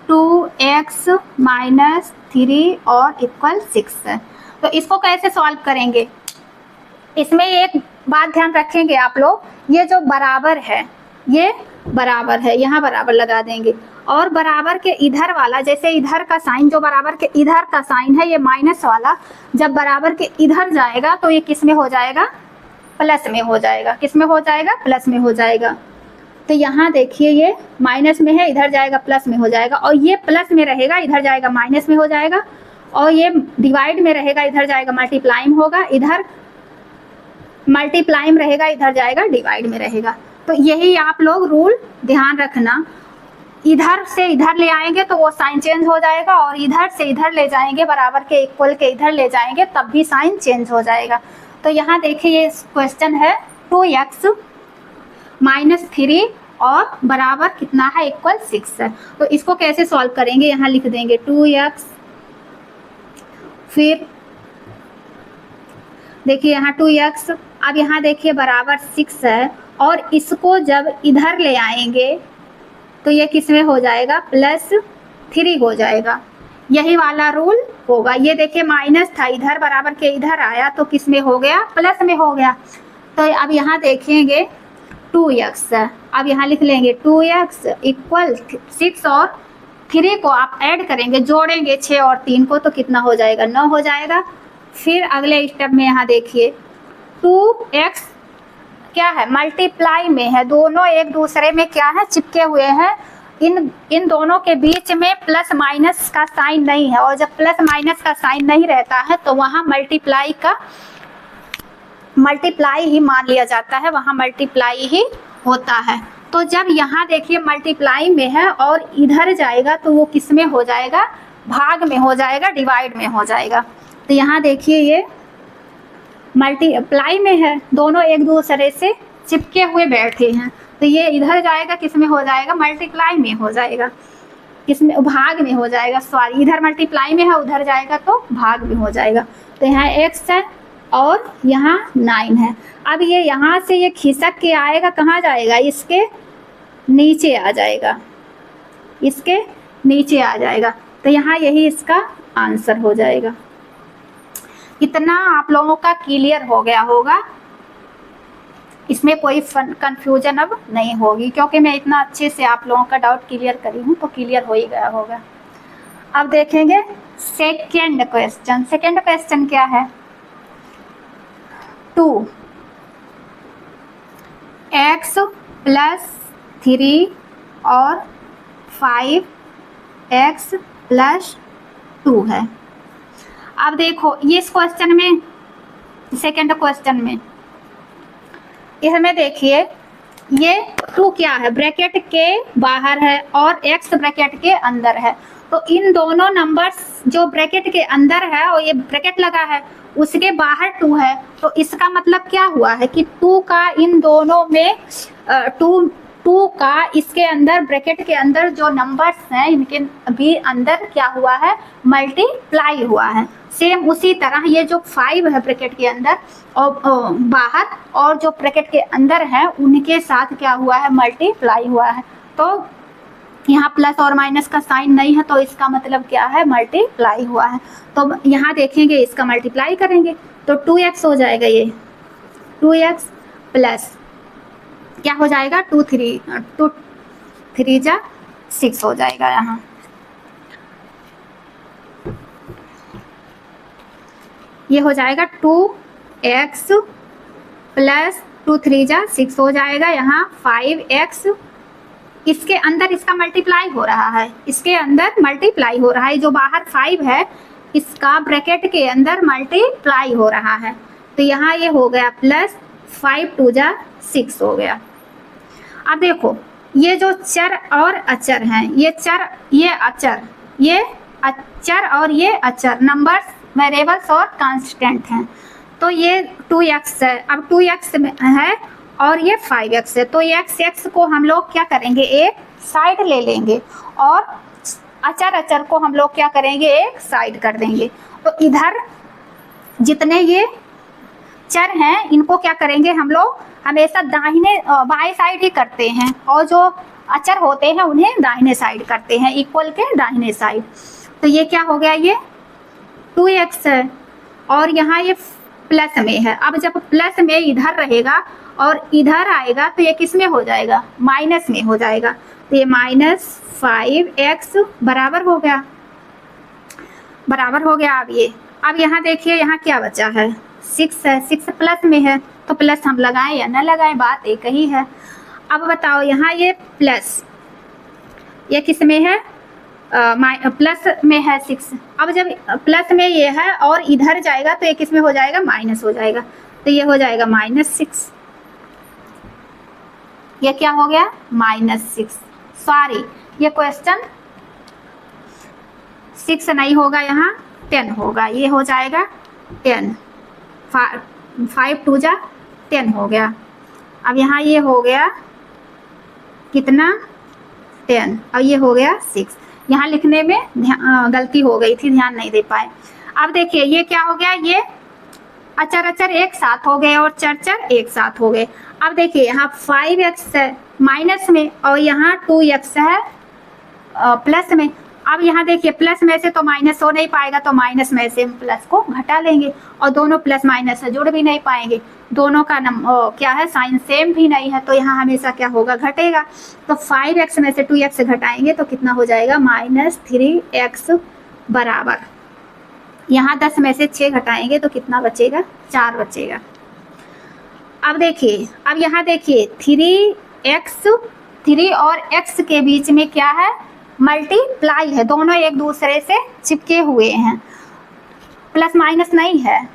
2x माइनस 3 और इक्वल 6 है। तो इसको कैसे सॉल्व करेंगे, इसमें एक बात ध्यान रखेंगे आप लोग, ये जो बराबर है ये बराबर है, यहाँ बराबर लगा देंगे, और बराबर के इधर वाला, जैसे इधर का साइन, जो बराबर के इधर का साइन है ये माइनस वाला, जब बराबर के इधर जाएगा तो ये किस में हो जाएगा प्लस में हो जाएगा, किस में हो जाएगा प्लस में हो जाएगा। तो यहाँ देखिए ये माइनस में है, इधर जाएगा प्लस में हो जाएगा, और ये प्लस में रहेगा इधर जाएगा माइनस में हो जाएगा, और ये डिवाइड में रहेगा इधर जाएगा मल्टीप्लाइम होगा, इधर मल्टीप्लाइम रहेगा इधर जाएगा डिवाइड में रहेगा। तो यही आप लोग रूल ध्यान रखना, इधर से इधर ले आएंगे तो वो साइन चेंज हो जाएगा, और इधर से इधर ले जाएंगे बराबर के इक्वल के इधर ले जाएंगे तब भी साइन चेंज हो जाएगा। तो यहाँ देखिए ये क्वेश्चन है 2x माइनस 3 और बराबर कितना है इक्वल 6 है। तो इसको कैसे सॉल्व करेंगे, यहाँ लिख देंगे 2x, फिर देखिए यहाँ 2x, अब यहाँ देखिए बराबर 6 है, और इसको जब इधर ले आएंगे तो ये किस में हो जाएगा प्लस 3 हो जाएगा, यही वाला रूल होगा। ये देखिए माइनस था, इधर बराबर के इधर आया तो किस में हो गया प्लस में हो गया। तो अब यहाँ देखेंगे 2x, अब यहाँ लिख लेंगे 2x इक्वल 6 और 3 को आप ऐड करेंगे, जोड़ेंगे 6 और 3 को तो कितना हो जाएगा 9 हो जाएगा। फिर अगले स्टेप में यहाँ देखिए 2x क्या है मल्टीप्लाई में है, दोनों एक दूसरे में क्या है चिपके हुए हैं, इन दोनों के बीच में प्लस माइनस का साइन नहीं है, और जब प्लस माइनस का साइन नहीं रहता है तो वहाँ मल्टीप्लाई ही मान लिया जाता है, वहाँ मल्टीप्लाई ही होता है। तो जब यहाँ देखिए मल्टीप्लाई में है और इधर जाएगा तो वो किस में हो जाएगा भाग में हो जाएगा, डिवाइड में हो जाएगा। तो यहाँ देखिए ये मल्टीप्लाई में है, दोनों एक दूसरे से चिपके हुए बैठे हैं, तो ये इधर जाएगा किस में हो जाएगा मल्टीप्लाई में हो जाएगा, किस में भाग में हो जाएगा, सॉरी इधर मल्टीप्लाई में है उधर जाएगा तो भाग में हो जाएगा। तो यहाँ x है और यहाँ 9 है। अब ये यहाँ से ये खिसक के आएगा, कहाँ जाएगा इसके नीचे आ जाएगा, इसके नीचे आ जाएगा। तो यहाँ यही इसका आंसर हो जाएगा। इतना आप लोगों का क्लियर हो गया होगा, इसमें कोई कंफ्यूजन अब नहीं होगी, क्योंकि मैं इतना अच्छे से आप लोगों का डाउट क्लियर करी हूँ तो क्लियर हो ही गया होगा। अब देखेंगे सेकंड क्वेश्चन। सेकंड क्वेश्चन क्या है 2x प्लस 3 और 5x प्लस 2 है। अब देखो ये इस क्वेश्चन में, सेकंड क्वेश्चन में, इसमें देखिए ये 2 क्या है, ब्रैकेट के बाहर है और x ब्रैकेट के अंदर है। तो इन दोनों नंबर्स जो ब्रैकेट के अंदर है और ये ब्रैकेट लगा है उसके बाहर 2 है, तो इसका मतलब क्या हुआ है कि 2 का इन दोनों में 2 का इसके अंदर ब्रैकेट के अंदर जो नंबर्स हैं इनके भी अंदर क्या हुआ है, मल्टीप्लाई हुआ है। सेम उसी तरह ये जो 5 है ब्रैकेट के अंदर और बाहर और जो ब्रैकेट के अंदर है उनके साथ क्या हुआ है, मल्टीप्लाई हुआ है। तो यहाँ प्लस और माइनस का साइन नहीं है तो इसका मतलब क्या है, मल्टीप्लाई हुआ है। तो यहाँ देखेंगे इसका मल्टीप्लाई करेंगे तो 2x हो जाएगा, ये 2x प्लस क्या हो जाएगा, 2 3 जा 6 हो जाएगा। यहाँ ये हो जाएगा 2x प्लस 2 3 जा 6 हो जाएगा। यहाँ 5x, इसके अंदर इसका मल्टीप्लाई हो रहा है, इसके अंदर मल्टीप्लाई हो रहा है, जो बाहर 5 है इसका ब्रैकेट के अंदर मल्टीप्लाई हो रहा है। तो यहाँ ये हो गया प्लस 5 2 जा 6 हो गया। अब देखो ये जो चर और अचर हैं, ये चर ये अचर और ये अचर नंबर्स, वेरिएबल्स और कांस्टेंट हैं। तो ये 2x है, अब 2x है और ये 5x है, तो x को हम लोग क्या करेंगे, एक साइड ले लेंगे और अचर को हम लोग क्या करेंगे, एक साइड कर देंगे। तो इधर जितने ये चर हैं इनको क्या करेंगे हम लोग, हमेशा दाहिने बाएं साइड ही करते हैं और जो अचर होते हैं उन्हें दाहिने साइड करते हैं, इक्वल के दाहिने साइड। तो ये क्या हो गया, ये 2x है और यहाँ ये प्लस में है। अब जब प्लस में इधर रहेगा और इधर आएगा तो ये किस में हो जाएगा, माइनस में हो जाएगा। तो ये -5x बराबर हो गया, बराबर हो गया। अब यहाँ देखिए यहाँ क्या बचा है, 6 है, 6 प्लस में है तो प्लस हम लगाएं या ना लगाएं, बात एक ही है। अब बताओ यहाँ ये प्लस, ये किस में है, प्लस में है 6। अब जब प्लस में ये है और इधर जाएगा तो ये किस में हो जाएगा, माइनस हो जाएगा। तो ये हो जाएगा -6, ये क्या हो गया, -6। सॉरी ये क्वेश्चन 6 नहीं होगा, यहाँ 10 होगा, ये हो जाएगा 10, 5 2 जा 10 हो गया। अब यहाँ ये हो गया कितना, 10 और ये हो गया 6। यहाँ लिखने में गलती हो गई थी, ध्यान नहीं दे पाए। अब देखिए ये क्या हो गया, ये अचर एक साथ हो गए और चर एक साथ हो गए। अब देखिए यहाँ 5x है माइनस में और यहाँ 2x है प्लस में। अब यहाँ देखिए प्लस में से तो माइनस हो नहीं पाएगा, तो माइनस में से हम प्लस को घटा लेंगे और दोनों प्लस माइनस से जुड़ भी नहीं पाएंगे, दोनों का क्या है, साइन सेम भी नहीं है, तो यहाँ हमेशा क्या होगा, घटेगा। तो 5x में से 2x घटाएंगे तो कितना हो जाएगा, -3x बराबर, यहाँ 10 में से 6 घटाएंगे तो कितना बचेगा, 4 बचेगा। अब देखिए, अब यहाँ देखिए 3 और x के बीच में क्या है, मल्टीप्लाई है, दोनों एक दूसरे से चिपके हुए हैं, प्लस माइनस नहीं है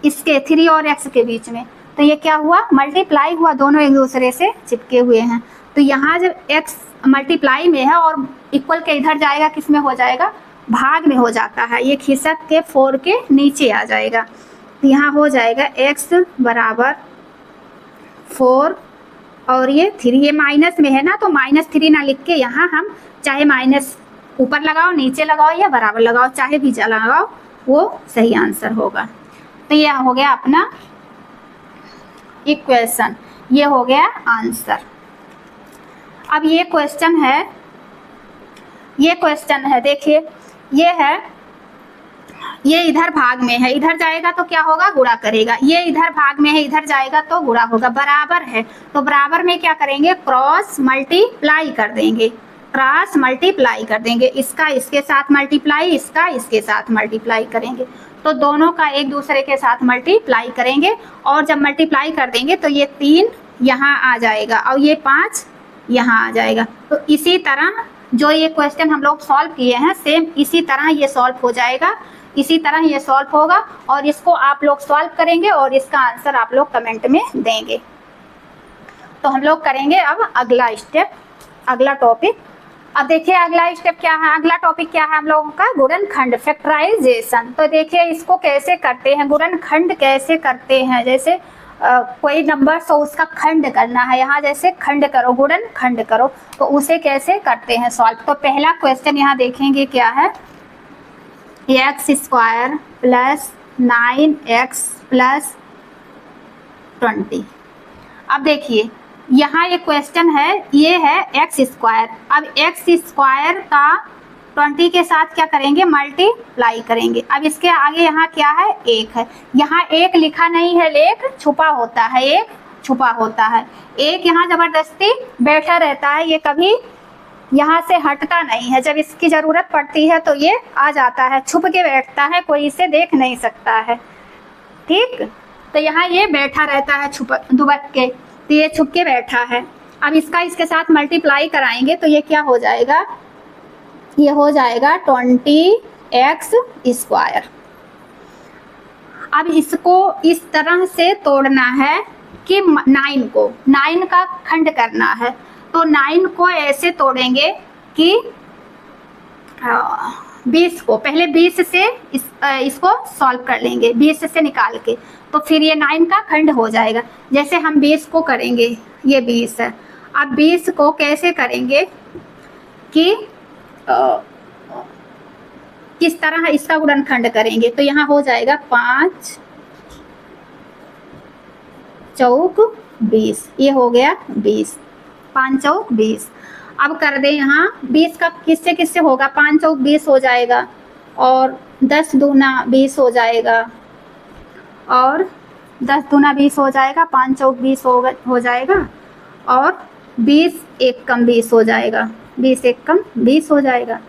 इसके 3 और x के बीच में। तो ये क्या हुआ, मल्टीप्लाई हुआ, दोनों एक दूसरे से चिपके हुए हैं। तो यहाँ जब x मल्टीप्लाई में है और इक्वल के इधर जाएगा, किस में हो जाएगा, भाग में हो जाता है, ये खिसक के 4 के नीचे आ जाएगा। तो यहाँ हो जाएगा x बराबर 4 और ये 3, ये माइनस में है ना, तो -3 ना लिख के यहाँ हम चाहे माइनस ऊपर लगाओ, नीचे लगाओ या बराबर लगाओ, चाहे भी लगाओ, वो सही आंसर होगा। तो ये हो गया अपना इक्वेशन, ये हो गया आंसर। अब ये क्वेश्चन है, देखिए ये है, ये इधर भाग में है, इधर जाएगा तो क्या होगा, गुणा करेगा, ये इधर भाग में है, इधर जाएगा तो गुणा होगा, बराबर है तो बराबर में क्या करेंगे, क्रॉस मल्टीप्लाई कर देंगे, क्रॉस मल्टीप्लाई कर देंगे, इसका इसके साथ मल्टीप्लाई, इसका इसके साथ मल्टीप्लाई करेंगे, तो दोनों का एक दूसरे के साथ मल्टीप्लाई करेंगे और जब मल्टीप्लाई कर देंगे तो ये 3 यहाँ आ जाएगा और ये 5 यहाँ आ जाएगा। तो इसी तरह जो ये क्वेश्चन हम लोग सॉल्व किए हैं, सेम इसी तरह ये सॉल्व हो जाएगा। इसी तरह ये सॉल्व होगा और इसको आप लोग सॉल्व करेंगे और इसका आंसर आप लोग कमेंट में देंगे। तो हम लोग करेंगे अब अगला स्टेप, अगला टॉपिक। अब देखिए अगला स्टेप क्या है, अगला टॉपिक क्या है हम लोगों का, गुणनखंड, फैक्टराइजेशन। तो देखिए इसको कैसे करते हैं, गुणनखंड कैसे करते हैं। जैसे कोई नंबर तो उसका खंड करना है, यहाँ जैसे खंड करो, गुणन खंड करो, तो उसे कैसे करते हैं सॉल्व। तो पहला क्वेश्चन यहाँ देखेंगे क्या है, x² प्लस 9x प्लस 20। अब देखिए यहाँ ये क्वेश्चन है, ये है x²। अब x² का 20 के साथ क्या करेंगे, मल्टीप्लाई करेंगे। अब इसके आगे यहाँ क्या है, 1 है। यहाँ 1 लिखा नहीं है, लेक छुपा होता है, 1 छुपा होता है। 1 यहाँ जबरदस्ती बैठा रहता है, ये कभी यहाँ से हटता नहीं है। जब इसकी ज़रूरत पड़ती है तो ये आ जाता है, छुप के बैठता है, कोई इसे देख नहीं सकता है। ठीक, तो यहाँ ये बैठा रहता है दुबक के, तो ये छुप के बैठा है। अब इसका इसके साथ मल्टीप्लाई कराएंगे तो ये क्या हो जाएगा, ये हो जाएगा 20x²। अब इसको इस तरह से तोड़ना है कि 9 का खंड करना है। तो 9 को ऐसे तोड़ेंगे कि 20 को, पहले 20 से इसको सॉल्व कर लेंगे, 20 से निकाल के, तो फिर ये 9 का खंड हो जाएगा। जैसे हम 20 को करेंगे, ये 20 है। अब 20 को कैसे करेंगे कि किस तरह इसका गुणनखंड करेंगे। तो यहाँ हो जाएगा 5 चौक 20, ये हो गया 20, 5 चौक 20। अब कर दे यहाँ 20 का किससे किससे होगा, 5 चौक 20 हो जाएगा और 10 दूना 20 हो जाएगा और 10 दूना 20 हो जाएगा, 5 चौक 20 हो जाएगा और 20 एक कम 20 हो जाएगा, 20 एक कम 20 हो जाएगा।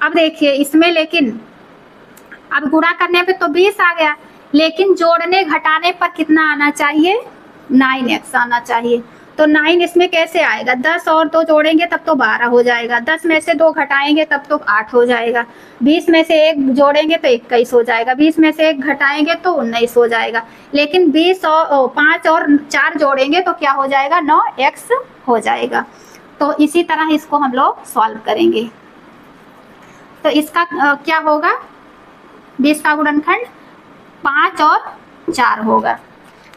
अब देखिए इसमें, लेकिन अब गुणा करने पे तो 20 आ गया, लेकिन जोड़ने घटाने पर कितना आना चाहिए, 9x आना चाहिए। तो 9 इसमें कैसे आएगा, 10 और 2 जोड़ेंगे तब तो 12 हो जाएगा, 10 में से 2 घटाएंगे तब तो 8 हो जाएगा, 20 में से 1 जोड़ेंगे तो 21 हो जाएगा, 20 में से 1 घटाएंगे तो 19 हो जाएगा। लेकिन 20 और 5 और 4 जोड़ेंगे तो क्या हो जाएगा, 9x हो जाएगा। तो इसी तरह इसको हम लोग सॉल्व करेंगे। तो इसका क्या होगा, 20 का गुणनखंड 5 और 4 होगा।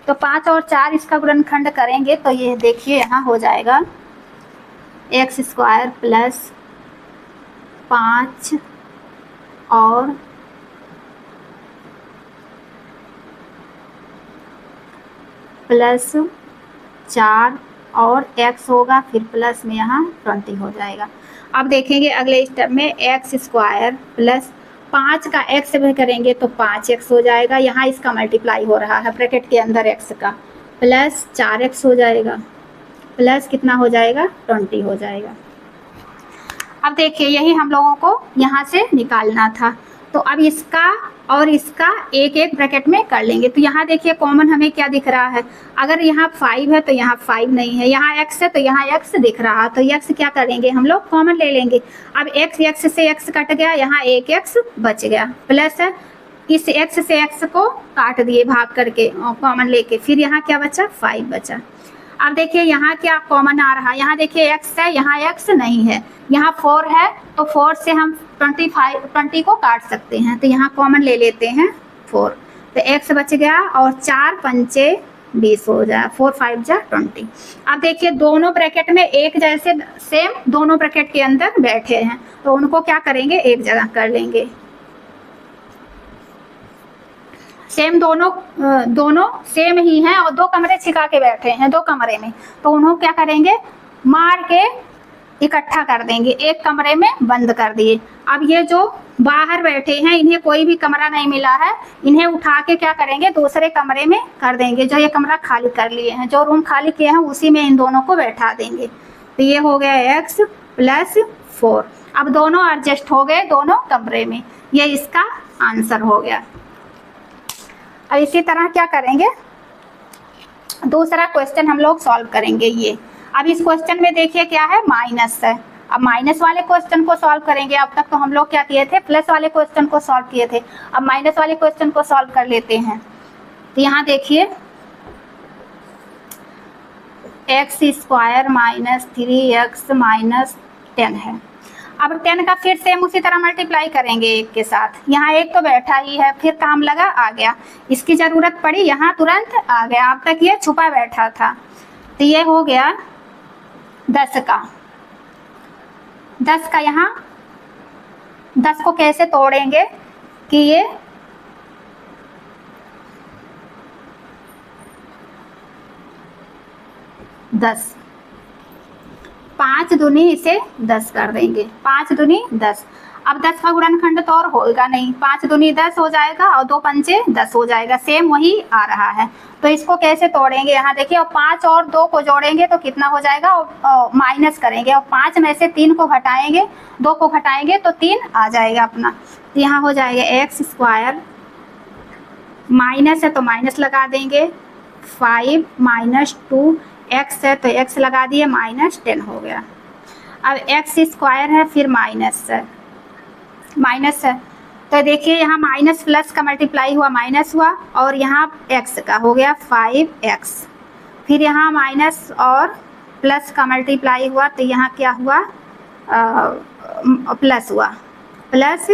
तो 5 और 4 इसका गुणनखंड करेंगे तो ये देखिए यहाँ हो जाएगा x² प्लस 5 और प्लस 4 और x होगा, फिर प्लस में यहाँ 20 हो जाएगा। अब देखेंगे अगले स्टेप में x² प्लस 5 का x भी करेंगे तो 5x हो जाएगा। यहाँ इसका मल्टीप्लाई हो रहा है ब्रैकेट के अंदर x का, प्लस 4x हो जाएगा, प्लस कितना हो जाएगा, 20 हो जाएगा। अब देखिए यही हम लोगों को यहाँ से निकालना था। तो अब इसका और इसका एक एक ब्रैकेट में कर लेंगे। तो यहाँ देखिए कॉमन हमें क्या दिख रहा है, अगर यहाँ 5 है तो यहाँ 5 नहीं है, यहाँ x है तो यहाँ x दिख रहा है, तो x क्या करेंगे हम लोग कॉमन ले लेंगे। अब x से x कट गया, यहाँ एक x बच गया, प्लस इस x से x को काट दिए भाग करके कॉमन लेके, फिर यहाँ क्या बचा, 5 बचा। अब देखिए यहाँ क्या कॉमन आ रहा है, यहाँ देखिए x है, यहाँ x नहीं है, यहाँ 4 है, तो 4 से हम 20 को काट सकते हैं, तो यहाँ कॉमन ले लेते हैं 4, तो x बच गया और 4 पंचे 20 हो जाए, 4 5 जा 20। अब देखिए दोनों ब्रैकेट में एक जैसे सेम दोनों ब्रैकेट के अंदर बैठे हैं, तो उनको क्या करेंगे, एक जगह कर लेंगे। सेम दोनों सेम ही हैं और 2 कमरे छिका के बैठे हैं 2 कमरे में, तो उन्होंने क्या करेंगे, मार के इकट्ठा कर देंगे, एक कमरे में बंद कर दिए। अब ये जो बाहर बैठे हैं इन्हें कोई भी कमरा नहीं मिला है, इन्हें उठा के क्या करेंगे, दूसरे कमरे में कर देंगे। जो ये कमरा खाली कर लिए हैं, जो रूम खाली किए हैं उसी में इन दोनों को बैठा देंगे। तो ये हो गया x प्लस 4। अब दोनों एडजस्ट हो गए दोनों कमरे में, ये इसका आंसर हो गया। अब इसी तरह क्या करेंगे, दूसरा क्वेश्चन हम लोग सॉल्व करेंगे ये। अब इस क्वेश्चन में देखिए क्या है, माइनस है। अब माइनस वाले क्वेश्चन को सॉल्व करेंगे। अब तक तो हम लोग क्या किए थे, प्लस वाले क्वेश्चन को सॉल्व किए थे, अब माइनस वाले क्वेश्चन को सॉल्व कर लेते हैं। तो यहाँ देखिए x square minus 3x minus 10 है। अब 10 का फिर सेम उसी तरह मल्टीप्लाई करेंगे एक के साथ। यहाँ एक तो बैठा ही है, फिर काम लगा आ गया, इसकी ज़रूरत पड़ी यहाँ तुरंत आ गया, अब तक ये छुपा बैठा था। तो ये हो गया 10 का। 10 का यहाँ 10 को कैसे तोड़ेंगे कि ये 10, 5 दूनी इसे 10 कर देंगे, 5 दूनी 10। अब 10 का गुणनखंड तो और होगा नहीं, 5 दूनी 10 हो जाएगा और 2 पंचे 10 हो जाएगा, सेम वही आ रहा है। तो इसको कैसे तोड़ेंगे, यहाँ देखिए, और 5 और 2 को जोड़ेंगे तो कितना हो जाएगा, और माइनस करेंगे और 5 में से 3 को घटाएंगे, 2 को घटाएंगे तो 3 आ जाएगा अपना। तो यहाँ हो जाएगा एक्स स्क्वायर, माइनस है तो माइनस लगा देंगे, 5 माइनस 2, एक्स है तो एक्स लगा दिए, माइनस 10 हो गया। अब एक्स स्क्वायर है फिर माइनस है, माइनस है तो देखिए यहाँ माइनस प्लस का मल्टीप्लाई हुआ माइनस हुआ, और यहाँ एक्स का हो गया 5x, फिर यहाँ माइनस और प्लस का मल्टीप्लाई हुआ तो यहाँ क्या हुआ, प्लस हुआ, प्लस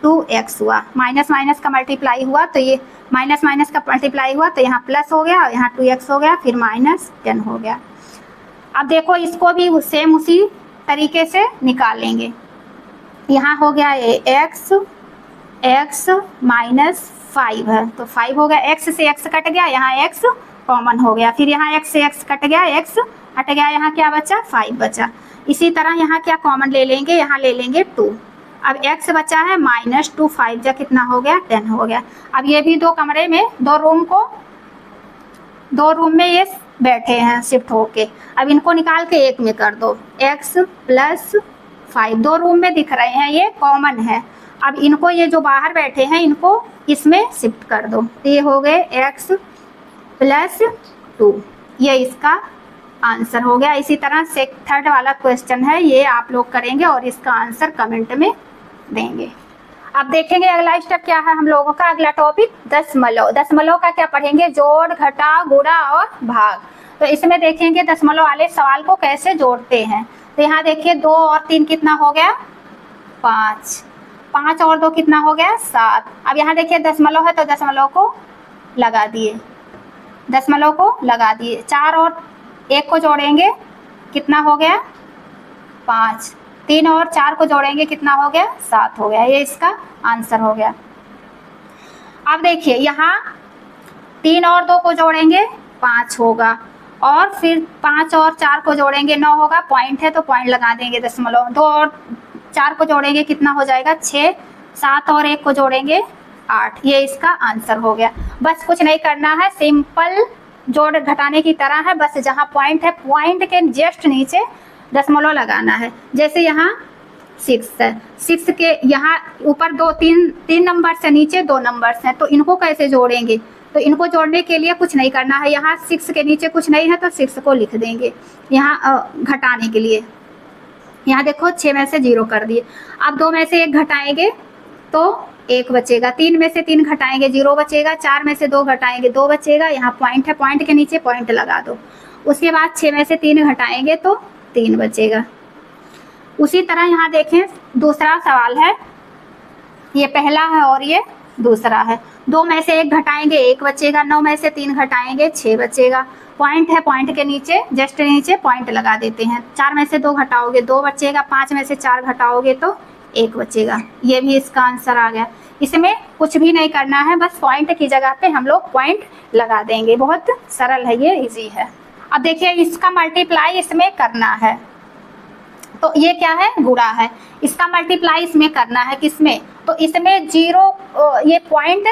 2x हुआ, माइनस माइनस का मल्टीप्लाई हुआ तो ये माइनस माइनस का मल्टीप्लाई हुआ तो यहाँ प्लस हो गया और यहाँ 2x हो गया, फिर माइनस 10 हो गया। अब देखो इसको भी सेम उसी तरीके से निकालेंगे। यहाँ हो गया x माइनस 5 है तो 5 हो गया, x से x कट गया, यहाँ x कॉमन हो गया, फिर यहाँ x से x कट गया, x हट गया, यहाँ क्या बचा, 5 बचा। इसी तरह यहाँ क्या कॉमन ले लेंगे, यहाँ ले लेंगे 2। अब x बचा है माइनस 2, 5 जा कितना हो गया, 10 हो गया। अब ये भी 2 कमरे में, 2 रूम में ये बैठे हैं शिफ्ट होके, अब इनको निकाल के एक में कर दो, x प्लस 5, 2 रूम में दिख रहे हैं, ये कॉमन है। अब इनको, ये जो बाहर बैठे हैं इनको इसमें शिफ्ट कर दो, तो ये हो गए x प्लस 2, ये इसका आंसर हो गया। इसी तरह से थर्ड वाला क्वेश्चन है, ये आप लोग करेंगे और इसका आंसर कमेंट में देंगे। अब देखेंगे अगला स्टेप क्या है हम लोगों का, अगला टॉपिक दशमलव। दशमलव का क्या पढ़ेंगे, जोड़, घटा, गुणा और भाग। तो इसमें देखेंगे दशमलव वाले सवाल को कैसे जोड़ते हैं। तो यहाँ देखिए 2 और 3 कितना हो गया, 5, 5 और 2 कितना हो गया, 7। अब यहाँ देखिए दशमलव है तो दशमलव को लगा दिए, दशमलव को लगा दिए, 4 और 1 को जोड़ेंगे कितना हो गया, 5, 3 और 4 को जोड़ेंगे कितना हो गया, 7 हो गया, ये इसका आंसर हो गया। अब देखिए यहाँ 3 और 2 को जोड़ेंगे 5 होगा, और फिर 5 और 4 को जोड़ेंगे 9 होगा, पॉइंट है तो पॉइंट लगा देंगे दशमलव। 2 और 4 को जोड़ेंगे कितना हो जाएगा, 6, 7 और 1 को जोड़ेंगे 8, ये इसका आंसर हो गया। बस कुछ नहीं करना है, सिंपल जोड़ घटाने की तरह है, बस जहाँ पॉइंट है पॉइंट के जस्ट नीचे दशमलव लगाना है। जैसे यहाँ 6 है, 6 के यहाँ ऊपर 3 नंबर से नीचे 2 नंबर्स हैं, तो इनको कैसे जोड़ेंगे, तो इनको जोड़ने के लिए कुछ नहीं करना है, यहाँ 6 के नीचे कुछ नहीं है तो 6 को लिख देंगे यहाँ घटाने के लिए। यहाँ देखो 6 में से 0 कर दिए, अब 2 में से 1 घटाएंगे तो 1 बचेगा, 3 में से 3 घटाएंगे 0 बचेगा, 4 में से 2 घटाएंगे 2 बचेगा, यहाँ पॉइंट है पॉइंट के नीचे पॉइंट लगा दो। उसके बाद 6 में से 3 घटाएंगे तो 3 बचेगा। उसी तरह यहाँ देखें दूसरा सवाल है, ये पहला है और ये दूसरा है। 2 में से 1 घटाएंगे 1 बचेगा, 9 में से 3 घटाएंगे 6 बचेगा, पॉइंट है पॉइंट के नीचे जस्ट नीचे पॉइंट लगा देते हैं। 4 में से 2 घटाओगे 2 बचेगा, 5 में से 4 घटाओगे तो 1 बचेगा, ये भी इसका आंसर आ गया। इसमें कुछ भी नहीं करना है, बस पॉइंट की जगह पे हम लोग पॉइंट लगा देंगे, बहुत सरल है, ये इजी है। अब देखिए इसका मल्टीप्लाई इसमें करना है, तो ये क्या है, गुणा है, इसका मल्टीप्लाई इसमें करना है, किसमें, तो इसमें 0 ये पॉइंट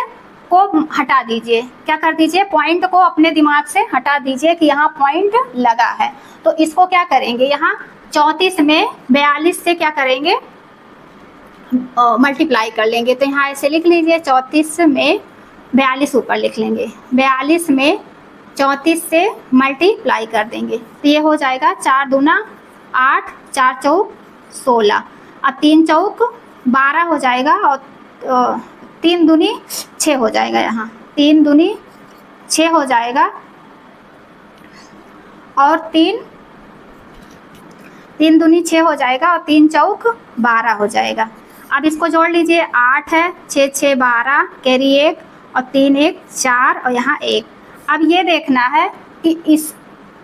को हटा दीजिए, क्या कर दीजिए, पॉइंट को अपने दिमाग से हटा दीजिए कि यहाँ पॉइंट लगा है। तो इसको क्या करेंगे, यहाँ 34 में 42 से क्या करेंगे, मल्टीप्लाई कर लेंगे। तो यहाँ ऐसे लिख लीजिए 34 में 42 ऊपर लिख लेंगे, 42 में 34 से मल्टीप्लाई कर देंगे तो ये हो जाएगा 4 दूना 8, 4 चौक 16। अब 3 चौक 12 हो जाएगा और 3 दूनी 6 हो जाएगा, यहाँ 3 दूनी 6 हो जाएगा और 3 दूनी 6 हो जाएगा और 3 चौक 12 हो जाएगा। अब इसको जोड़ लीजिए, 8 है, 6 6 12, कैरी 1 और 3 1 4 और यहाँ 1। अब ये देखना है कि इस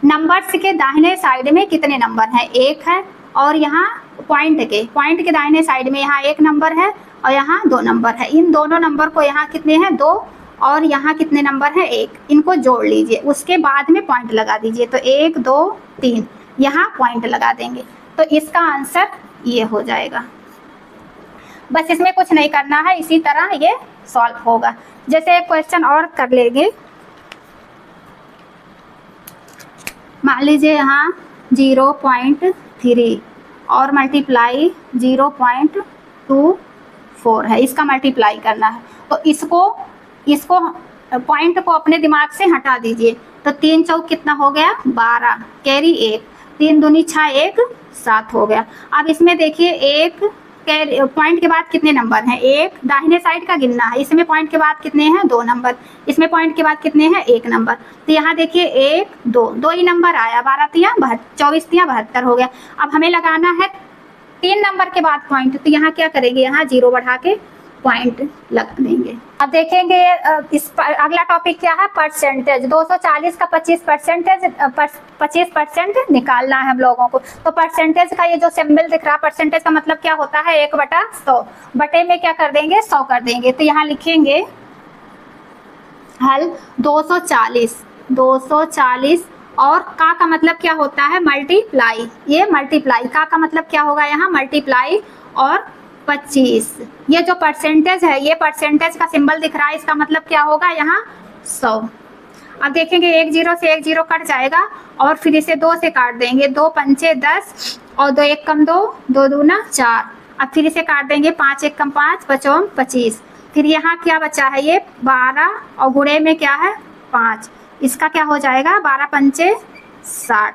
नंबर्स के दाहिने साइड में कितने नंबर हैं। 1 है और यहाँ पॉइंट के दाहिने साइड में यहाँ 1 नंबर है और यहाँ 2 नंबर है। इन दोनों नंबर को यहाँ कितने हैं, 2, और यहाँ कितने नंबर हैं, 1। इनको जोड़ लीजिए, उसके बाद में पॉइंट लगा दीजिए। तो 1 2 3 यहाँ पॉइंट लगा देंगे, तो इसका आंसर ये हो जाएगा। बस इसमें कुछ नहीं करना है, इसी तरह ये सॉल्व होगा। जैसे एक क्वेश्चन और कर लेंगे, मान लीजिए यहाँ 0.3 और मल्टीप्लाई 0.24 है, इसका मल्टीप्लाई करना है। तो इसको पॉइंट को अपने दिमाग से हटा दीजिए। तो 3 चौक कितना हो गया, 12, कैरी 1, 3 दूनी 6 1 7 हो गया। अब इसमें देखिए, एक पॉइंट के बाद कितने नंबर हैं, 1, दाहिने साइड का गिनना है। इसमें पॉइंट के बाद कितने हैं, 2 नंबर। इसमें पॉइंट के बाद कितने हैं, 1 नंबर। तो यहाँ देखिए 1 2 ही नंबर आया, 12 तिया 24 तिया 72 हो गया। अब हमें लगाना है 3 नंबर के बाद पॉइंट, तो यहाँ क्या करेंगे, यहाँ 0 बढ़ा के पॉइंट लगा देंगे। अब देखेंगे अगला टॉपिक क्या है, परसेंटेज। 240 का 25% निकालना है हम लोगों को। तो परसेंटेज का ये जो सिंबल दिख रहा है, परसेंटेज का मतलब क्या होता है, 1/100। बटे में क्या कर देंगे, 100 कर देंगे। तो यहाँ लिखेंगे हल 240 और का मतलब क्या होता है, मल्टीप्लाई। ये मल्टीप्लाई, का मतलब क्या होगा, यहाँ मल्टीप्लाई और 25। ये जो परसेंटेज है, ये परसेंटेज का सिंबल दिख रहा है, इसका मतलब क्या होगा, यहाँ 100। अब देखेंगे 1 0 से 1 0 कट जाएगा और फिर इसे 2 से काट देंगे। 2 पंचे 10 और 2 1 कम 2, 2 दूना 4। अब फिर इसे काट देंगे, 5 1 कम 5, 5 25। फिर यहाँ क्या बचा है, ये 12 और गुणे में क्या है, 5। इसका क्या हो जाएगा, 12 पंचे 60।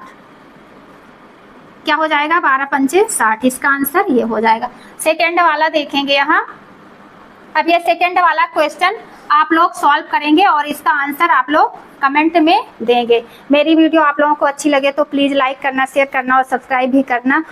क्या हो जाएगा, 12 पंचे 60। इसका आंसर ये हो जाएगा। सेकेंड वाला देखेंगे यहाँ। अब ये सेकेंड वाला क्वेश्चन आप लोग सॉल्व करेंगे और इसका आंसर आप लोग कमेंट में देंगे। मेरी वीडियो आप लोगों को अच्छी लगे तो प्लीज़ लाइक करना, शेयर करना और सब्सक्राइब भी करना।